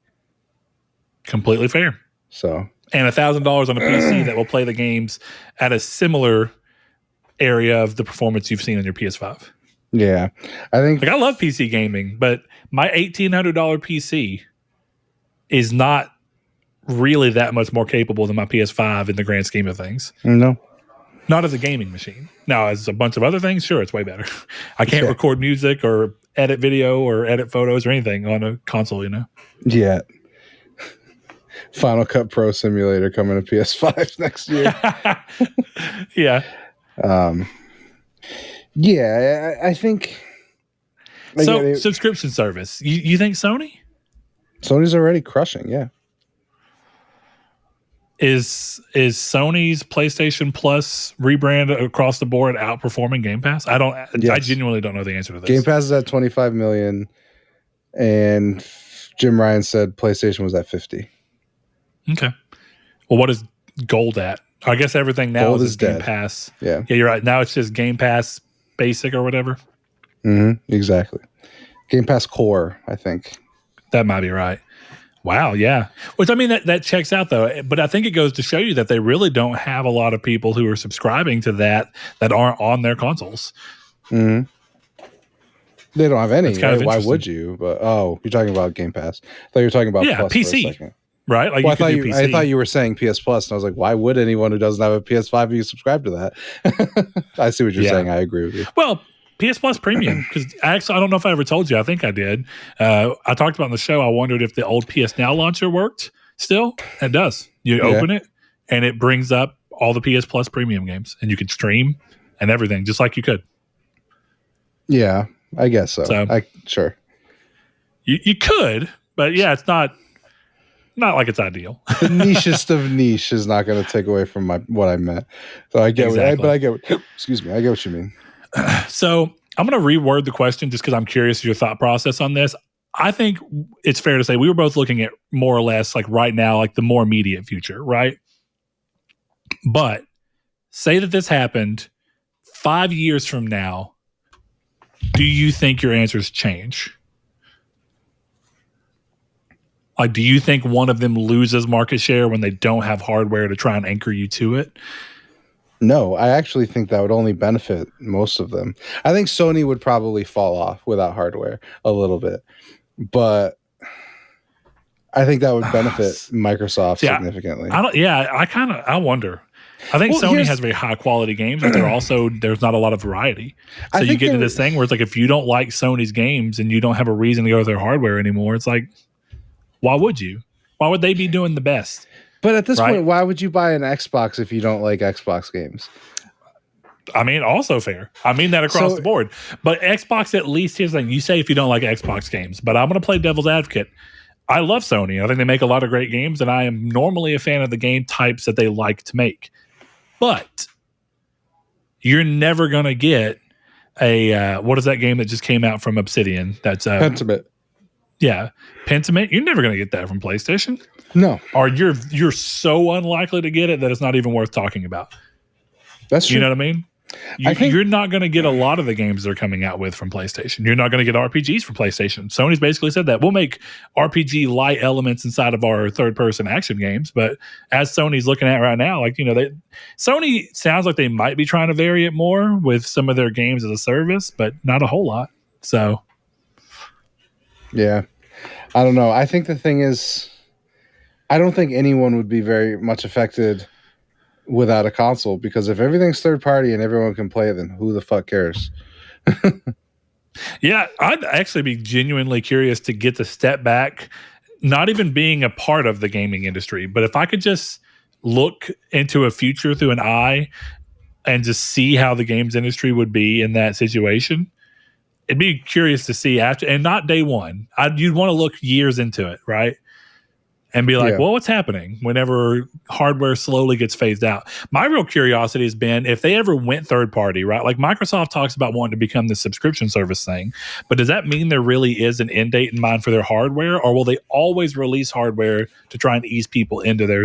Completely fair. So, and $1,000 on a PC that will play the games at a similar area of the performance you've seen on your PS5. Yeah, I think I love PC gaming, but my $1,800 PC is not really that much more capable than my PS5 in the grand scheme of things. No, not as a gaming machine. Now, as a bunch of other things, sure, it's way better. I can't record music or edit video or edit photos or anything on a console, Yeah. Final Cut Pro Simulator coming to PS5 next year. Yeah. Yeah, I think. So, subscription service. You think Sony? Sony's already crushing, yeah. Is Sony's PlayStation Plus rebrand across the board outperforming Game Pass? I genuinely don't know the answer to this. Game Pass is at 25 million, and Jim Ryan said PlayStation was at 50. Okay. Well, what is Gold at? I guess everything now Gold is Game dead. Pass. Yeah, you're right. Now it's just Game Pass Basic or whatever. Exactly. Game Pass Core, I think. That might be right. Wow, yeah. Which, I mean, that checks out, though. But I think it goes to show you that they really don't have a lot of people who are subscribing to that aren't on their consoles. Mm-hmm. They don't have any, right? Why would you? But you're talking about Game Pass. I thought you were talking about Plus PC. for a second. Right? Like, well, I thought you were saying PS Plus, and I was like, why would anyone who doesn't have a PS5 you subscribe to that? I see what you're saying. I agree with you. Well, PS Plus Premium, because actually, I don't know if I ever told you. I think I did. I talked about on the show, I wondered if the old PS Now launcher worked still. It does. You open it, and it brings up all the PS Plus Premium games, and you can stream and everything, just like you could. Yeah, I guess so. Sure. You could, but yeah, it's not like it's ideal. The nichest of niche is not going to take away from what I meant. So I get excuse me, I get what you mean. So I'm going to reword the question just because I'm curious your thought process on this. I think it's fair to say we were both looking at more or less like right now, like the more immediate future, right? But say that this happened 5 years from now. Do you think your answers change? Like, do you think one of them loses market share when they don't have hardware to try and anchor you to it? No, I actually think that would only benefit most of them. I think Sony would probably fall off without hardware a little bit, but I think that would benefit Microsoft significantly. I wonder. I think Sony has very high quality games, but there's not a lot of variety. So you get to this thing where it's like, if you don't like Sony's games and you don't have a reason to go with their hardware anymore, it's like, why would you? Why would they be doing the best? But at this point, why would you buy an Xbox if you don't like Xbox games? I mean, also fair. I mean that across the board. But Xbox, at least, here's the thing. You say if you don't like Xbox games, but I'm going to play devil's advocate. I love Sony. I think they make a lot of great games, and I am normally a fan of the game types that they like to make. But you're never going to get a, what is that game that just came out from Obsidian? That's Pentiment. Yeah, Pentiment. You're never going to get that from PlayStation. No. Or you're so unlikely to get it that it's not even worth talking about. That's true. You know what I mean? You're not going to get a lot of the games they're coming out with from PlayStation. You're not going to get RPGs from PlayStation. Sony's basically said that. We'll make RPG light elements inside of our third-person action games, but as Sony's looking at right now, like, Sony sounds like they might be trying to vary it more with some of their games as a service, but not a whole lot. So, yeah. I don't know. I think the thing is, I don't think anyone would be very much affected without a console, because if everything's third party and everyone can play it, then who the fuck cares? Yeah, I'd actually be genuinely curious to get the step back, not even being a part of the gaming industry, but if I could just look into a future through an eye and just see how the games industry would be in that situation, it'd be curious to see after, and not day one. You'd want to look years into it, right? And be like, well, what's happening whenever hardware slowly gets phased out? My real curiosity has been if they ever went third party, right? Like Microsoft talks about wanting to become the subscription service thing, but does that mean there really is an end date in mind for their hardware, or will they always release hardware to try and ease people into their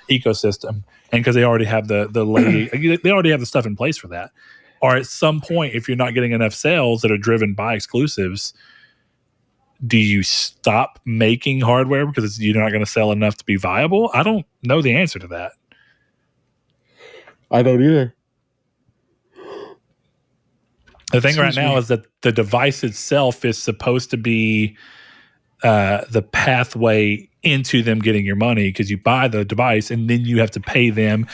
ecosystem? And because they already have they already have the stuff in place for that. Or at some point, if you're not getting enough sales that are driven by exclusives, do you stop making hardware because you're not going to sell enough to be viable? I don't know the answer to that. I don't either. The thing right now is that the device itself is supposed to be the pathway into them getting your money, because you buy the device and then you have to pay them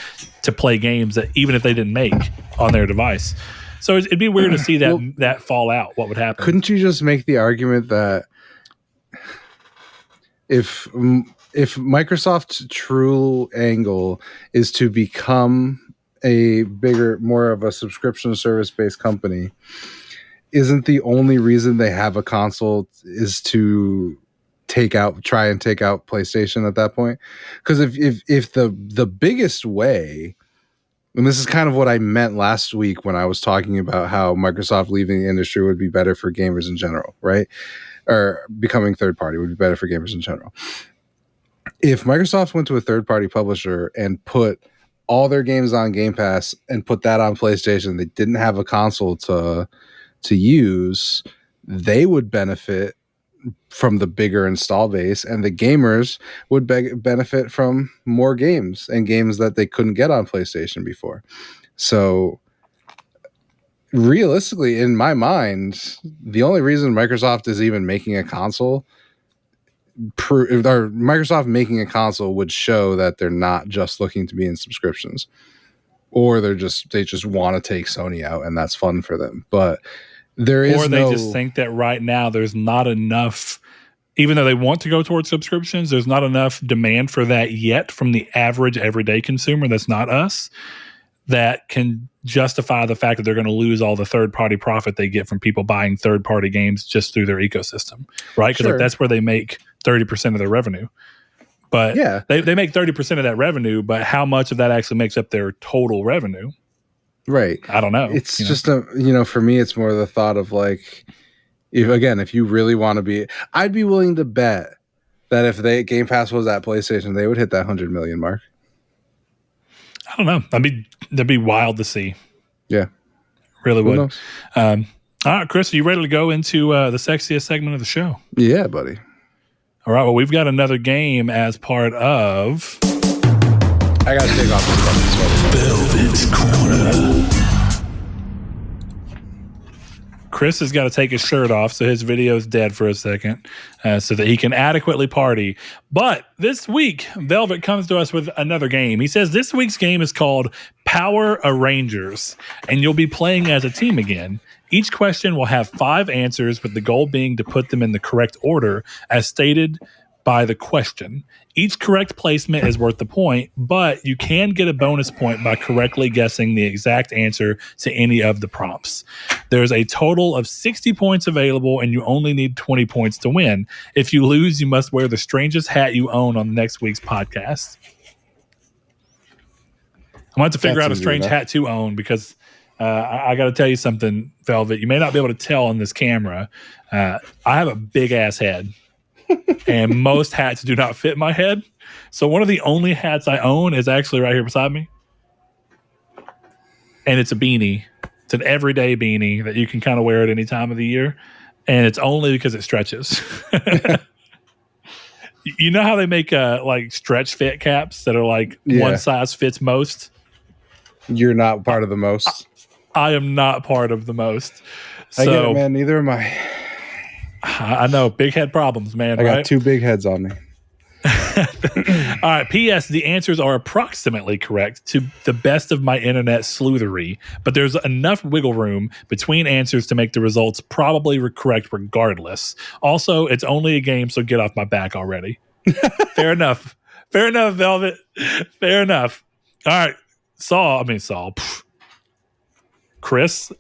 to play games that even if they didn't make on their device. So it'd be weird to see that fall out. What would happen? Couldn't you just make the argument that if Microsoft's true angle is to become a bigger, more of a subscription service-based company, isn't the only reason they have a console is to try and take out PlayStation at that point? Because if the biggest way, and this is kind of what I meant last week when I was talking about how Microsoft leaving the industry would be better for gamers in general, right? Or becoming third party would be better for gamers in general. If Microsoft went to a third party publisher and put all their games on Game Pass and put that on PlayStation, they didn't have a console to use, they would benefit from the bigger install base, and the gamers would benefit from more games and games that they couldn't get on PlayStation before. So realistically, in my mind, the only reason Microsoft is even making a console or Microsoft making a console would show that they're not just looking to be in subscriptions, or they just want to take Sony out, and that's fun for them. But they just think that right now there's not enough, even though they want to go towards subscriptions, there's not enough demand for that yet from the average everyday consumer that's not us, that can justify the fact that they're going to lose all the third-party profit they get from people buying third-party games just through their ecosystem, right? Because that's where they make 30% of their revenue. But yeah, they make 30% of that revenue, but how much of that actually makes up their total revenue? Right. I don't know. It's just for me, it's more the thought of like, if you really want to be, I'd be willing to bet that if Game Pass was at PlayStation, they would hit that 100 million mark. I don't know. That'd be wild to see. Yeah. Really would. All right, Chris, are you ready to go into the sexiest segment of the show? Yeah, buddy. All right, well, we've got another game as part of... I got to take off this fucking sweater. Velvet's Corner. Chris has got to take his shirt off, so his video is dead for a second, so that he can adequately party. But this week, Velvet comes to us with another game. He says this week's game is called Power Arrangers, and you'll be playing as a team again. Each question will have 5 answers, with the goal being to put them in the correct order as stated by the question. Each correct placement is worth the point, but you can get a bonus point by correctly guessing the exact answer to any of the prompts. There's a total of 60 points available, and you only need 20 points to win. If you lose, you must wear the strangest hat you own on next week's podcast. I'm going to figure out a strange hat to own, because I got to tell you something, Velvet. You may not be able to tell on this camera. I have a big-ass head. And most hats do not fit my head. So one of the only hats I own is actually right here beside me. And it's a beanie. It's an everyday beanie that you can kind of wear at any time of the year. And it's only because it stretches. You know how they make like stretch fit caps that are like one size fits most? You're not part of the most. I am not part of the most. I get it, man. Neither am I. I know. Big head problems, man. I got 2 big heads on me. All right. P.S. The answers are approximately correct to the best of my internet sleuthery, but there's enough wiggle room between answers to make the results probably correct regardless. Also, it's only a game, so get off my back already. Fair enough. Fair enough, Velvet. Fair enough. All right. Saul. Chris,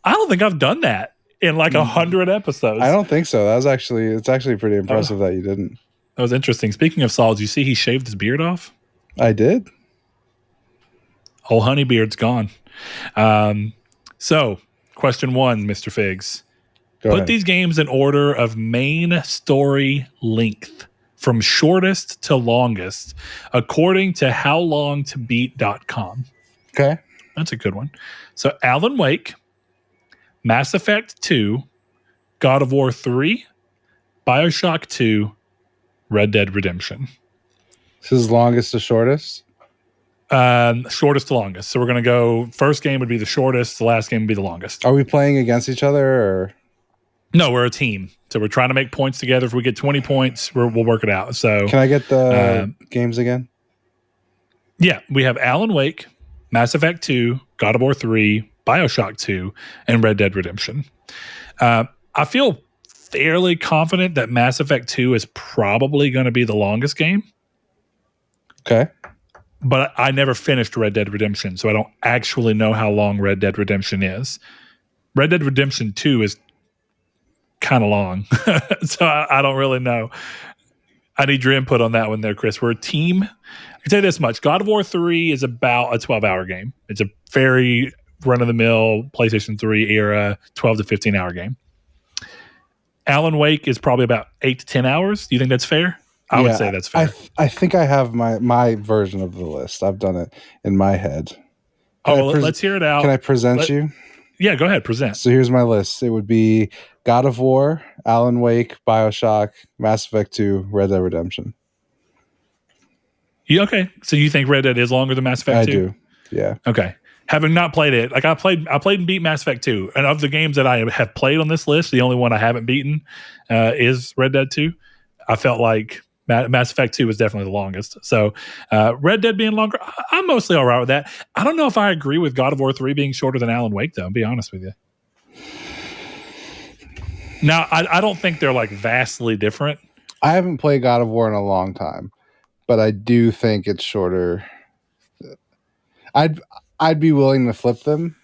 I don't think I've done that in like 100 episodes. I don't think so. It's actually pretty impressive that you didn't. That was interesting. Speaking of Saul, did you see he shaved his beard off? I did. Whole honeybeard's gone. So, question 1, Mr. Figs. Go ahead. These games in order of main story length, from shortest to longest, according to howlongtobeat.com. Okay. That's a good one. So, Alan Wake, Mass Effect 2, God of War 3, BioShock 2, Red Dead Redemption. This is longest to shortest? Shortest to longest. So we're going to go, first game would be the shortest, the last game would be the longest. Are we playing against each other or? No, we're a team. So we're trying to make points together. If we get 20 points, we'll work it out. So can I get the games again? Yeah, we have Alan Wake, Mass Effect 2, God of War 3, BioShock 2, and Red Dead Redemption. I feel fairly confident that Mass Effect 2 is probably going to be the longest game. Okay. But I never finished Red Dead Redemption, so I don't actually know how long Red Dead Redemption is. Red Dead Redemption 2 is kind of long, so I don't really know. I need your input on that one there, Chris. We're a team. I can tell you this much. God of War 3 is about a 12-hour game. It's a very run-of-the-mill PlayStation 3 era 12 to 15-hour game. Alan Wake is probably about 8 to 10 hours. Do you think that's fair? I would say that's fair. I think I have my version of the list. I've done it in my head. Let's hear it out. Can I present you? Yeah, go ahead. Present. So here's my list. It would be God of War, Alan Wake, BioShock, Mass Effect 2, Red Dead Redemption. Okay. So you think Red Dead is longer than Mass Effect 2? I do. Yeah. Okay. Having not played it, like I played and beat Mass Effect 2. And of the games that I have played on this list, the only one I haven't beaten is Red Dead 2. I felt like Mass Effect 2 was definitely the longest. So Red Dead being longer, I'm mostly all right with that. I don't know if I agree with God of War 3 being shorter than Alan Wake, though, I'll be honest with you. Now, I don't think they're like vastly different. I haven't played God of War in a long time, but I do think it's shorter. I'd be willing to flip them,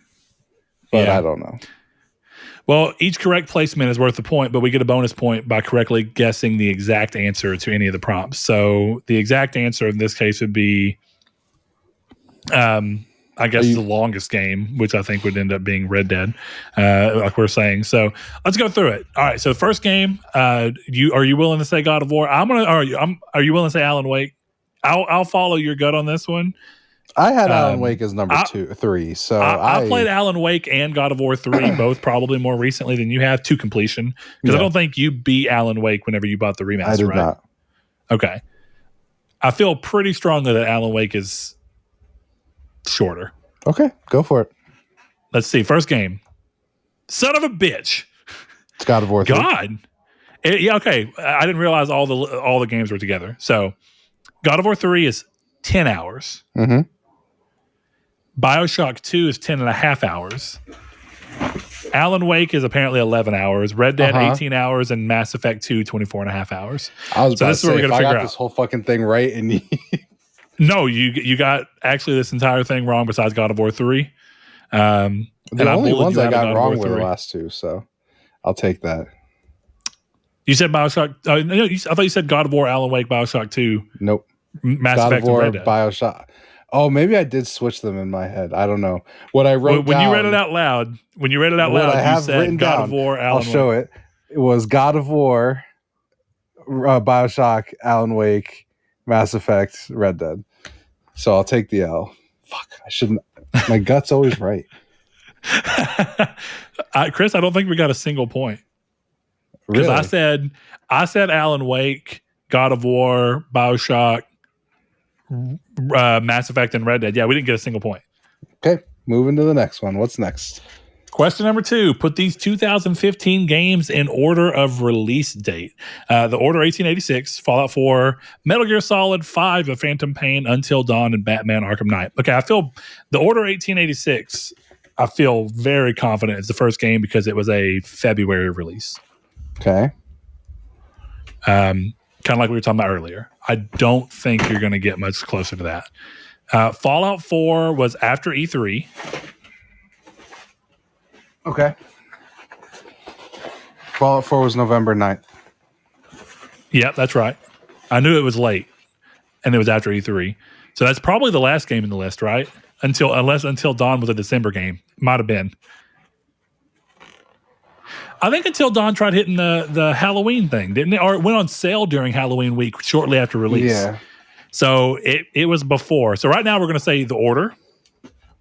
but I don't know. Well, each correct placement is worth a point, but we get a bonus point by correctly guessing the exact answer to any of the prompts. So the exact answer in this case would be, I guess, the longest game, which I think would end up being Red Dead, like we're saying. So let's go through it. All right. So the first game, are you willing to say God of War? Are you willing to say Alan Wake? I'll follow your gut on this one. I had Alan Wake as number 3. So I played Alan Wake and God of War 3, both probably more recently than you have, to completion. Because I don't think you beat Alan Wake whenever you bought the remaster, I did not. Okay. I feel pretty strongly that Alan Wake is shorter. Okay, go for it. Let's see. First game. Son of a bitch. It's God of War 3. God. Yeah, okay. I didn't realize all the games were together. So God of War 3 is 10 hours. Mm-hmm. BioShock 2 is 10 and a half hours. Alan Wake is apparently 11 hours. Red Dead, 18 hours. And Mass Effect 2, 24 and a half hours. I was about to say, if I got this whole fucking thing right and No, you got actually this entire thing wrong besides God of War 3. The only ones I got wrong were the last two, so I'll take that. You said BioShock. No, I thought you said God of War, Alan Wake, BioShock 2. Nope. Mass Effect, and Red Dead. BioShock. Oh, maybe I did switch them in my head. I don't know. What I wrote when down, you read it out loud, you said God of War, Alan Wake. I'll show it. It was God of War, BioShock, Alan Wake, Mass Effect, Red Dead. So I'll take the L. Fuck, I shouldn't. My gut's always right. Chris, I don't think we got a single point. Because Really? I said Alan Wake, God of War, BioShock, Mass Effect, and Red Dead. Yeah, we didn't get a single point. Okay, moving to the next one. What's next? Question number 2. Put these 2015 games in order of release date. The Order 1886, Fallout 4, Metal Gear Solid 5, A Phantom Pain, Until Dawn, and Batman Arkham Knight. Okay, I feel the Order 1886, I feel very confident it's the first game because it was a February release. Okay. Kind of like we were talking about earlier. I don't think you're going to get much closer to that. Fallout 4 was after E3. Okay. Fallout 4 was November 9th. Yeah, that's right. I knew it was late, and it was after E3. So that's probably the last game in the list, right? Until Dawn was a December game. Might have been. I think Until Dawn tried hitting the Halloween thing, didn't it? Or it went on sale during Halloween week shortly after release. Yeah. So it was before. So right now we're going to say The Order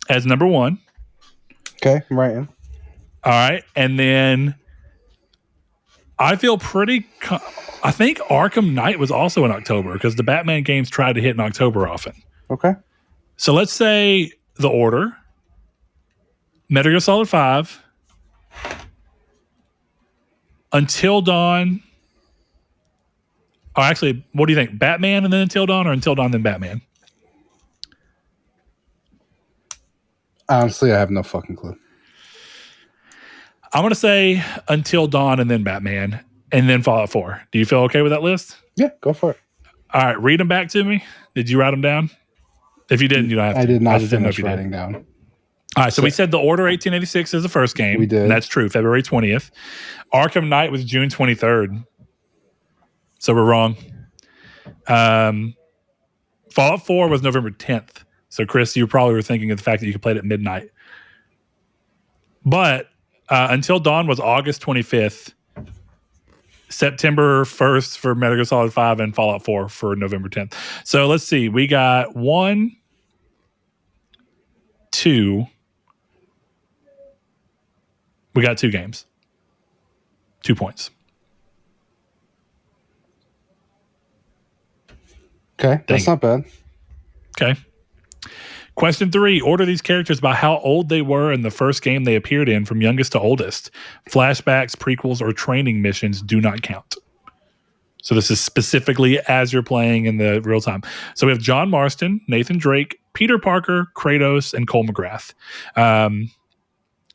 as number 1. Okay, I'm writing. All right. And then I feel I think Arkham Knight was also in October because the Batman games tried to hit in October often. Okay. So let's say The Order, Metal Gear Solid 5, Until Dawn. Oh, actually, what do you think? Batman and then Until Dawn, or Until Dawn then Batman? Honestly, I have no fucking clue. I'm going to say Until Dawn and then Batman and then Fallout 4. Do you feel okay with that list? Yeah, go for it. All right, read them back to me. Did you write them down? If you didn't, you don't have to. I did not just didn't know if finish you writing did. down. All right, so we said The Order 1886 is the first game. We did. And that's true, February 20th. Arkham Knight was June 23rd. So we're wrong. Fallout 4 was November 10th. So, Chris, you probably were thinking of the fact that you could play it at midnight. But Until Dawn was August 25th. September 1st for Metal Gear Solid 5 and Fallout 4 for November 10th. So let's see. We got 1, 2. We got 2 games. 2 points. Okay, that's not bad. Okay. Question 3. Order these characters by how old they were in the first game they appeared in from youngest to oldest. Flashbacks, prequels, or training missions do not count. So this is specifically as you're playing in the real time. So we have John Marston, Nathan Drake, Peter Parker, Kratos, and Cole McGrath.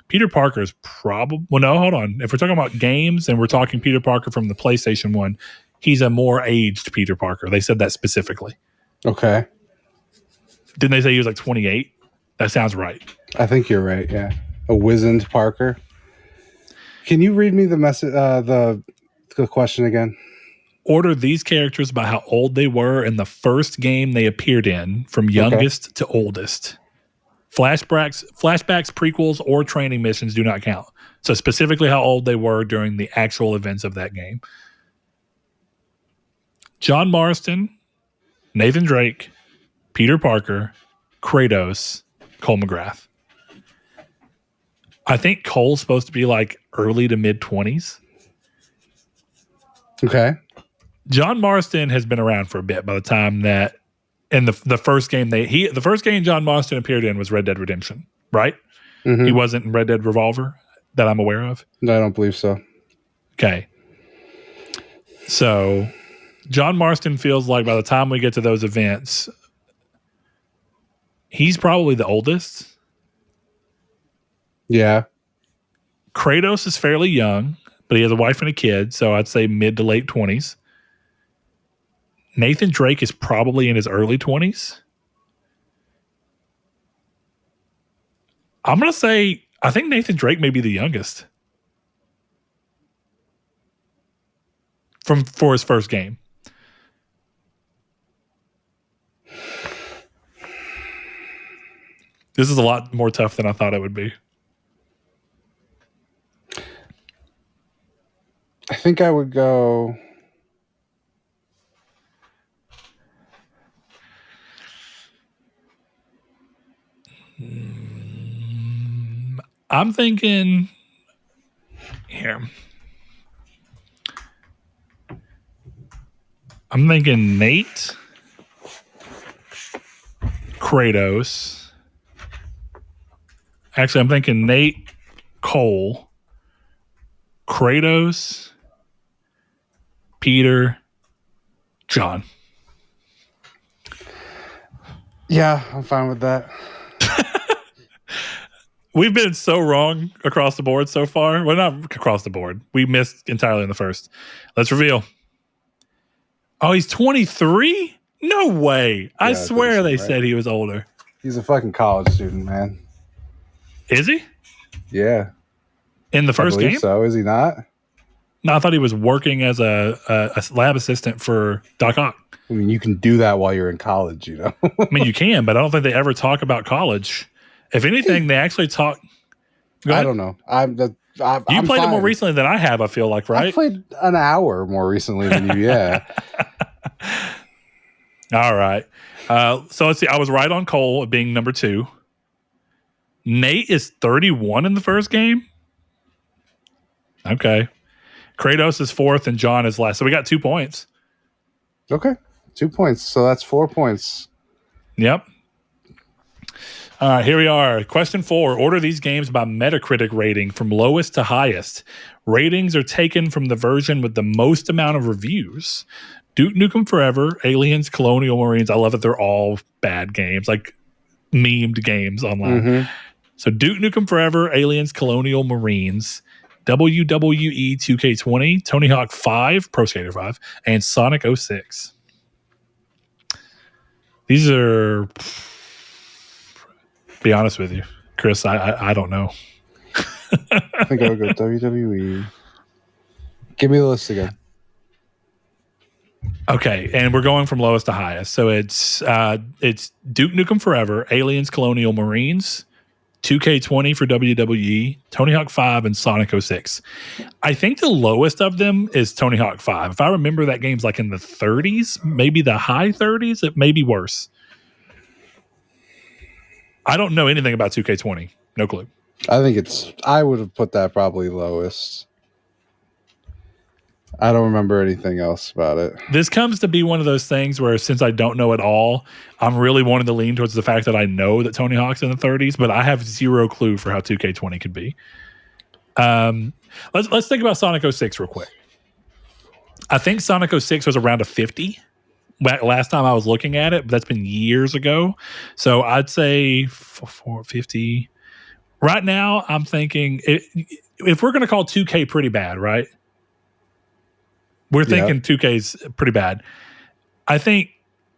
Peter Parker is probably... Well, no, hold on. If we're talking about games and we're talking Peter Parker from the PlayStation 1, he's a more aged Peter Parker. They said that specifically. Okay. Didn't they say he was like 28? That sounds right. I think you're right, yeah. A wizened Parker. Can you read me the message, the question again? Order these characters by how old they were in the first game they appeared in, from youngest to oldest. Flashbacks, prequels, or training missions do not count. So specifically how old they were during the actual events of that game. John Marston, Nathan Drake, Peter Parker, Kratos, Cole McGrath. I think Cole's supposed to be like early to mid 20s. Okay. John Marston has been around for a bit by the time that in the first game the first game John Marston appeared in was Red Dead Redemption, right? Mm-hmm. He wasn't in Red Dead Revolver that I'm aware of. No, I don't believe so. Okay. So John Marston feels like by the time we get to those events, he's probably the oldest. Yeah. Kratos is fairly young, but he has a wife and a kid, so I'd say mid to late 20s. Nathan Drake is probably in his early 20s. I'm going to say, I think Nathan Drake may be the youngest for his first game. This is a lot more tough than I thought it would be. I think I would go... I'm thinking here. I'm thinking Nate, Kratos. Actually, I'm thinking Nate, Cole, Kratos, Peter, John. Yeah, I'm fine with that. We've been so wrong across the board so far. Well, not across the board. We missed entirely in the first. Let's reveal. Oh, he's 23? No way. Yeah, I swear they said he was older. He's a fucking college student, man. Is he? Yeah. In the first game? So is he not? No, I thought he was working as a lab assistant for Doc Ock. I mean, you can do that while you're in college, you know? I mean, you can, but I don't think they ever talk about college. If anything, they actually talk. I don't know. You played it more recently than I have, I feel like, right? I played an hour more recently than you, yeah. All right. So let's see. I was right on Cole being number 2. Nate is 31 in the first game. Okay. Kratos is 4th and John is last. So we got 2 points. Okay. 2 points. So that's 4 points. Yep. All right, here we are. Question 4. Order these games by Metacritic rating from lowest to highest. Ratings are taken from the version with the most amount of reviews. Duke Nukem Forever, Aliens, Colonial Marines. I love that they're all bad games, like memed games online. Mm-hmm. So Duke Nukem Forever, Aliens, Colonial Marines, WWE 2K20, Tony Hawk 5, Pro Skater 5, and Sonic 06. These are... Be honest with you, Chris, I don't know. I think I would go WWE. Give me the list again. Okay, and we're going from lowest to highest. So it's Duke Nukem Forever, Aliens, Colonial Marines, 2K20 for WWE, Tony Hawk 5, and Sonic 06. I think the lowest of them is Tony Hawk 5. If I remember, that game's like in the 30s, maybe the high 30s. It may be worse. I don't know anything about 2K20. No clue. I would have put that probably lowest. I don't remember anything else about it. This comes to be one of those things where, since I don't know at all, I'm really wanting to lean towards the fact that I know that Tony Hawk's in the 30s, but I have zero clue for how 2K20 could be. Let's think about Sonic 06 real quick. I think Sonic 06 was around a 50. Last time I was looking at it, but that's been years ago. So I'd say 450. Right now, I'm thinking if we're going to call 2K pretty bad, right? We're thinking 2K's pretty bad. I think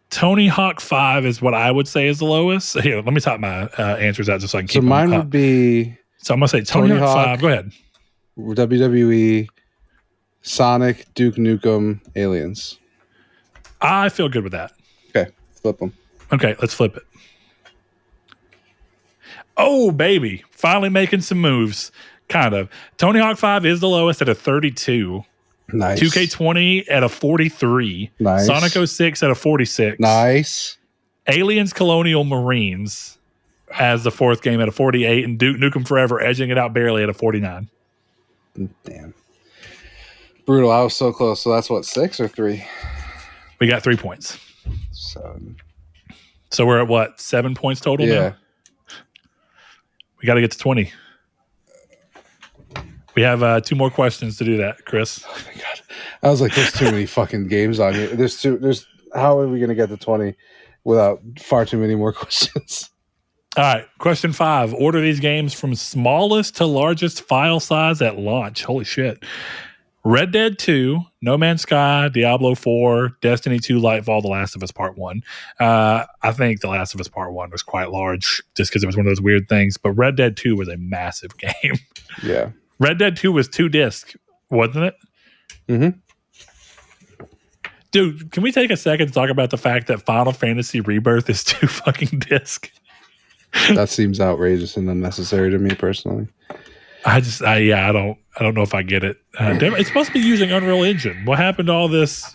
Tony Hawk 5 is what I would say is the lowest. Here, let me type my answers out just so I can keep them mine up. Would be... So I'm going to say Tony Hawk 5. Go ahead. WWE, Sonic, Duke Nukem, Aliens. I feel good with that. Okay, flip them. Okay, let's flip it. Oh, baby. Finally making some moves. Kind of. Tony Hawk 5 is the lowest at a 32. Nice. 2K20 at a 43. Nice. Sonic 06 at a 46. Nice. Aliens Colonial Marines as the fourth game at a 48. And Duke Nukem Forever edging it out barely at a 49. Damn. Brutal. I was so close. So that's what, 6 or 3? We got 3 points. 7. So we're at what? 7 points total now? We got to get to 20. We have 2 more questions to do that, Chris. Oh my god! I was like, "There's too many fucking games on here. There's. How are we gonna get to 20 without far too many more questions?" All right, question 5. Order these games from smallest to largest file size at launch. Holy shit! Red Dead 2, No Man's Sky, Diablo 4, Destiny 2, Lightfall, The Last of Us Part 1. I think The Last of Us Part 1 was quite large just because it was one of those weird things. But Red Dead 2 was a massive game. Yeah. Red Dead 2 was 2 discs, wasn't it? Mm-hmm. Dude, can we take a second to talk about the fact that Final Fantasy Rebirth is 2 fucking discs? That seems outrageous and unnecessary to me personally. I don't know if I get it. It's supposed to be using Unreal Engine. What happened to all this?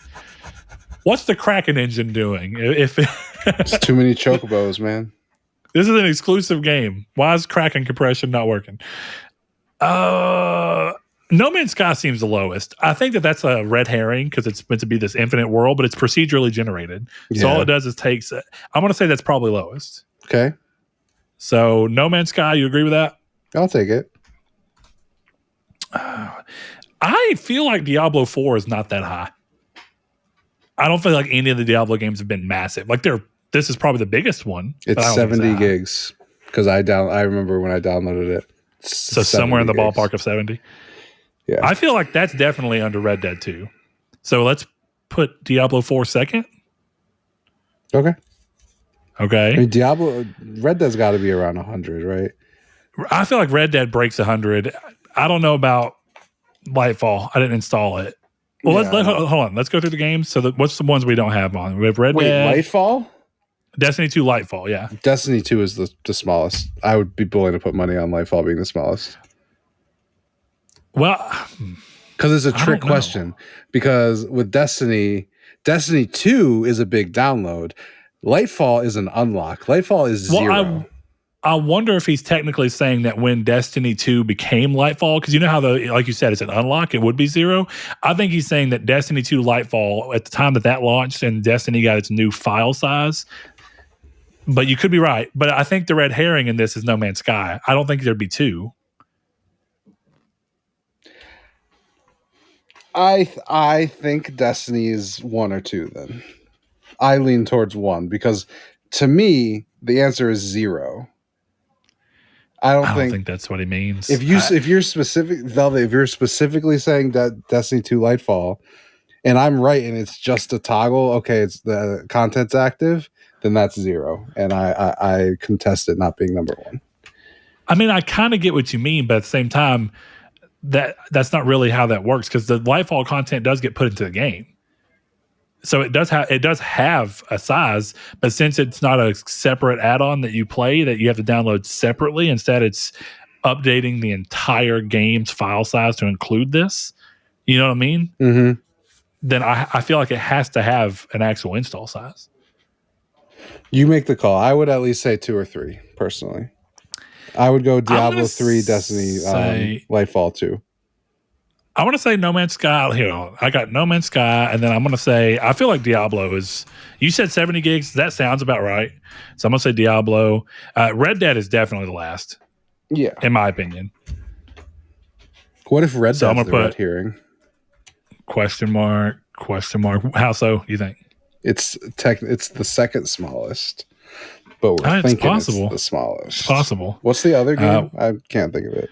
What's the Kraken engine doing? It's too many chocobos, man. This is an exclusive game. Why is Kraken compression not working? No Man's Sky seems the lowest. I think that's a red herring because it's meant to be this infinite world, but it's procedurally generated. So all it does is takes. I'm going to say that's probably lowest. Okay. So No Man's Sky, you agree with that? I'll take it. I feel like Diablo 4 is not that high. I don't feel like any of the Diablo games have been massive. Like this is probably the biggest one. It's 70 gigs because I remember when I downloaded it. So somewhere in the ballpark of 70. Yeah. I feel like that's definitely under Red Dead 2. So let's put Diablo 4 second. Okay. I mean, Red Dead's got to be around 100, right? I feel like Red Dead breaks 100. I don't know about Lightfall. I didn't install it. Well, hold on. Let's go through the games. So what's the ones we don't have on? We have Red Dead. Lightfall? Destiny 2 Lightfall, yeah. Destiny 2 is the smallest. I would be willing to put money on Lightfall being the smallest. Well, because it's a trick question. Because with Destiny 2 is a big download. Lightfall is an unlock. Lightfall is 0. I wonder if he's technically saying that when Destiny 2 became Lightfall, because you know how like you said, it's an unlock, it would be 0. I think he's saying that Destiny 2 Lightfall, at the time that launched and Destiny got its new file size, But you could be right. But I think the red herring in this is No Man's Sky. I don't think there'd be two. I think Destiny is 1 or 2 then. I lean towards 1 because to me the answer is 0. I don't think that's what he means. If you're specific, Velvet, if you're specifically saying that Destiny 2 Lightfall, and I'm right, and it's just a toggle, okay, it's the content's active, then that's 0, and I contest it not being number 1. I mean, I kind of get what you mean, but at the same time, that's not really how that works because the Lightfall content does get put into the game. So it does have a size, but since it's not a separate add-on that you play that you have to download separately, instead it's updating the entire game's file size to include this. You know what I mean? Mm-hmm. Then I feel like it has to have an actual install size. You make the call. I would at least say 2 or 3, personally. I would go Diablo 3, Destiny, Lightfall 2. I want to say No Man's Sky. Here, I got No Man's Sky, and then I'm going to say, I feel like Diablo is, you said 70 gigs. That sounds about right. So I'm going to say Diablo. Red Dead is definitely the last. Yeah. In my opinion. What if Red Dead's the red herring? Question mark. How so, you think? It's the second smallest. But we're thinking possible. It's the smallest. It's possible. What's the other game? I can't think of it.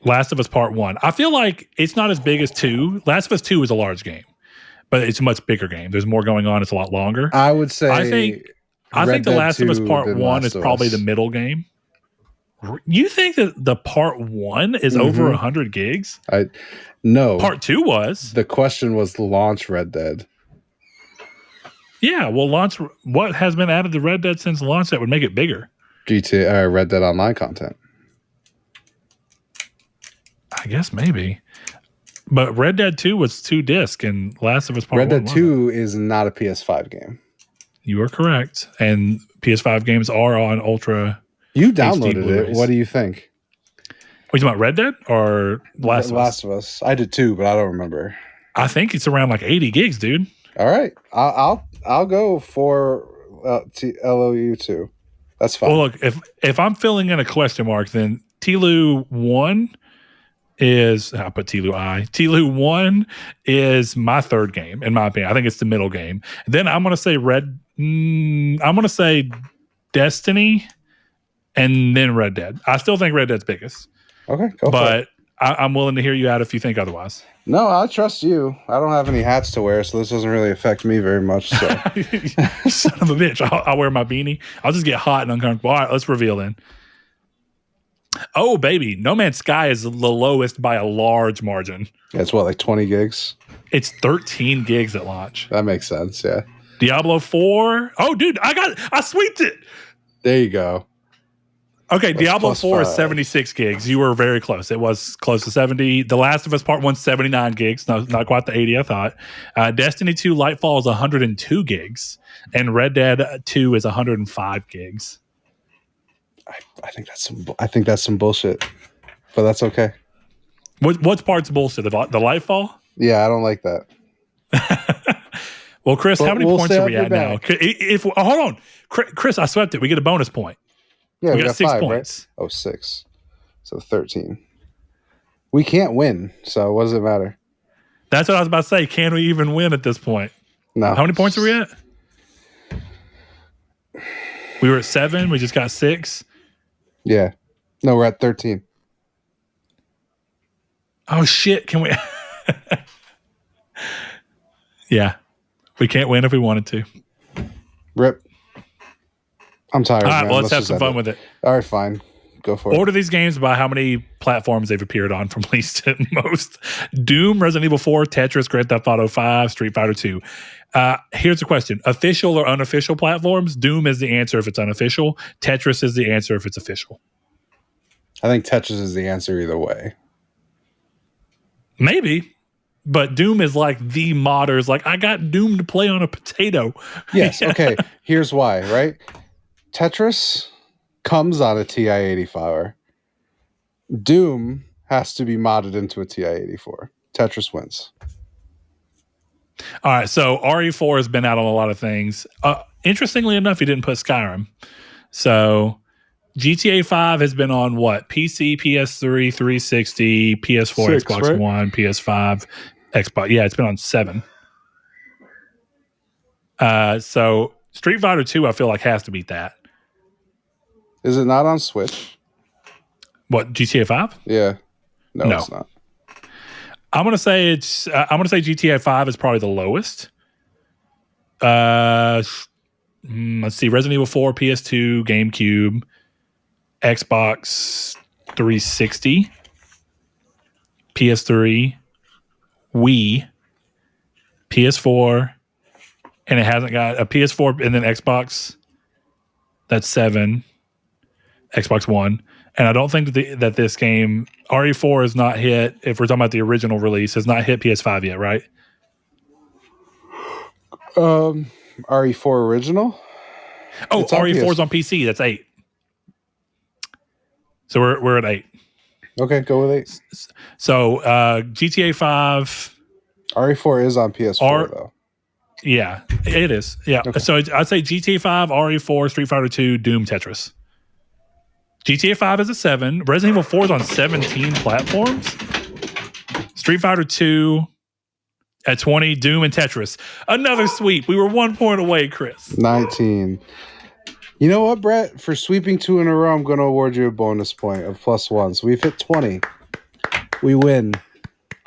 Last of Us Part 1. I feel like it's not as big as 2. Last of Us 2 is a large game, but it's a much bigger game. There's more going on. It's a lot longer. I would say I think The Last of Us Part 1 is probably the middle game. You think that the Part 1 is over 100 gigs? No. Part 2 was. The question was launch Red Dead. Yeah, well, what has been added to Red Dead since launch that would make it bigger? Red Dead Online content. I guess maybe. But Red Dead 2 was 2 discs and Last of Us Part 1 Red Dead 2 is not a PS5 game. You are correct. And PS5 games are on Ultra. You downloaded it. What do you think? Are you talking about Red Dead or Last of Us? Last of Us. I did too, but I don't remember. I think it's around like 80 gigs, dude. All right. I'll go for LOU 2. That's fine. Well, look, if I'm filling in a question mark, then TLU 1 is, I put TLU I. TLU 1 is my third game, in my opinion. I think it's the middle game. Then I'm going to say I'm going to say Destiny and then Red Dead. I still think Red Dead's biggest. Okay, go for it. I'm willing to hear you out if you think otherwise. No, I trust you. I don't have any hats to wear, so this doesn't really affect me very much. So. Son of a bitch. I'll wear my beanie. I'll just get hot and uncomfortable. All right, let's reveal then. Oh, baby. No Man's Sky is the lowest by a large margin. It's what, like 20 gigs? It's 13 gigs at launch. That makes sense, yeah. Diablo 4. Oh, dude, I sweeped it. There you go. Okay, that's Diablo 4 is 76 gigs. You were very close. It was close to 70. The Last of Us Part 1 79 gigs. No, not quite the 80 I thought. Destiny 2 Lightfall is 102 gigs. And Red Dead 2 is 105 gigs. I think that's some bullshit. But that's okay. What part's bullshit? The Lightfall? Yeah, I don't like that. Well, Chris, how many points are we at now? Hold on. Chris, I swept it. We get a bonus point. Yeah, we got 6 5, points. Right? Oh, 6. So 13. We can't win, so what does it matter? That's what I was about to say. Can we even win at this point? No. How many points are we at? We were at 7. We just got 6. Yeah. No, we're at 13. Oh, shit. Can we? Yeah. We can't win if we wanted to. Rip. I'm tired. All right, man. well, let's have some fun with it. All right, fine. Go for it. Order these games by how many platforms they've appeared on from least to most. Doom, Resident Evil 4, Tetris, Grand Theft Auto 5, Street Fighter 2. Here's the question. Official or unofficial platforms? Doom is the answer if it's unofficial. Tetris is the answer if it's official. I think Tetris is the answer either way. Maybe. But Doom is like the modders. Like, I got Doom to play on a potato. Yes, okay. Here's why, right? Tetris comes on a TI-84. Doom has to be modded into a TI-84. Tetris wins. All right, so RE4 has been out on a lot of things. Interestingly enough, he didn't put Skyrim. So GTA 5 has been on what? PC, PS3, 360, PS4, 6, Xbox right? One, PS5, Xbox. Yeah, it's been on 7. So Street Fighter 2, I feel like has to beat that. Is it not on Switch? What, GTA 5? Yeah. No, No. it's not. I'm gonna say GTA 5 is probably the lowest. Let's see, Resident Evil 4, PS2, GameCube, Xbox 360, PS3, Wii, PS4, and it hasn't got a PS4 and then Xbox. That's 7. Xbox One. And I don't think that this game, RE4, is not hit, if we're talking about the original release, has not hit PS5 yet, right? RE4 original? Oh, RE4 is on PC. That's 8. So we're at 8. Okay, go with 8. So GTA 5. RE4 is on PS4, though. Yeah, it is. Yeah. Okay. So I'd say GTA 5, RE4, Street Fighter 2, Doom, Tetris. GTA 5 is a 7. Resident Evil 4 is on 17 platforms. Street Fighter 2 at 20, Doom and Tetris. Another sweep. We were 1 point away, Chris. 19. You know what, Brett? For sweeping 2 in a row, I'm going to award you a bonus point of +1. So we've hit 20. We win.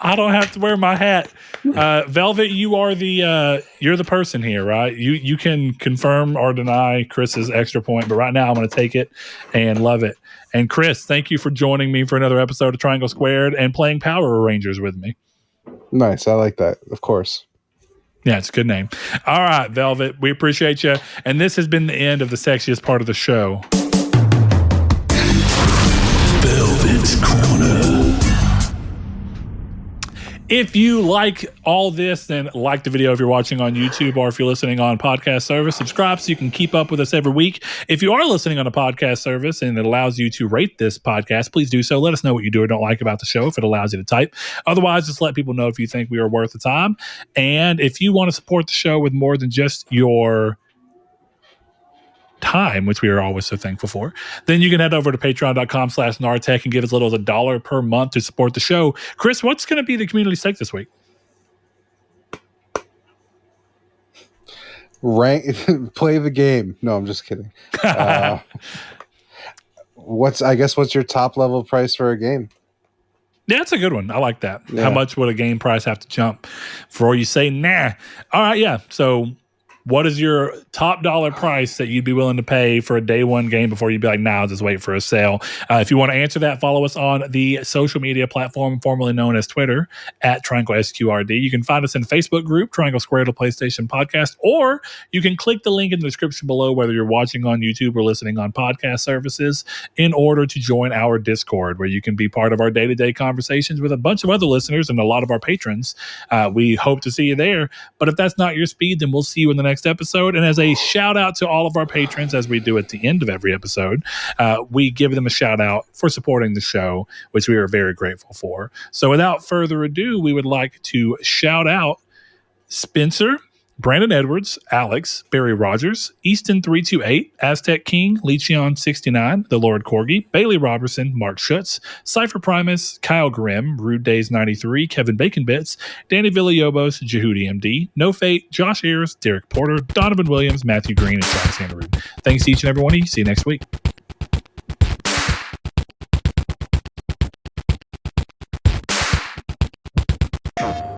I don't have to wear my hat. Velvet, you are you're the person here, right? You can confirm or deny Chris's extra point, but right now I'm going to take it and love it. And Chris, thank you for joining me for another episode of Triangle Squared and playing Power Rangers with me. Nice. I like that. Of course. Yeah, it's a good name. All right, Velvet, we appreciate you. And this has been the end of the sexiest part of the show. Velvet's Corner. If you like all this, then like the video if you're watching on YouTube, or if you're listening on podcast service, subscribe so you can keep up with us every week. If you are listening on a podcast service and it allows you to rate this podcast, please do so. Let us know what you do or don't like about the show if it allows you to type. Otherwise, just let people know if you think we are worth the time. And if you want to support the show with more than just your time, which we are always so thankful for, then you can head over to patreon.com/nartech and give as little as $1 per month to support the show. Chris, what's going to be the community stake this week? Play the game. No, I'm just kidding. What's your top level price for a game? Yeah, that's a good one. I like that. Yeah. How much would a game price have to jump before you say nah? All right, yeah. So what is your top dollar price that you'd be willing to pay for a day one game before you'd be like, nah, I'll just wait for a sale? If you want to answer that, follow us on the social media platform formerly known as Twitter at Triangle SQRD. You can find us in Facebook group, Triangle Squared, a PlayStation Podcast, or you can click the link in the description below, whether you're watching on YouTube or listening on podcast services, in order to join our Discord, where you can be part of our day-to-day conversations with a bunch of other listeners and a lot of our patrons. We hope to see you there. But if that's not your speed, then we'll see you in the next episode. And as a shout out to all of our patrons, as we do at the end of every episode, we give them a shout out for supporting the show, which we are very grateful for. So without further ado, we would like to shout out Spencer, Brandon Edwards, Alex, Barry Rogers, Easton328, Aztec King, Lecheon69, The Lord Corgi, Bailey Robertson, Mark Schutz, Cypher Primus, Kyle Grimm, Rude Days 93, Kevin Bacon Bits, Danny Villalobos, Jehudi MD, No Fate, Josh Ayers, Derek Porter, Donovan Williams, Matthew Green, and Travis Sanderud. Thanks to each and every one of you. See you next week.